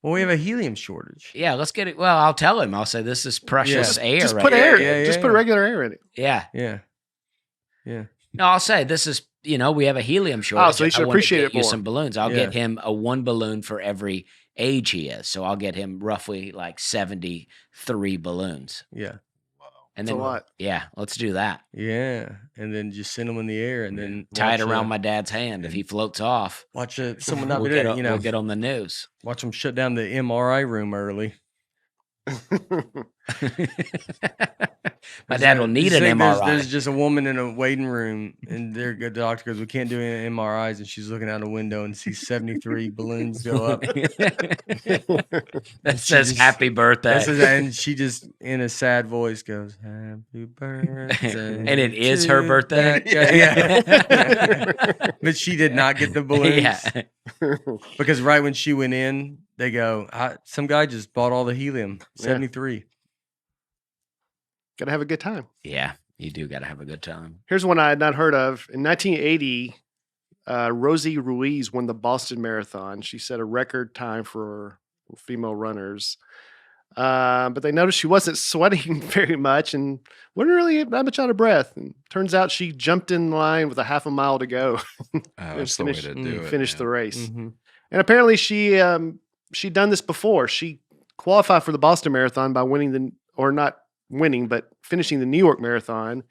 Well, we have a helium shortage. Yeah, let's get it. Well, I'll tell him. I'll say this is precious air. Just right put here. air. Yeah, Just yeah, put yeah. regular air in it. Yeah. Yeah. Yeah. No, I'll say this is. We have a helium shortage. Oh, so you should I wanna appreciate get it you more. some balloons. I'll Yeah. get him a one balloon for every age he is. So I'll get him roughly like 73 balloons. Yeah. And That's then a lot. Yeah, let's do that. Yeah. And then just send them in the air and then Tie it watch, around my dad's hand. If he floats off, Watch someone not we'll be get, there. on, we'll get on the news. Watch them shut down the MRI room early. My dad will need an MRI. There's just a woman in a waiting room, and their doctor goes, "We can't do any MRIs," and she's looking out a window and sees 73 balloons go up. That says just- happy birthday. And she just, in a sad voice, goes, "Happy birthday!" And it is her to birthday? that guy." Yeah. But she did not get the balloons Yeah. because right when she went in, they go, "Some guy just bought all the helium, Yeah. 73." Got to have a good time. Yeah, you do got to have a good time. Here's one I had not heard of. In 1980, Rosie Ruiz won the Boston Marathon. She set a record time for female runners. But they noticed she wasn't sweating very much and wasn't really that much out of breath. And turns out she jumped in line with a half a mile to go. That's the way to do it. Finished the man. race. Mm-hmm. And apparently she'd done this before. She qualified for the Boston Marathon by finishing the New York Marathon.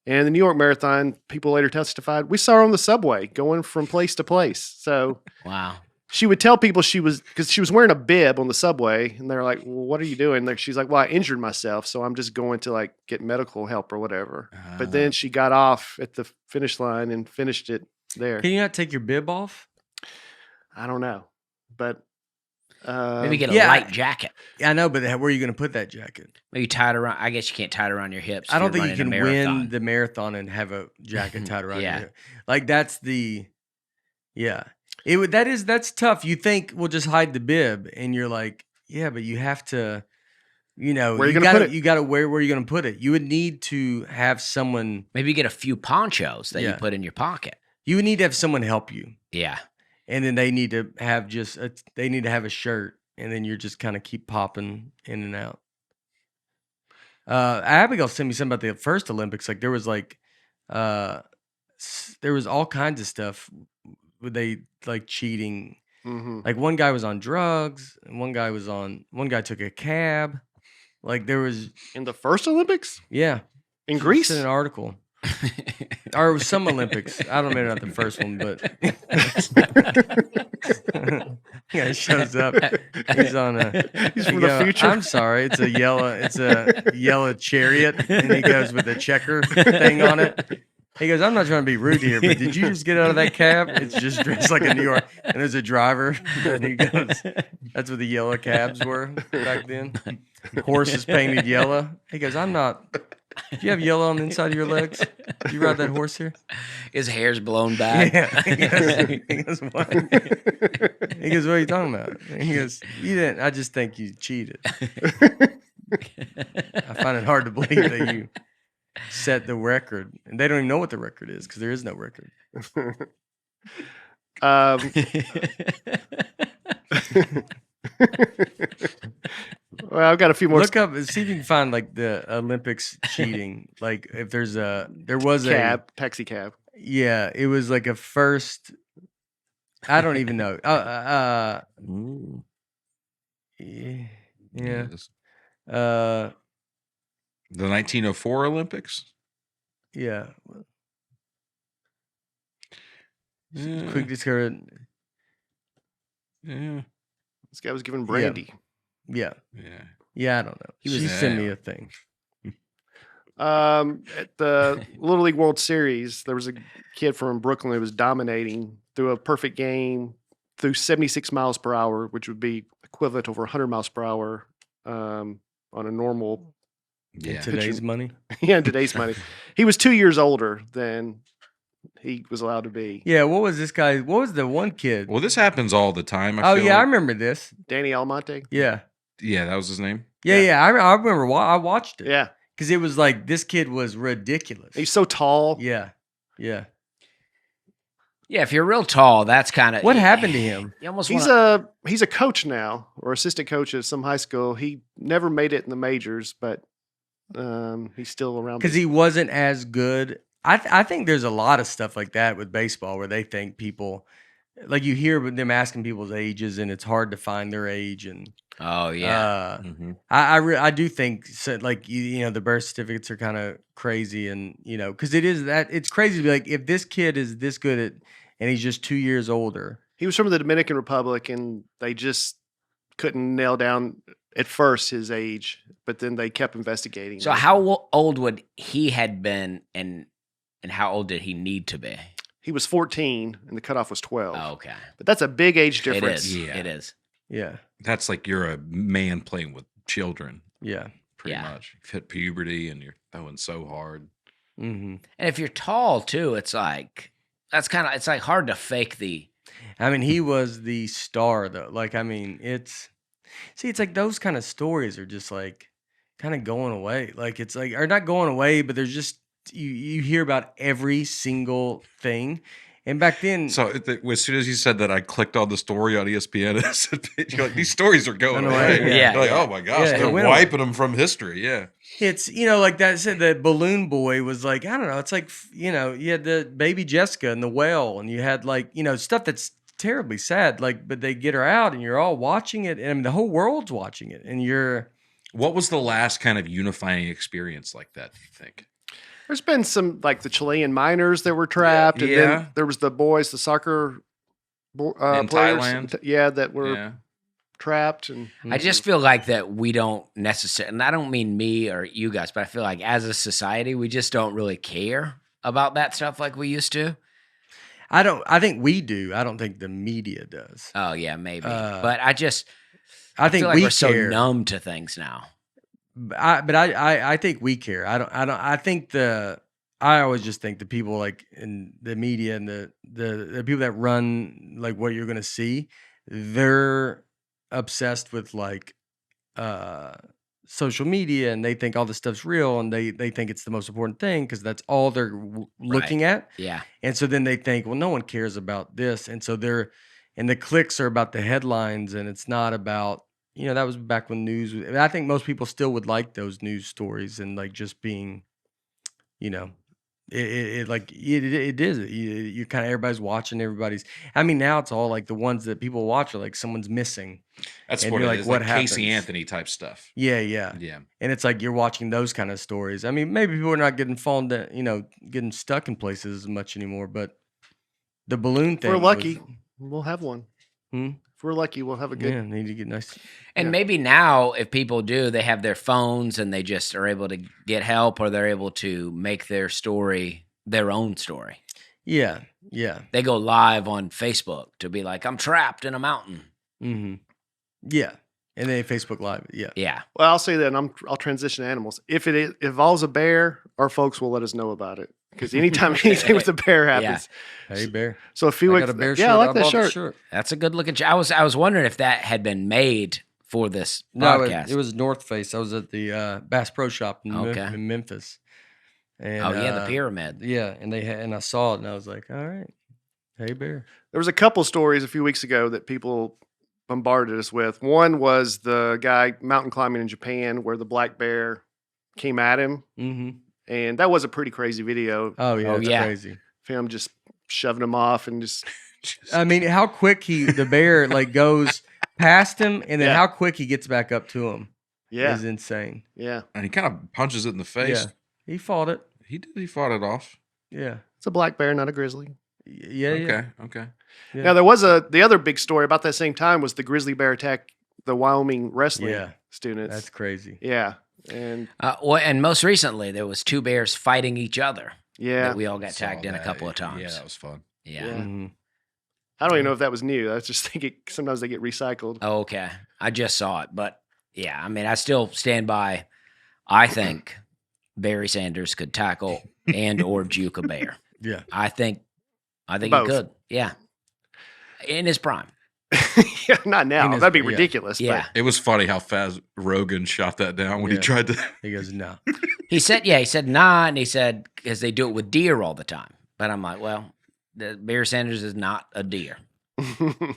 And the New York Marathon, people later testified, we saw her on the subway going from place to place. So Wow. she would tell people because she was wearing a bib on the subway, and they're like, well, what are you doing? Like, she's like, well, I injured myself, so I'm just going to like get medical help or whatever. But then she got off at the finish line and finished it there. Can you not take your bib off? I don't know, but Maybe get a yeah. light jacket. I know, but where are you going to put that jacket? Maybe tie it around. I guess you can't tie it around your hips. I don't if think you're you can running a marathon. win the marathon and have a jacket tied around Yeah. your hip. Like that's that's tough. You think we'll just hide the bib, and you're like, yeah, but you have to, where are you going to put it? You got to where are you going to put it? You would need to have someone. Maybe get a few ponchos that you put in your pocket. You would need to have someone help you. Yeah. And then they need to have a shirt, and then you're just kind of keep popping in and out. Abigail sent me something about the first Olympics. Like there was all kinds of stuff. They like cheating. Mm-hmm. Like one guy was on drugs, and one guy took a cab. Like there was In the first Olympics? in Greece? an article. Or it was some Olympics. I don't know, maybe not the first one, but he shows up. He's on He's from the future. I'm sorry, it's a yellow chariot, and he goes with a checker thing on it. He goes, I'm not trying to be rude here, but did you just get out of that cab? It's just dressed like a New York, and there's a driver. And he goes, that's what the yellow cabs were back then. Horses painted yellow. He goes, I'm not. Do you have yellow on the inside of your legs? Did you ride that horse here? His hair's blown back. Yeah. He goes, what? He goes, what are you talking about? And he goes, you didn't. I just think you cheated. I find it hard to believe that you set the record. And they don't even know what the record is because there is no record. Well, I've got a few more. Look up, see if you can find like the Olympics cheating. Like if there was taxi cab. Yeah, it was like a first. I don't even know. Yeah. The 1904 Olympics. Yeah. Quick discovered. Yeah. This guy was given brandy. Yeah. Yeah. I don't know. She sent me a thing. At the Little League World Series, there was a kid from Brooklyn who was dominating through a perfect game through 76 miles per hour, which would be equivalent to over 100 miles per hour on a normal. Yeah. Today's money. Yeah, in today's money. He was 2 years older than he was allowed to be. Yeah, what was this guy? What was the one kid? Well, this happens all the time. I I remember this. Danny Almonte? Yeah. Yeah, that was his name. Yeah. I remember. I watched it. Yeah. Because it was like this kid was ridiculous. He's so tall. Yeah. Yeah, if you're real tall, that's kind of What happened to him? You almost He's a coach now, or assistant coach at some high school. He never made it in the majors, but he's still around. Because he wasn't as good. I think there's a lot of stuff like that with baseball where they think people, like you hear them asking people's ages, and it's hard to find their age. And Oh yeah. I do think so, like you the birth certificates are kind of crazy, and because it's crazy to be like, if this kid is this good at, and he's just 2 years older. He was from the Dominican Republic, and they just couldn't nail down at first his age, but then they kept investigating. So how old would he had been, and how old did he need to be? He was 14, and the cutoff was 12. Oh, okay. But that's a big age difference. It is. Yeah. It is. Yeah. That's like you're a man playing with children, Yeah. pretty much. You've hit puberty and you're throwing so hard. Mm-hmm. And if you're tall too, it's like it's like hard to fake the. I mean, he was the star though. Like, I mean, it's like those kind of stories are just like kind of going away. Like it's like, or not going away, but there's just you hear about every single thing, And back then, So as soon as you said that, I clicked on the story on ESPN. And said, you're like, these stories are going Went away, away. yeah. You're like, Yeah. oh my gosh, Yeah, it they're went wiping them from history. Yeah. it's, like that said, the Balloon Boy was like, I don't know. It's like, you had the baby Jessica and the whale, and you had like, stuff that's terribly sad. Like, but they get her out and you're all watching it. And I mean, the whole world's watching it. And What was the last kind of unifying experience like that, do you think? There's been some like the Chilean miners that were trapped, and Yeah. then there was the boys, the soccer In players, Thailand? that were trapped. And I just feel like that we don't necessarily, and I don't mean me or you guys, but I feel like as a society, we just don't really care about that stuff like we used to. I think we do. I don't think the media does. Oh yeah, maybe. But I think think like we we're so care. numb to things now. I think we care. I always just think the people like in the media and the people that run like what you're going to see, they're obsessed with like social media, and they think all this stuff's real, and they think it's the most important thing because that's all they're looking at. Yeah. And so then they think, well, no one cares about this, and so and the clicks are about the headlines, and it's not about. That was back when news. I think most people still would like those news stories and like just being, it is. You kind of everybody's watching everybody's. I mean, now it's all like the ones that people watch are like someone's missing. That's And what you're it like, is. what Like Casey happens? Anthony type stuff. Yeah. Yeah. And it's like you're watching those kind of stories. I mean, maybe people are not getting getting stuck in places as much anymore. But the balloon if thing. we're lucky, we'll have one. Hmm? If we're lucky, we'll have a good. Yeah, need to get nice. And Yeah. maybe now, if people do, they have their phones and they just are able to get help, or they're able to make their story their own story. Yeah. They go live on Facebook to be like, I'm trapped in a mountain. Mm-hmm. Yeah. And then Facebook Live. Yeah. Yeah. Well, I'll say that, and I'll transition to animals. If it involves a bear, our folks will let us know about it. Because anytime anything with a bear happens, Hey, Bear. so a few I weeks, got a bear shirt. yeah, I like that bought the shirt. That's a good looking. I was wondering if that had been made for this No, podcast. it was North Face. I was at the Bass Pro Shop in, Okay. in Memphis. And, oh yeah, the pyramid. Yeah, and and I saw it, and I was like, all right, hey, Bear. There was a couple stories a few weeks ago that people bombarded us with. One was the guy mountain climbing in Japan where the black bear came at him, Mm-hmm. and that was a pretty crazy video Oh yeah, Oh, it's yeah. crazy. of him just shoving him off and just I mean, how quick the bear like goes past him, and then Yeah. how quick he gets back up to him yeah, is insane. yeah. And he kind of punches it in the face. Yeah, he fought it. He did. He fought it off. Yeah, It's a black bear, not a grizzly. yeah. Okay. Yeah. Now there was the other big story about that same time was the grizzly bear attack the Wyoming wrestling Yeah. students. That's crazy. yeah, and And most recently, there was two bears fighting each other. yeah. That we all got Saw tagged in a that. couple of times. Yeah, that was fun. Yeah. Yeah. Mhm. I don't even know if that was new. I just think sometimes they get recycled. Oh, okay. I just saw it, but yeah, I mean, I still stand by. I think Barry Sanders could tackle and or juke a bear. Yeah. I think he Both. could. Yeah, in his prime. Yeah, not now. knows- That'd be yeah. ridiculous. Yeah, It was funny how fast Rogan shot that down when he Yeah. tried to. He goes, no. he said nah, and he said because they do it with deer all the time. But I'm like, well, the Barry Sanders is not a deer, But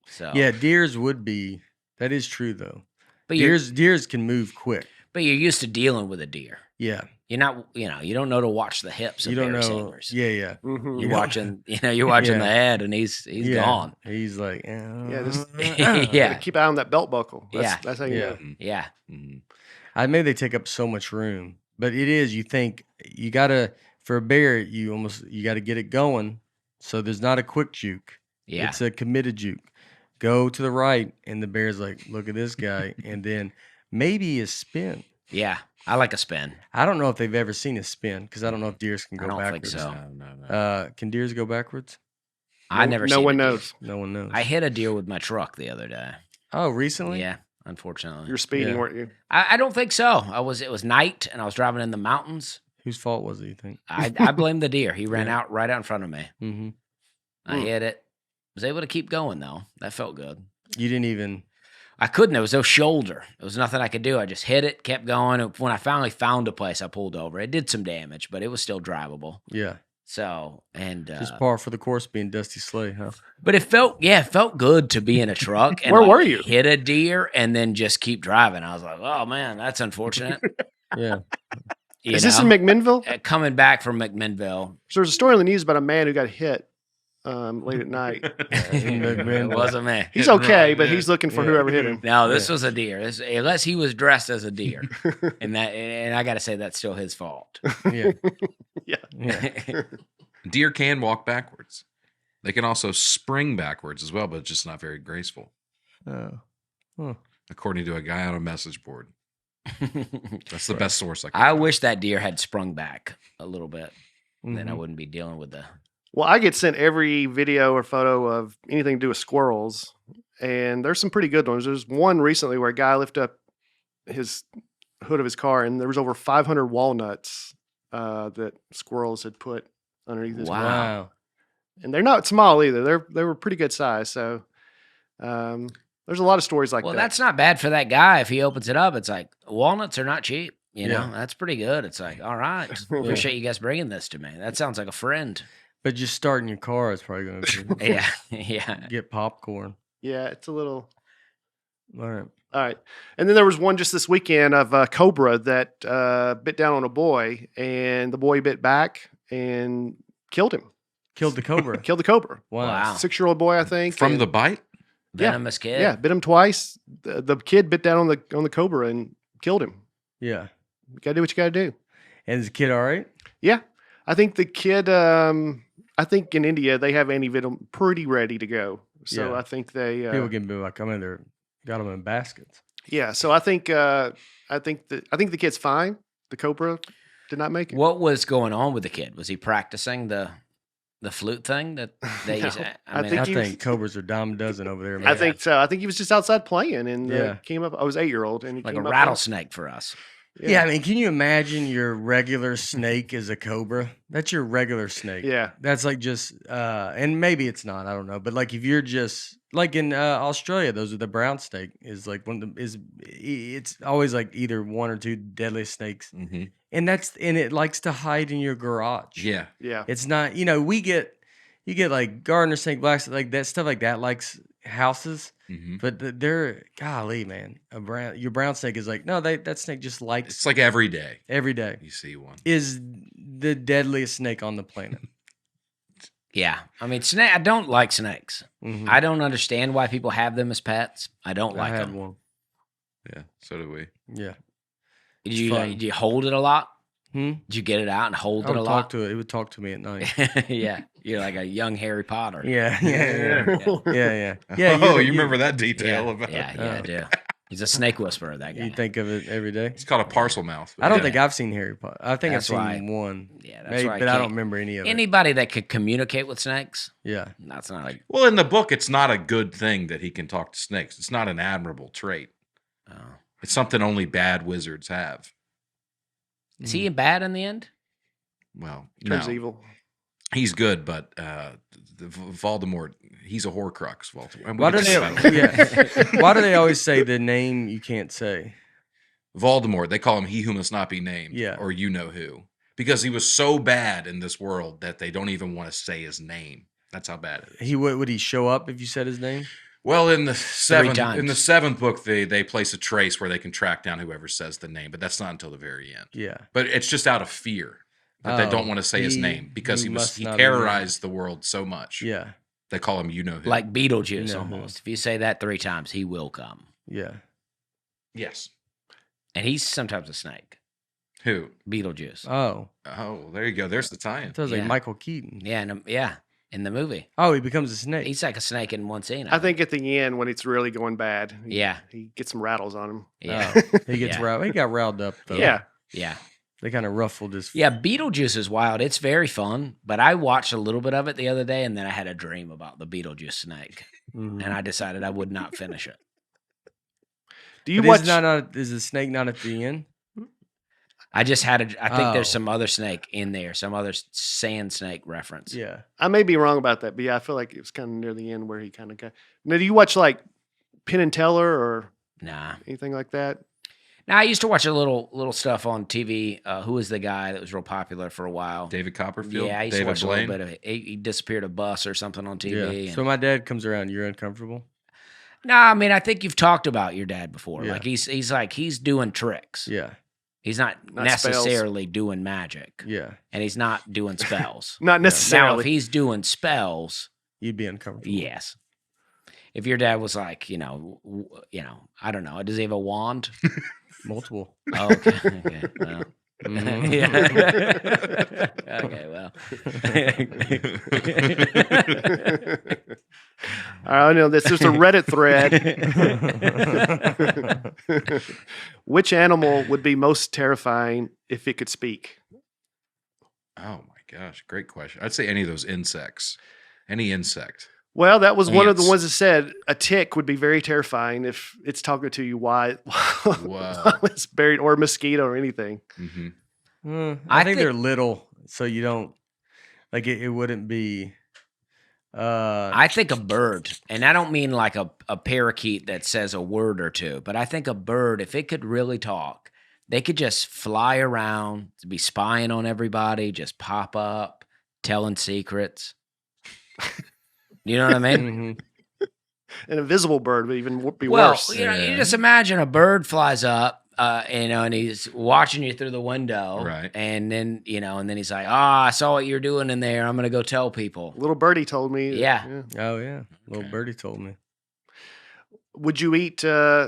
so Yeah, deers would be. That is true though. But you're Deers can move quick. used to dealing with a deer. Yeah, You're not, you don't know to watch the hips of you don't Barry know. Sanders. Yeah. Mhm. You're Yeah. watching, you're watching Yeah. the head, and he's Yeah. gone. He's like, Yeah, just- Yeah. keep an eye on that belt buckle. Yeah. That's how you Yeah. know. Yeah, Mhm. Maybe they take up so much room, but it is. You think you gotta for a bear, you gotta get it going. So there's not a quick juke. yeah. It's a committed juke. Go to the right, and the bear's like, look at this guy, and then maybe a spin. Yeah, I like a spin. I don't know if they've ever seen a spin because I don't know if deers can I go don't think backwards. so. No. Can deers go backwards? I never. No seen one a deer. knows. No one knows. I hit a deer with my truck the other day. Oh, recently? Yeah, unfortunately. You're speeding, Yeah. weren't you? I don't think so. It was night, and I was driving in the mountains. Whose fault was it, you think? I blame the deer. He ran Yeah. out right out in front of me. Mm-hmm. I hit it. Was able to keep going though. That felt good. You didn't even. I couldn't. There was no shoulder. There was nothing I could do. I just hit it, kept going. When I finally found a place, I pulled over. It did some damage, but it was still drivable. Yeah. So, and Just par for the course being Dusty Slay, huh? but it felt good to be in a truck and Where were you? hit a deer and then just keep driving. I was like, oh man, that's unfortunate. Yeah. Is this in McMinnville? Coming back from McMinnville. So there's a story in the news about a man who got hit late at night. It wasn't me. He's okay, but he's looking for whoever hit him. No, this was a deer. Unless he was dressed as a deer, and I got to say that's still his fault. Yeah. Yeah. Deer can walk backwards. They can also spring backwards as well, but just not very graceful, according to a guy on a message board. That's the best source I wish that deer had sprung back a little bit. Then I wouldn't be dealing with the. Well, I get sent every video or photo of anything to do with squirrels, and there's some pretty good ones. There's one recently where a guy lifted up his hood of his car, and there was over 500 walnuts that squirrels had put underneath his car. Wow. And they're not small either. They were pretty good size. So there's a lot of stories like that. Well, that's not bad for that guy. If he opens it up, it's like walnuts are not cheap. You know, that's pretty good. It's like, all right, appreciate you guys bringing this to me. That sounds like a friend. But just starting your car is probably going to be Yeah. get popcorn. Yeah, it's a little. All right. All right. And then there was one just this weekend of a cobra that bit down on a boy, and the boy bit back and killed him. Killed the cobra. Killed the cobra. Wow. 6-year-old boy, I think. From the bite? Venomous kid. Yeah, bit him twice. The kid bit down on the cobra and killed him. Yeah. You gotta do what you gotta do. And is the kid all right? Yeah. I think the kid, I think in India, they have anti-venom pretty ready to go. So Yeah. I think they. People can be like, come in there, got them in baskets. Yeah. So I think the kid's fine. The cobra did not make it. What was going on with the kid? Was he practicing the flute thing that they No. use? I I think think cobras are a dime a dozen over there. Man. I think so. I think he was just outside playing and Yeah. came up. I was 8-year-old and he like a came up. rattlesnake for us. Yeah, I mean, can you imagine your regular snake is a cobra? That's your regular snake. Yeah. That's like just, and maybe it's not. I don't know. But like if you're just like in Australia, those are the brown snake is like one of the it's always like either one or two deadliest snakes, Mm-hmm. and it likes to hide in your garage. Yeah. Yeah. It's not. You get like gardener snake, black snake, like that stuff like that likes houses. Mm-hmm. But they're golly, man. Your brown snake is like, no, that snake just likes It's like every day every day. you see one. Is the deadliest snake on the planet. Yeah. I mean, I don't like snakes. Mhm. I don't understand why people have them as pets. I don't I like had them. one. Yeah, so do we. Yeah. Did you hold it a lot? Hmm? Did you get it out and hold I it would a talk lot? to it. It would talk to me at night. Yeah. You're like a young Harry Potter. Yeah. Yeah. Oh, you remember that detail Yeah, about I do. He's a snake whisperer, that guy. You think of it every day? It's called a parcel mouth. I don't Yeah. think I've seen Harry Potter. I think That's I've why- seen one. Yeah, that's Maybe, why I but I can't- don't remember any of it. Anybody that could communicate with snakes, Yeah. that's not like, Well, in the book, it's not a good thing that he can talk to snakes. It's not an admirable trait. oh. It's something only bad wizards have. Is he bad in the end? Well, Turns no. evil. He's good, but Voldemort, he's a Horcrux. Voldemort. Why do Why do they always say the name you can't say? Voldemort, they call him he who must not be named. Yeah. Or you know who. Because he was so bad in this world that they don't even want to say his name. That's how bad it is. Would he show up if you said his name? Well, in the times. seventh book, they place a trace where they can track down whoever says the name, but that's not until the very end. Yeah. But it's just out of fear that they don't want to say his name because he terrorized the world so much. Yeah. They call him you know who. Like Beetlejuice You know almost. If you say that 3 times, he will come. Yeah. Yes. And he's sometimes a snake. Who? Beetlejuice. Oh. Oh, there you go. There's the tie-in. That was like Yeah. Michael Keaton. Yeah, in the movie. Oh, he becomes a snake. He's like a snake in one scene. I think at the end when it's really going bad, Yeah. he gets some rattles on him. Yeah. Oh, he gets Yeah. riled. He got riled up though. Yeah. Yeah. They kind of ruffled his. Yeah, Beetlejuice is wild. It's very fun, but I watched a little bit of it the other day, and then I had a dream about the Beetlejuice snake, Mhm. and I decided I would not finish it. Do you But watch? is the snake not at the end? I just had I think there's Oh. some other snake in there, some other sand snake reference. Yeah. I may be wrong about that, but yeah, I feel like it was kind of near the end where he kind of got. Now, do you watch like Penn and Teller or Nah. anything like that? Now, I used to watch a little stuff on TV. Who was the guy that was real popular for a while? David Copperfield. Yeah, I used to David watch Blaine. a little bit of it. He disappeared a bus or something on TV. Yeah. So my dad comes around. You're uncomfortable? No, I mean, I think you've talked about your dad before. Yeah. Like he's doing tricks. Yeah. He's not Not necessarily doing magic. Yeah. And he's not doing spells. Not Now, necessarily. if he's doing spells, You'd be uncomfortable. yes. If your dad was like, I don't know. Does he have a wand? Multiple. Oh, okay. Okay. Well. Mhm. Yeah. Okay. Well. I know this is a Reddit thread. Which animal would be most terrifying if it could speak? Oh my gosh, great question. I'd say any of those insects. Any insect. Well, that was one of the Ants. ones that said a tick would be very terrifying if it's talking to you while it's buried, or a mosquito or anything. Mm-hmm. I think they're little, so you don't like it. It wouldn't be. I think a bird, and I don't mean like a parakeet that says a word or two, but I think a bird, if it could really talk, they could just fly around, be spying on everybody, just pop up, telling secrets. You know what I mean? Mhm. An invisible bird would even be Well, worse. you just imagine a bird flies up, and he's watching you through the window, Right. And then he's like, I saw what you're doing in there. I'm gonna go tell people. Little birdie told me. Yeah. Oh yeah, little Okay. birdie told me. Would you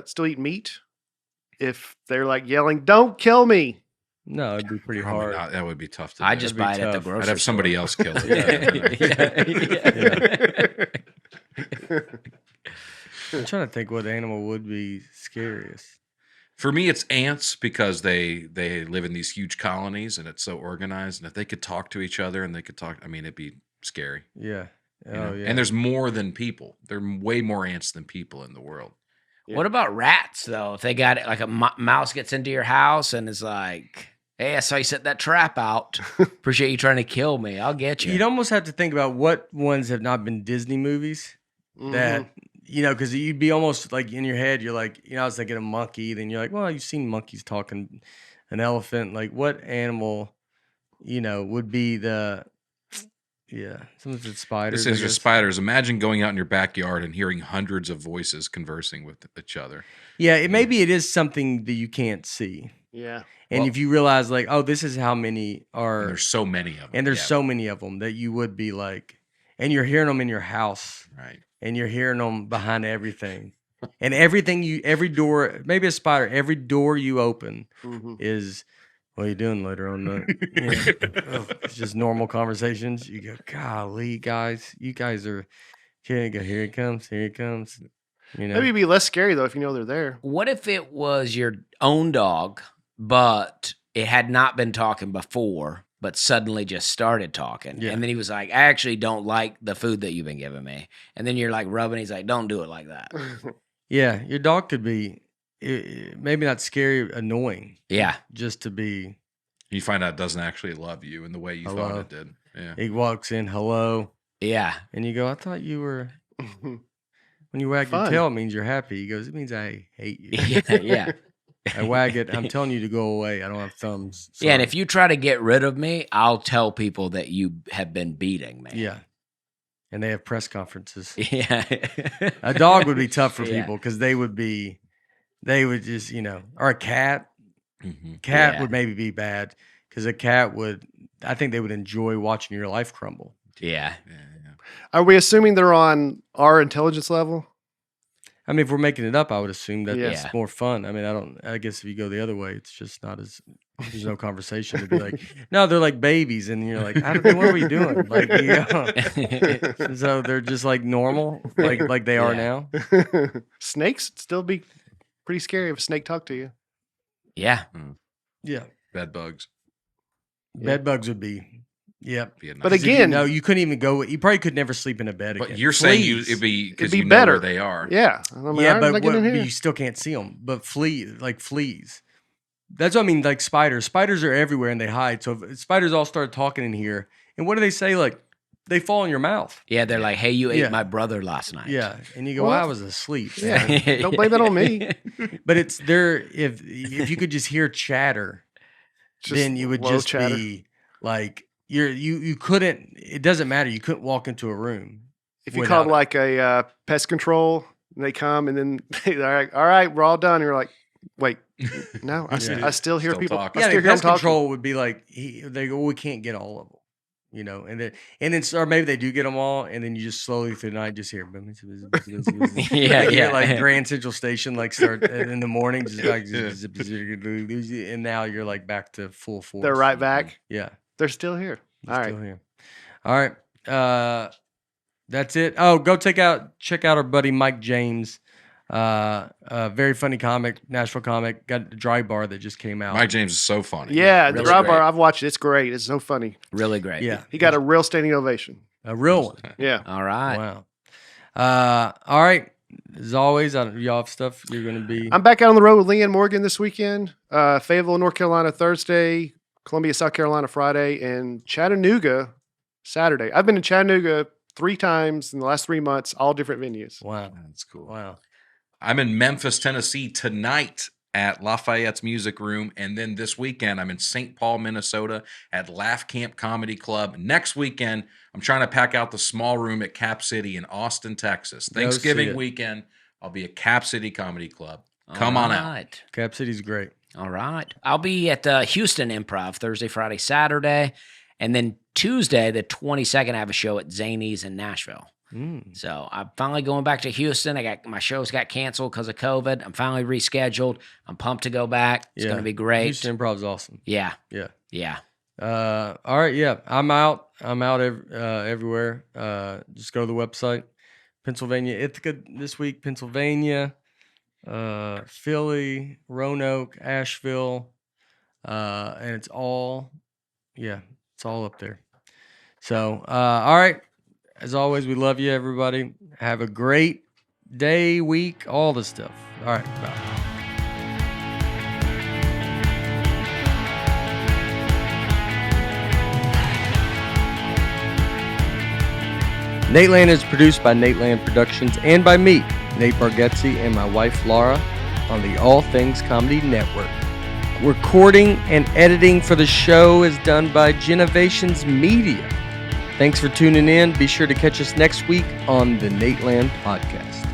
still eat meat if they're like yelling, "Don't kill me"? No, it'd be pretty Probably hard. not. That would be tough to I do. just That'd be buy it at the tough. grocery I'd have somebody store. else kill it. I'm trying to think what animal would be scariest. For me, it's ants because they live in these huge colonies and it's so organized. And if they could talk to each other and they could talk, I mean, it'd be scary. Yeah. you know? Oh yeah. And there's more than people. There are way more ants than people in the world. Yeah. What about rats though? If they got like a mouse gets into your house and is like, "Hey, I saw you set that trap out. Appreciate you trying to kill me. I'll get you." You'd almost have to think about what ones have not been Disney movies that because you'd be almost like in your head. You're like, I was thinking a monkey. Then you're like, well, you've seen monkeys talking, an elephant. Like, what animal, would be the someone said spiders. This is I your guess. spiders. Imagine going out in your backyard and hearing hundreds of voices conversing with each other. Yeah, maybe it is something that you can't see. Yeah. And Well- if you realize, like, oh, this is how many are, And there's so many of them. and there's Yeah, so many of them that you would be like, and you're hearing them in your house, right. and you're hearing them behind everything, and every door, maybe a spider, every door you open Mhm. is, what are you doing later on the, it's just normal conversations. You go, golly, guys, you guys are, here you go, here it comes, here it comes. Maybe it'd be less scary though if you know they're there. What if it was your own dog, but it had not been talking before, but suddenly just started talking? Yeah. And then he was like, "I actually don't like the food that you've been giving me." And then you're like rubbing. He's like, "Don't do it like that." Yeah, your dog could be maybe not scary, annoying, Yeah. just to be. You find out it doesn't actually love you in the way you Hello. thought it did. Yeah. He walks in, hello, Yeah. and you go, I thought you were. When you wag your Fun. tail, it means you're happy. He goes, it means I hate you. Yeah. Yeah. I wag it. I'm telling you to go away. I don't have thumbs. Yeah. And Sorry. if you try to get rid of me, I'll tell people that you have been beating me. Yeah, and they have press conferences. Yeah. A dog would be tough for Yeah. people because they would just, or a cat. Mm-hmm. Cat Yeah. would maybe be bad because a cat would. I think they would enjoy watching your life crumble. Yeah. Yeah. Are we assuming they're on our intelligence level? I mean, if we're making it up, I would assume that it's Yeah. more fun. I mean, I guess if you go the other way, it's just not as. There's no conversation to be like, no, they're like babies, and you're like, what are we doing? Like, so they're just like normal, like they are Yeah. now. Snakes would still be pretty scary if a snake talked to you. Yeah. Yeah, Bed bugs. bed bugs would be. Yep. Be a nice- But 'Cause if again- no, you couldn't even go. You probably could never sleep in a bed again. But you're saying Fleas. it'd be because be you know better. where they are. Yeah. I mean, Yeah, I'm but not getting in here. you still can't see them. But fleas. That's what I mean. Like spiders. Spiders are everywhere and they hide. So if spiders all start talking in here, and what do they say? Like, they fall in your mouth. Yeah, they're like, hey, you ate Yeah. my brother last night. Yeah, and you go, Well, well, I was asleep. Yeah. Don't blame it on me. But it's there. If you could just hear chatter, Just then you would low just chatter. be like you couldn't. It doesn't matter. You couldn't walk into a room. If you without called it. like a pest control, and they come and then they're like, all right, we're all done. And you're like, wait, no, I Yeah. still hear Still people. talking. I Yeah, still the hear them pest talking. control would be like they go, we can't get all of them, and then or maybe they do get them all, and then you just slowly through the night just hear, Yeah, you hear, yeah. like Grand Central Station like start in the morning, just like, Yeah. and now you're like back to full force. They're right back. Yeah, They're still here. you're All still right. here. All right, that's it. Oh, go check out our buddy Mike James. Very funny comic, Nashville comic. Got a Dry Bar that just came out. Mike James is so funny. Yeah, the Really Rob great. Bar, I've watched it. It's great. It's so funny. Really great. Yeah, He got a real standing ovation. a real one. Yeah. All right. Wow. All right. As always, y'all have stuff you're going to be. I'm back out on the road with Leanne Morgan this weekend. Fayetteville, North Carolina, Thursday. Columbia, South Carolina, Friday. And Chattanooga, Saturday. I've been to Chattanooga 3 times in the last 3 months, all different venues. Wow. That's cool. Wow. I'm in Memphis, Tennessee tonight at Lafayette's Music Room. And then this weekend, I'm in St. Paul, Minnesota at Laugh Camp Comedy Club. Next weekend, I'm trying to pack out the small room at Cap City in Austin, Texas. Go see Thanksgiving it. weekend, I'll be at Cap City Comedy Club. Come on out. Right. Cap City's great. All right. I'll be at the Houston Improv Thursday, Friday, Saturday. And then Tuesday, the 22nd, I have a show at Zany's in Nashville. So I'm finally going back to Houston. My shows got canceled because of COVID. I'm finally rescheduled. I'm pumped to go back. It's going to be great. Houston Improv's awesome. Yeah. Yeah. Yeah. All right. Yeah. I'm out everywhere. Just go to the website. Pennsylvania, Ithaca this week, Pennsylvania, Philly, Roanoke, Asheville. And it's all up there. So, all right. As always, we love you, everybody. Have a great day, week, all the stuff. All right. Bye. Nateland is produced by Nateland Productions and by me, Nate Bargatze, and my wife, Laura, on the All Things Comedy Network. Recording and editing for the show is done by Genovations Media. Thanks for tuning in. Be sure to catch us next week on the Nateland Podcast.